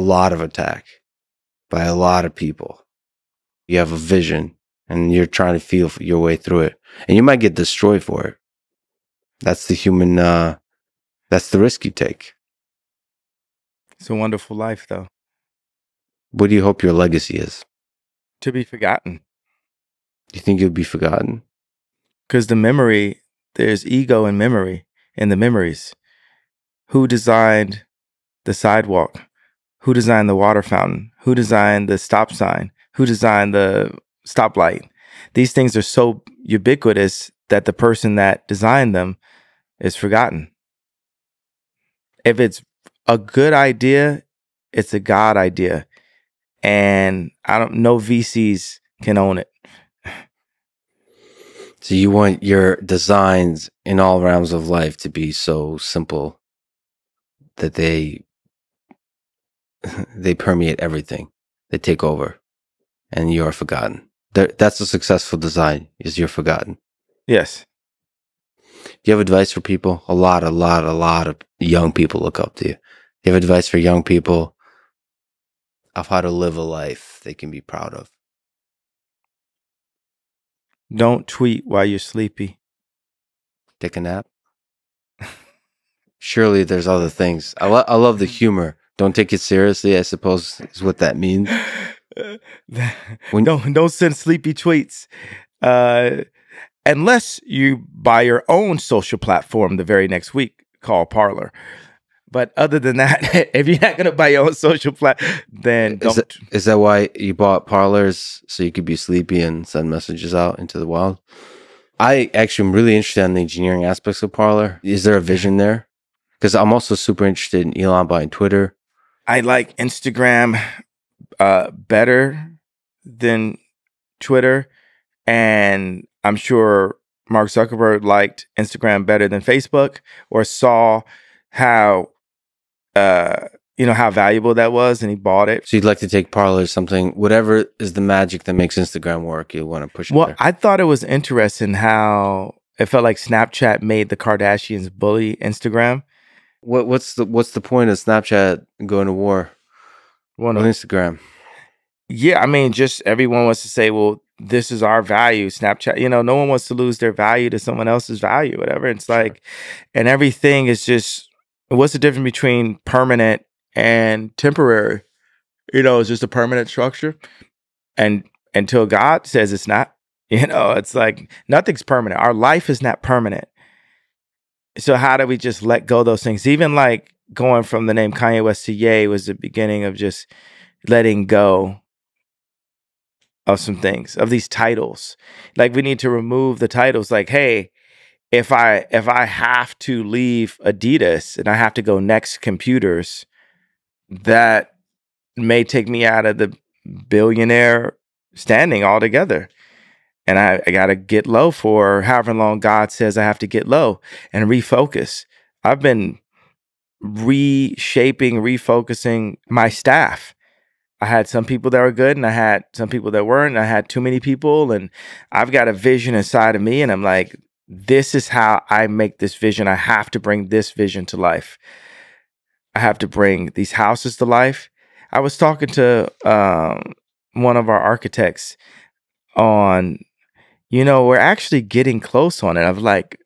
a lot of people. You have a vision and you're trying to feel your way through it, and you might get destroyed for it. That's the human, that's the risk you take. It's a wonderful life though. What do you hope your legacy is? To be forgotten. Do you think you'll be forgotten? Because there's ego in memory, in the memories. Who designed the sidewalk? Who designed the water fountain? Who designed the stop sign? Who designed the stoplight? These things are so ubiquitous that the person that designed them is forgotten. If it's a good idea, it's a God idea. And no VCs can own it. So you want your designs in all realms of life to be so simple that they permeate everything. They take over and you are forgotten. That's a successful design, is you're forgotten. Yes. Do you have advice for people? A lot of young people look up to you. Do you have advice for young people of how to live a life they can be proud of? Don't tweet while you're sleepy. Take a nap? Surely there's other things. I love the humor. Don't take it seriously, I suppose, is what that means. Don't send sleepy tweets. Unless you buy your own social platform the very next week called Parler. But other than that, if you're not going to buy your own social platform, then don't. Is that why you bought Parlors, so you could be sleepy and send messages out into the wild? I actually am really interested in the engineering aspects of Parler. Is there a vision there? Because I'm also super interested in Elon buying Twitter. I like Instagram better than Twitter. And I'm sure Mark Zuckerberg liked Instagram better than Facebook, or saw how how valuable that was, and he bought it. So you'd like to take Parler, something, whatever is the magic that makes Instagram work, you want to push it there. I thought it was interesting how it felt like Snapchat made the Kardashians bully Instagram. What's the point of Snapchat going to war on Instagram? Yeah, I mean, just everyone wants to say, well, this is our value. Snapchat, you know, no one wants to lose their value to someone else's value, whatever. It's like, and everything is just, what's the difference between permanent and temporary? You know, it's just a permanent structure. And until God says it's not, you know, it's like nothing's permanent. Our life is not permanent. So how do we just let go of those things? Even like going from the name Kanye West to Ye was the beginning of just letting go of some things, of these titles. Like we need to remove the titles. Like, hey, if I have to leave Adidas and I have to go Next Computers, that may take me out of the billionaire standing altogether. And I got to get low for however long God says I have to get low and refocus. I've been reshaping, refocusing my staff. I had some people that were good and I had some people that weren't. I had too many people, and I've got a vision inside of me. And I'm like, this is how I make this vision. I have to bring this vision to life. I have to bring these houses to life. I was talking to one of our architects on, you know, we're actually getting close on it. I've like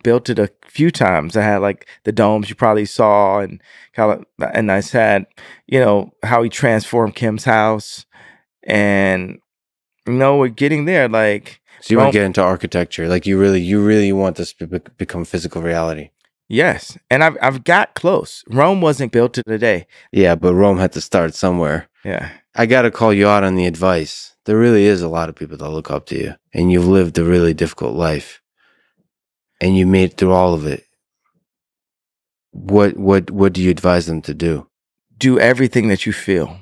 built it a few times. I had like the domes you probably saw, and I said, you know, how he transformed Kim's house, and you know, we're getting there. Like, so you want to get into architecture, like you really want this to become physical reality. Yes, and I've got close. Rome wasn't built in a day. Yeah, but Rome had to start somewhere. Yeah, I got to call you out on the advice. There really is a lot of people that look up to you, and you've lived a really difficult life, and you made it through all of it. What do you advise them to do? Do everything that you feel,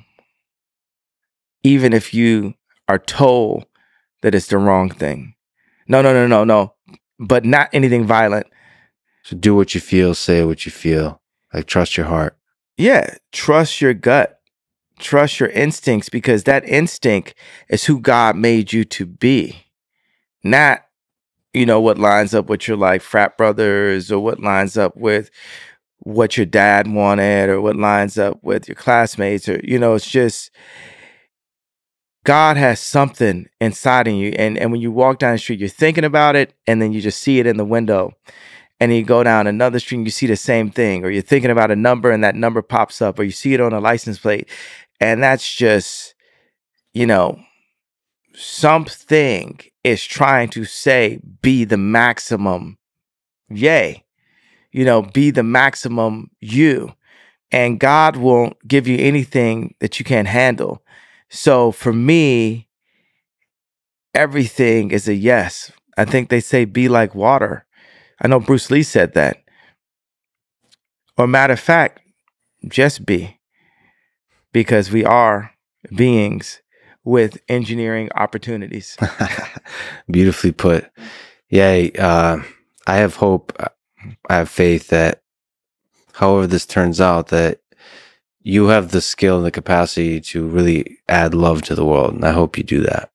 even if you are told that it's the wrong thing. No. But not anything violent. So do what you feel, say what you feel. Like, trust your heart. Yeah, trust your gut. Trust your instincts, because that instinct is who God made you to be. Not, you know, what lines up with your like frat brothers, or what lines up with what your dad wanted, or what lines up with your classmates, or, you know, it's just God has something inside of you. And when you walk down the street, you're thinking about it, and then you just see it in the window. And you go down another street and you see the same thing, or you're thinking about a number and that number pops up, or you see it on a license plate. And that's just, you know, something is trying to say, be the maximum Ye, you know, be the maximum you. And God won't give you anything that you can't handle. So for me, everything is a yes. I think they say, be like water. I know Bruce Lee said that. Or matter of fact, just be. Because we are beings with engineering opportunities. Beautifully put. Yeah, I have hope. I have faith that however this turns out, that you have the skill and the capacity to really add love to the world. And I hope you do that.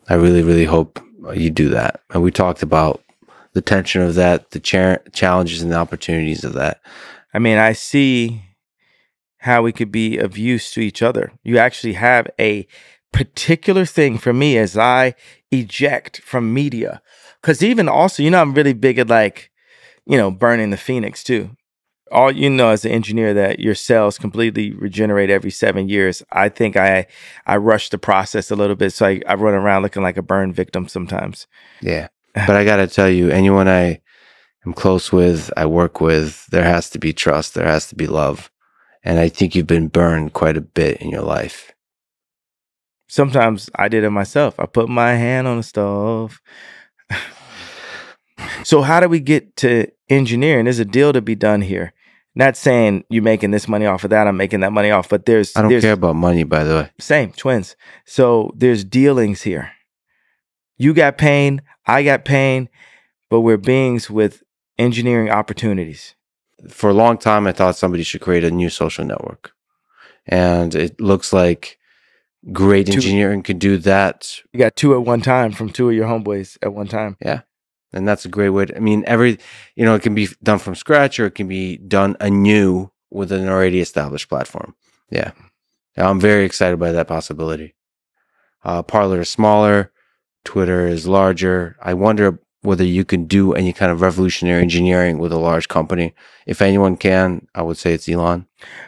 I really, really hope you do that. And we talked about the tension of that, the challenges and the opportunities of that. I mean, I see how we could be of use to each other. You actually have a particular thing for me as I eject from media. Because even also, you know, I'm really big at like, you know, burning the phoenix too. All you know as an engineer that your cells completely regenerate every 7 years. I think I rush the process a little bit. So I run around looking like a burn victim sometimes. Yeah. But I got to tell you, anyone I am close with, I work with, there has to be trust. There has to be love. And I think you've been burned quite a bit in your life. Sometimes I did it myself. I put my hand on the stove. So how do we get to engineering? There's a deal to be done here. Not saying you're making this money off of that, I'm making that money off, but I don't care about money, by the way. Same, twins. So there's dealings here. You got pain, I got pain, but we're beings with engineering opportunities. For a long time, I thought somebody should create a new social network. And it looks like great engineering could do that. You got two at one time from two of your homeboys at one time. Yeah. And that's a great way to, I mean, you know, it can be done from scratch, or it can be done anew with an already established platform. Yeah. I'm very excited by that possibility. Parler is smaller, Twitter is larger. I wonder whether you can do any kind of revolutionary engineering with a large company. If anyone can, I would say it's Elon.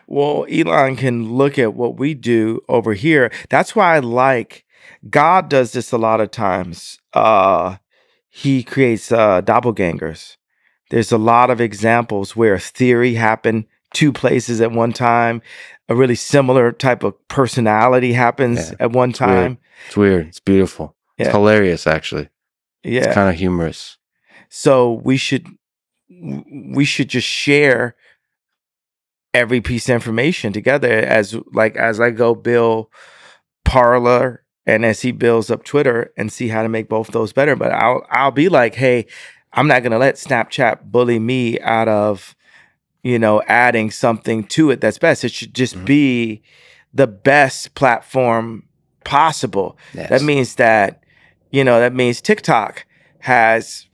Well, Elon can look at what we do over here. That's why I like God does this a lot of times. He creates doppelgangers. There's a lot of examples where a theory happened two places at one time. A really similar type of personality happens at one time. It's weird. It's beautiful. It's hilarious, actually. Yeah. It's kind of humorous. So we should just share every piece of information together as I go build Parler and as he builds up Twitter and see how to make both those better. But I'll be like, hey, I'm not gonna let Snapchat bully me out of, adding something to it that's best. It should just be the best platform possible. Yes. That means that means TikTok has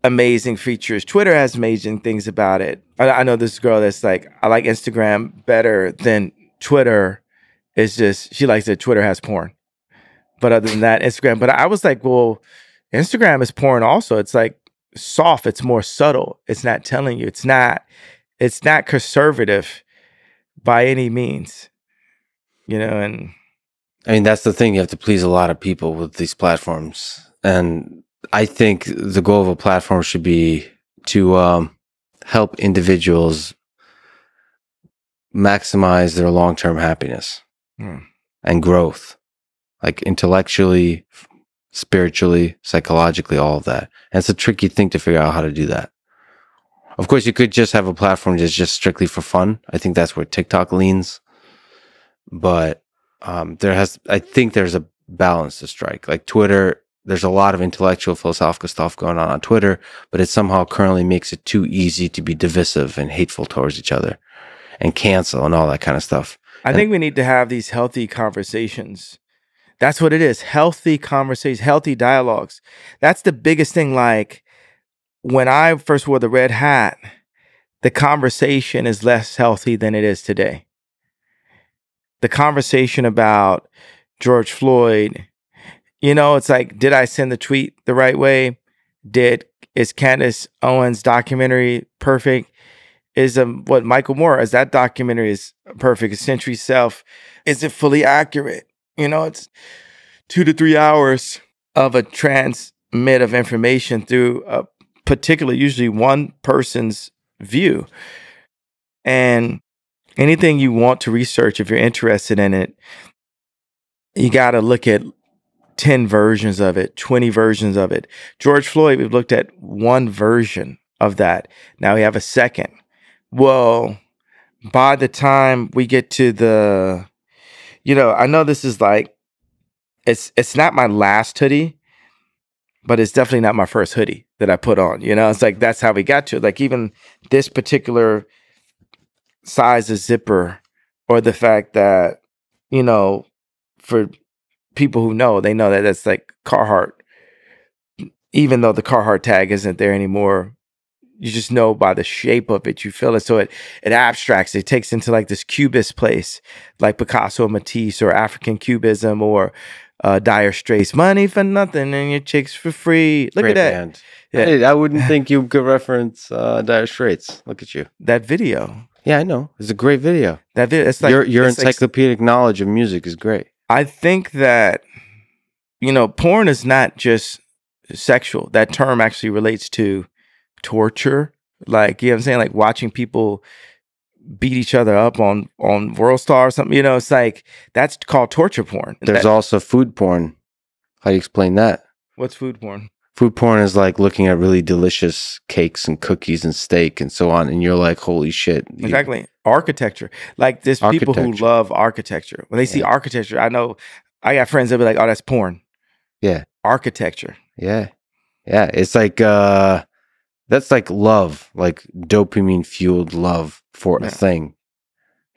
amazing features. Twitter has amazing things about it. I know this girl that's like, I like Instagram better than Twitter. It's just, she likes that Twitter has porn. But other than that, Instagram. But I was like, well, Instagram is porn also. It's like soft. It's more subtle. It's not telling you. It's not conservative by any means. And I mean, that's the thing. You have to please a lot of people with these platforms. And I think the goal of a platform should be to help individuals maximize their long-term happiness and growth, like intellectually, spiritually, psychologically, all of that. And it's a tricky thing to figure out how to do that. Of course, you could just have a platform that's just strictly for fun. I think that's where TikTok leans. But I think there's a balance to strike. Like Twitter, there's a lot of intellectual, philosophical stuff going on Twitter, but it somehow currently makes it too easy to be divisive and hateful towards each other and cancel and all that kind of stuff. I think we need to have these healthy conversations. That's what it is. Healthy conversations, healthy dialogues. That's the biggest thing. Like when I first wore the red hat, the conversation is less healthy than it is today. The conversation about George Floyd, it's like, did I send the tweet the right way? Is Candace Owens' documentary perfect? Is what Michael Moore, as that documentary is perfect? Is Century Self, is it fully accurate? It's 2 to 3 hours of a transmit of information through a particular, usually one person's view. And anything you want to research, if you're interested in it, you got to look at 10 versions of it, 20 versions of it. George Floyd, we've looked at one version of that. Now we have a second. Well, by the time we get to the, I know this is like, it's not my last hoodie, but it's definitely not my first hoodie that I put on. It's like, that's how we got to it. Like even this particular size of zipper, or the fact that, for people who know, they know that that's like Carhartt. Even though the Carhartt tag isn't there anymore, you just know by the shape of it, you feel it. So it abstracts, it takes into like this cubist place, like Picasso, Matisse, or African Cubism, or Dire Straits. Money for nothing and your chicks for free. Look at that. Band. Yeah. Hey, I wouldn't think you could reference Dire Straits. Look at you. That video. Yeah, I know. It's a great video. That video. It's like your encyclopedic knowledge of music is great. I think that, porn is not just sexual. That term actually relates to torture. Like, you know what I'm saying? Like watching people beat each other up on World Star or something. It's like, that's called torture porn. There's also food porn. How do you explain that? What's food porn? Food porn is like looking at really delicious cakes and cookies and steak and so on, and you're like, holy shit. Exactly. Architecture. Like there's people who love architecture. When they see architecture, I know I got friends that be like, oh, that's porn. Yeah. Architecture. Yeah. Yeah. It's like that's like love, like dopamine fueled love for a thing.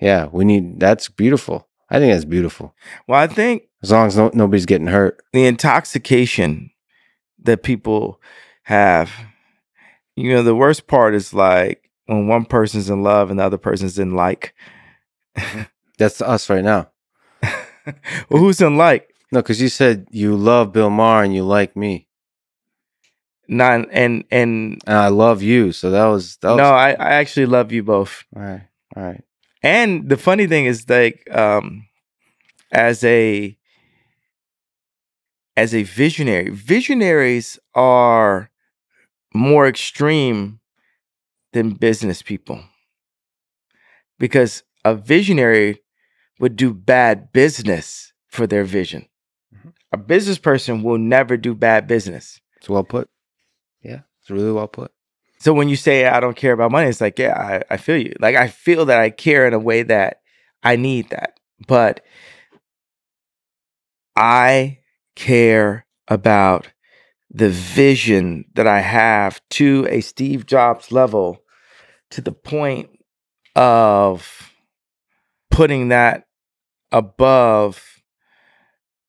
Yeah. That's beautiful. I think that's beautiful. Well, I think as long as nobody's getting hurt. The intoxication that people have, the worst part is like when one person's in love and the other person's in like. That's us right now. Well, who's in like? No, because you said you love Bill Maher and you like me, Not and and I love you. So that was no, I actually love you both. all right. All right. And the funny thing is, like, as a visionary, visionaries are more extreme than business people, because a visionary would do bad business for their vision. Mhm. A business person will never do bad business. It's well put. Yeah, it's really well put. So when you say I don't care about money, it's like, yeah, I feel you. Like, I feel that I care in a way that I need that. But I care about the vision that I have to a Steve Jobs level, to the point of putting that above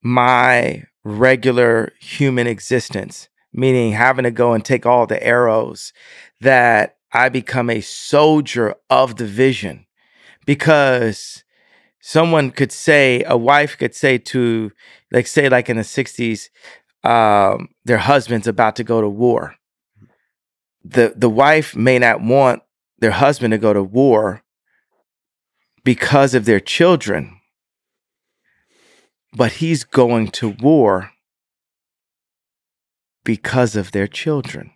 my regular human existence, meaning having to go and take all the arrows, that I become a soldier of the vision. Because someone could say, a wife could say to, like, say, like in the 60s, their husband's about to go to war. The wife may not want their husband to go to war because of their children, but he's going to war because of their children.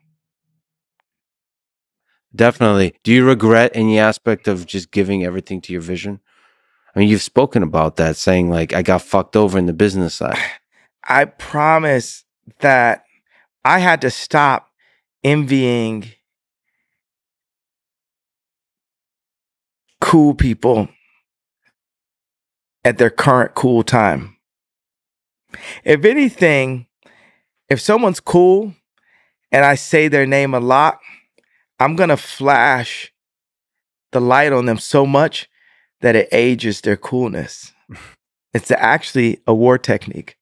Definitely. Do you regret any aspect of just giving everything to your vision? I mean, you've spoken about that, saying like, I got fucked over in the business side. I promise that I had to stop envying cool people at their current cool time. If anything, if someone's cool and I say their name a lot, I'm going to flash the light on them so much that it ages their coolness. It's actually a war technique,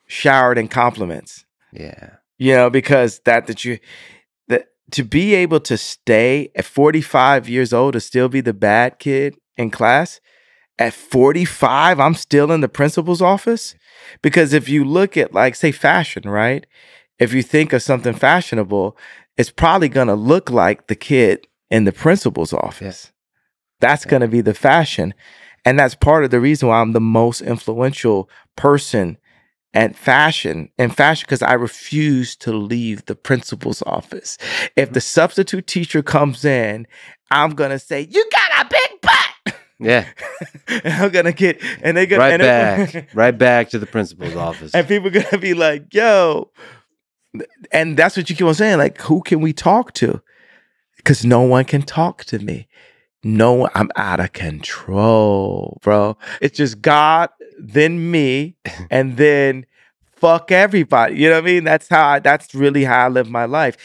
showered in compliments. Yeah. You know, because that to be able to stay at 45 years old, to still be the bad kid in class. At 45, I'm still in the principal's office. Because if you look at, like, say, fashion, right? If you think of something fashionable, it's probably going to look like the kid in the principal's office. That's going to be the fashion. And that's part of the reason why I'm the most influential person at fashion, because I refuse to leave the principal's office. If the substitute teacher comes in, I'm going to say, "You got a big butt." Yeah. And I'm gonna get, and they're gonna right back to the principal's office. And people are gonna be like, "Yo," and that's what you keep on saying. Like, who can we talk to? Because no one can talk to me. No one. I'm out of control, bro. It's just God, then me, and then fuck everybody. You know what I mean? That's really how I live my life.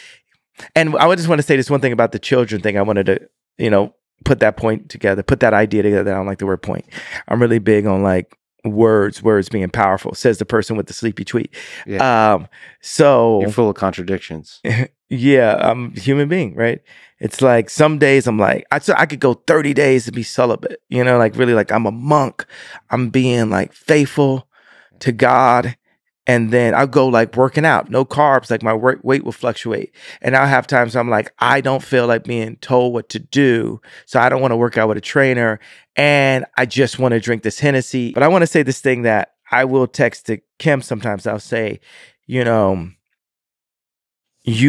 And I just want to say this one thing about the children thing. I wanted to, put that point together, put that idea together. I don't like the word point. I'm really big on, like, words being powerful, says the person with the sleepy tweet. Yeah. So you're full of contradictions. Yeah, I'm a human being, right? It's like some days I'm like, I could go 30 days to be celibate, like really, like I'm a monk. I'm being like faithful to God. And then I'll go like working out, no carbs, like my weight will fluctuate. And I'll have times I'm like, I don't feel like being told what to do. So I don't want to work out with a trainer. And I just want to drink this Hennessy. But I want to say this thing that I will text to Kim sometimes. I'll say, you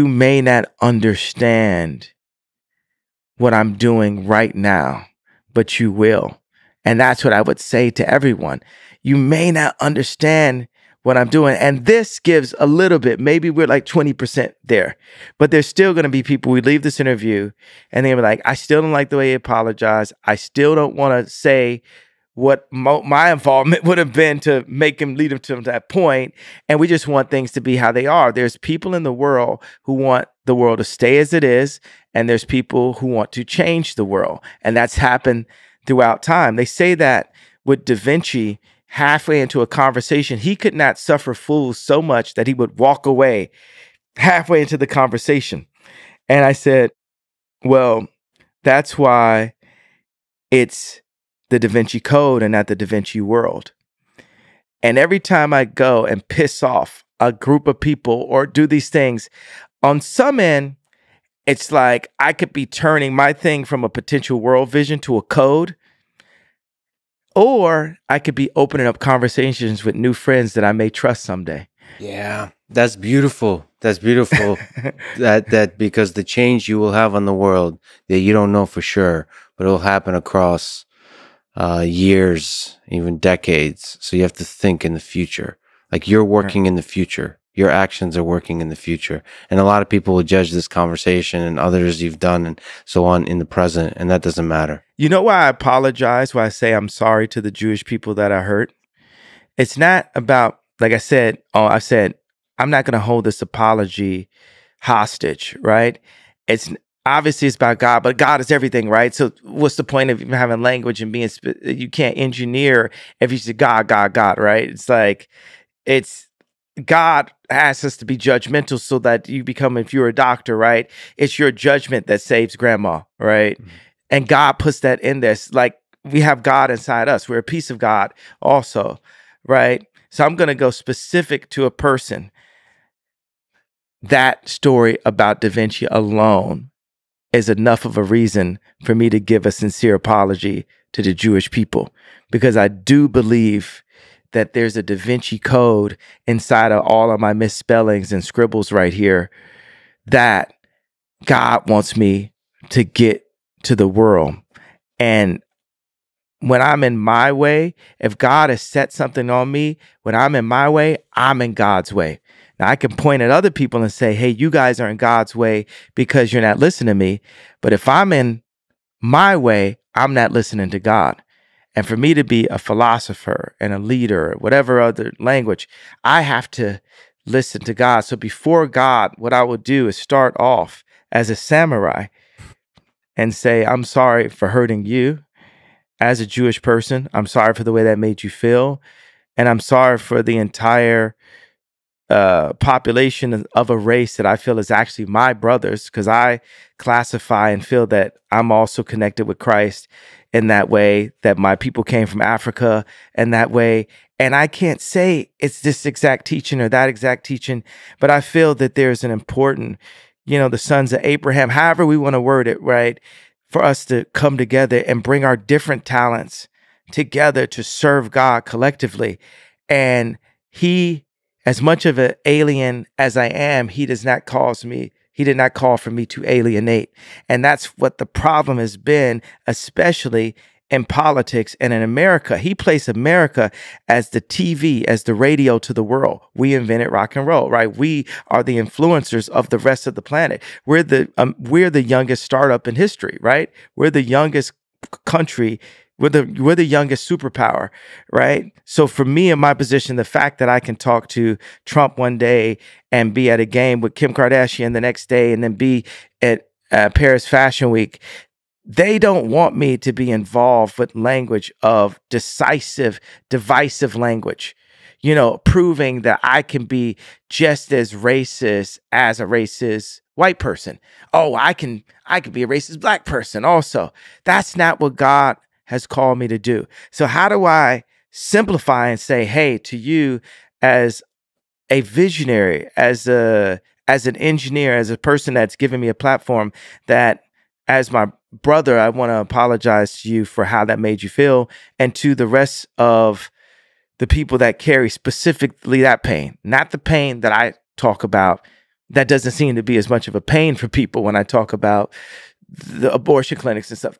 may not understand what I'm doing right now, but you will. And that's what I would say to everyone. You may not understand what I'm doing. And this gives a little bit, maybe we're like 20% there, but there's still going to be people, we leave this interview and they'll be like, I still don't like the way you apologize. I still don't want to say what my involvement would have been to make him, lead him to that point. And we just want things to be how they are. There's people in the world who want the world to stay as it is. And there's people who want to change the world. And that's happened throughout time. They say that with Da Vinci, halfway into a conversation, he could not suffer fools so much that he would walk away halfway into the conversation. And I said, well, that's why it's the Da Vinci Code and not the Da Vinci world. And every time I go and piss off a group of people or do these things, on some end, it's like I could be turning my thing from a potential world vision to a code, or I could be opening up conversations with new friends that I may trust someday. Yeah, that's beautiful. That's beautiful. that because the change you will have on the world that you don't know for sure, but it'll happen across years, even decades. So you have to think in the future. Like you're working in the future. Your actions are working in the future. And a lot of people will judge this conversation and others you've done and so on in the present. And that doesn't matter. You know why I apologize, why I say I'm sorry to the Jewish people that I hurt? It's not about, like I said, I'm not going to hold this apology hostage, right? It's obviously it's about God, but God is everything, right? So what's the point of even having language and being, you can't engineer if you say God, God, God, right? It's like, it's God asks us to be judgmental so that you become, if you're a doctor, right? It's your judgment that saves grandma, right? Mm-hmm. And God puts that in there. It's like we have God inside us. We're a piece of God also, right? So I'm going to go specific to a person. That story about Da Vinci alone is enough of a reason for me to give a sincere apology to the Jewish people, because I do believe that there's a Da Vinci code inside of all of my misspellings and scribbles right here that God wants me to get to the world. And when I'm in my way, if God has set something on me, when I'm in my way, I'm in God's way. Now, I can point at other people and say, hey, you guys are in God's way because you're not listening to me. But if I'm in my way, I'm not listening to God. And for me to be a philosopher and a leader, whatever other language, I have to listen to God. So before God, what I will do is start off as a samurai and say, I'm sorry for hurting you as a Jewish person. I'm sorry for the way that made you feel. And I'm sorry for the entire population of a race that I feel is actually my brothers, because I classify and feel that I'm also connected with Christ in that way, that my people came from Africa in that way. And I can't say it's this exact teaching or that exact teaching, but I feel that there's an important, the sons of Abraham, however we want to word it, right? For us to come together and bring our different talents together to serve God collectively. And he, as much of an alien as I am, he did not call for me to alienate. And that's what the problem has been, especially in politics and in America. He placed America as the TV, as the radio to the world. We invented rock and roll, right? We are the influencers of the rest of the planet. We're the youngest startup in history, right? We're the youngest country. We're the youngest superpower, right? So for me in my position, the fact that I can talk to Trump one day and be at a game with Kim Kardashian the next day and then be at Paris Fashion Week, they don't want me to be involved with language of divisive language, proving that I can be just as racist as a racist white person. Oh, I can be a racist black person also. That's not what God has called me to do. So how do I simplify and say, hey, to you as a visionary, as an engineer, as a person that's given me a platform, that as my brother, I want to apologize to you for how that made you feel, and to the rest of the people that carry specifically that pain, not the pain that I talk about. That doesn't seem to be as much of a pain for people when I talk about the abortion clinics and stuff.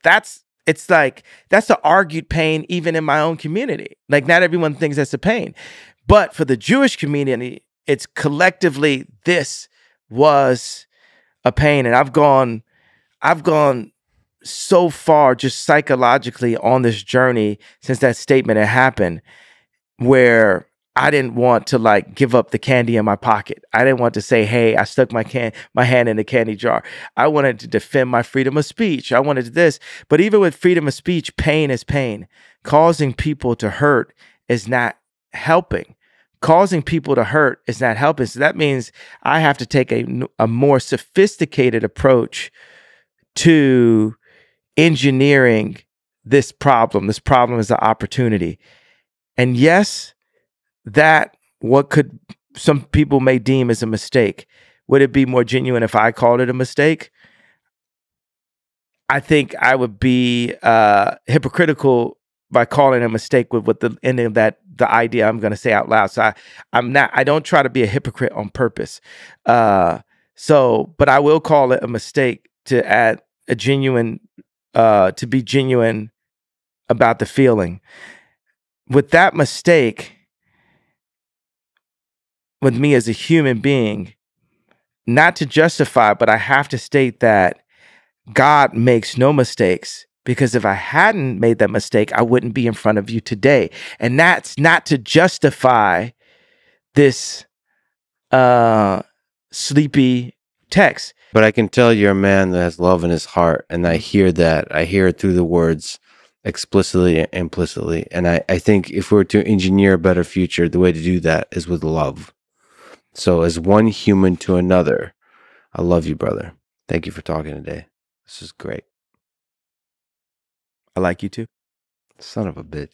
It's like, that's the argued pain even in my own community. Like, not everyone thinks that's a pain. But for the Jewish community, it's collectively, this was a pain. And I've gone so far just psychologically on this journey since that statement had happened, where I didn't want to give up the candy in my pocket. I didn't want to say, hey, I stuck my hand in the candy jar. I wanted to defend my freedom of speech. I wanted this. But even with freedom of speech, pain is pain. Causing people to hurt is not helping. Causing people to hurt is not helping. So that means I have to take a more sophisticated approach to engineering this problem. This problem is an opportunity. And yes, that what could some people may deem as a mistake, would it be more genuine if I called it a mistake? I think I would be hypocritical by calling a mistake with what the ending of that the idea I'm going to say out loud. So I'm not. I don't try to be a hypocrite on purpose. But I will call it a mistake to add a genuine, to be genuine about the feeling. With that mistake, with me as a human being, not to justify, but I have to state that God makes no mistakes, because if I hadn't made that mistake, I wouldn't be in front of you today. And that's not to justify this sleepy text. But I can tell you're a man that has love in his heart, and I hear that. I hear it through the words explicitly and implicitly. And I think if we're to engineer a better future, the way to do that is with love. So as one human to another, I love you, brother. Thank you for talking today. This is great. I like you too. Son of a bitch.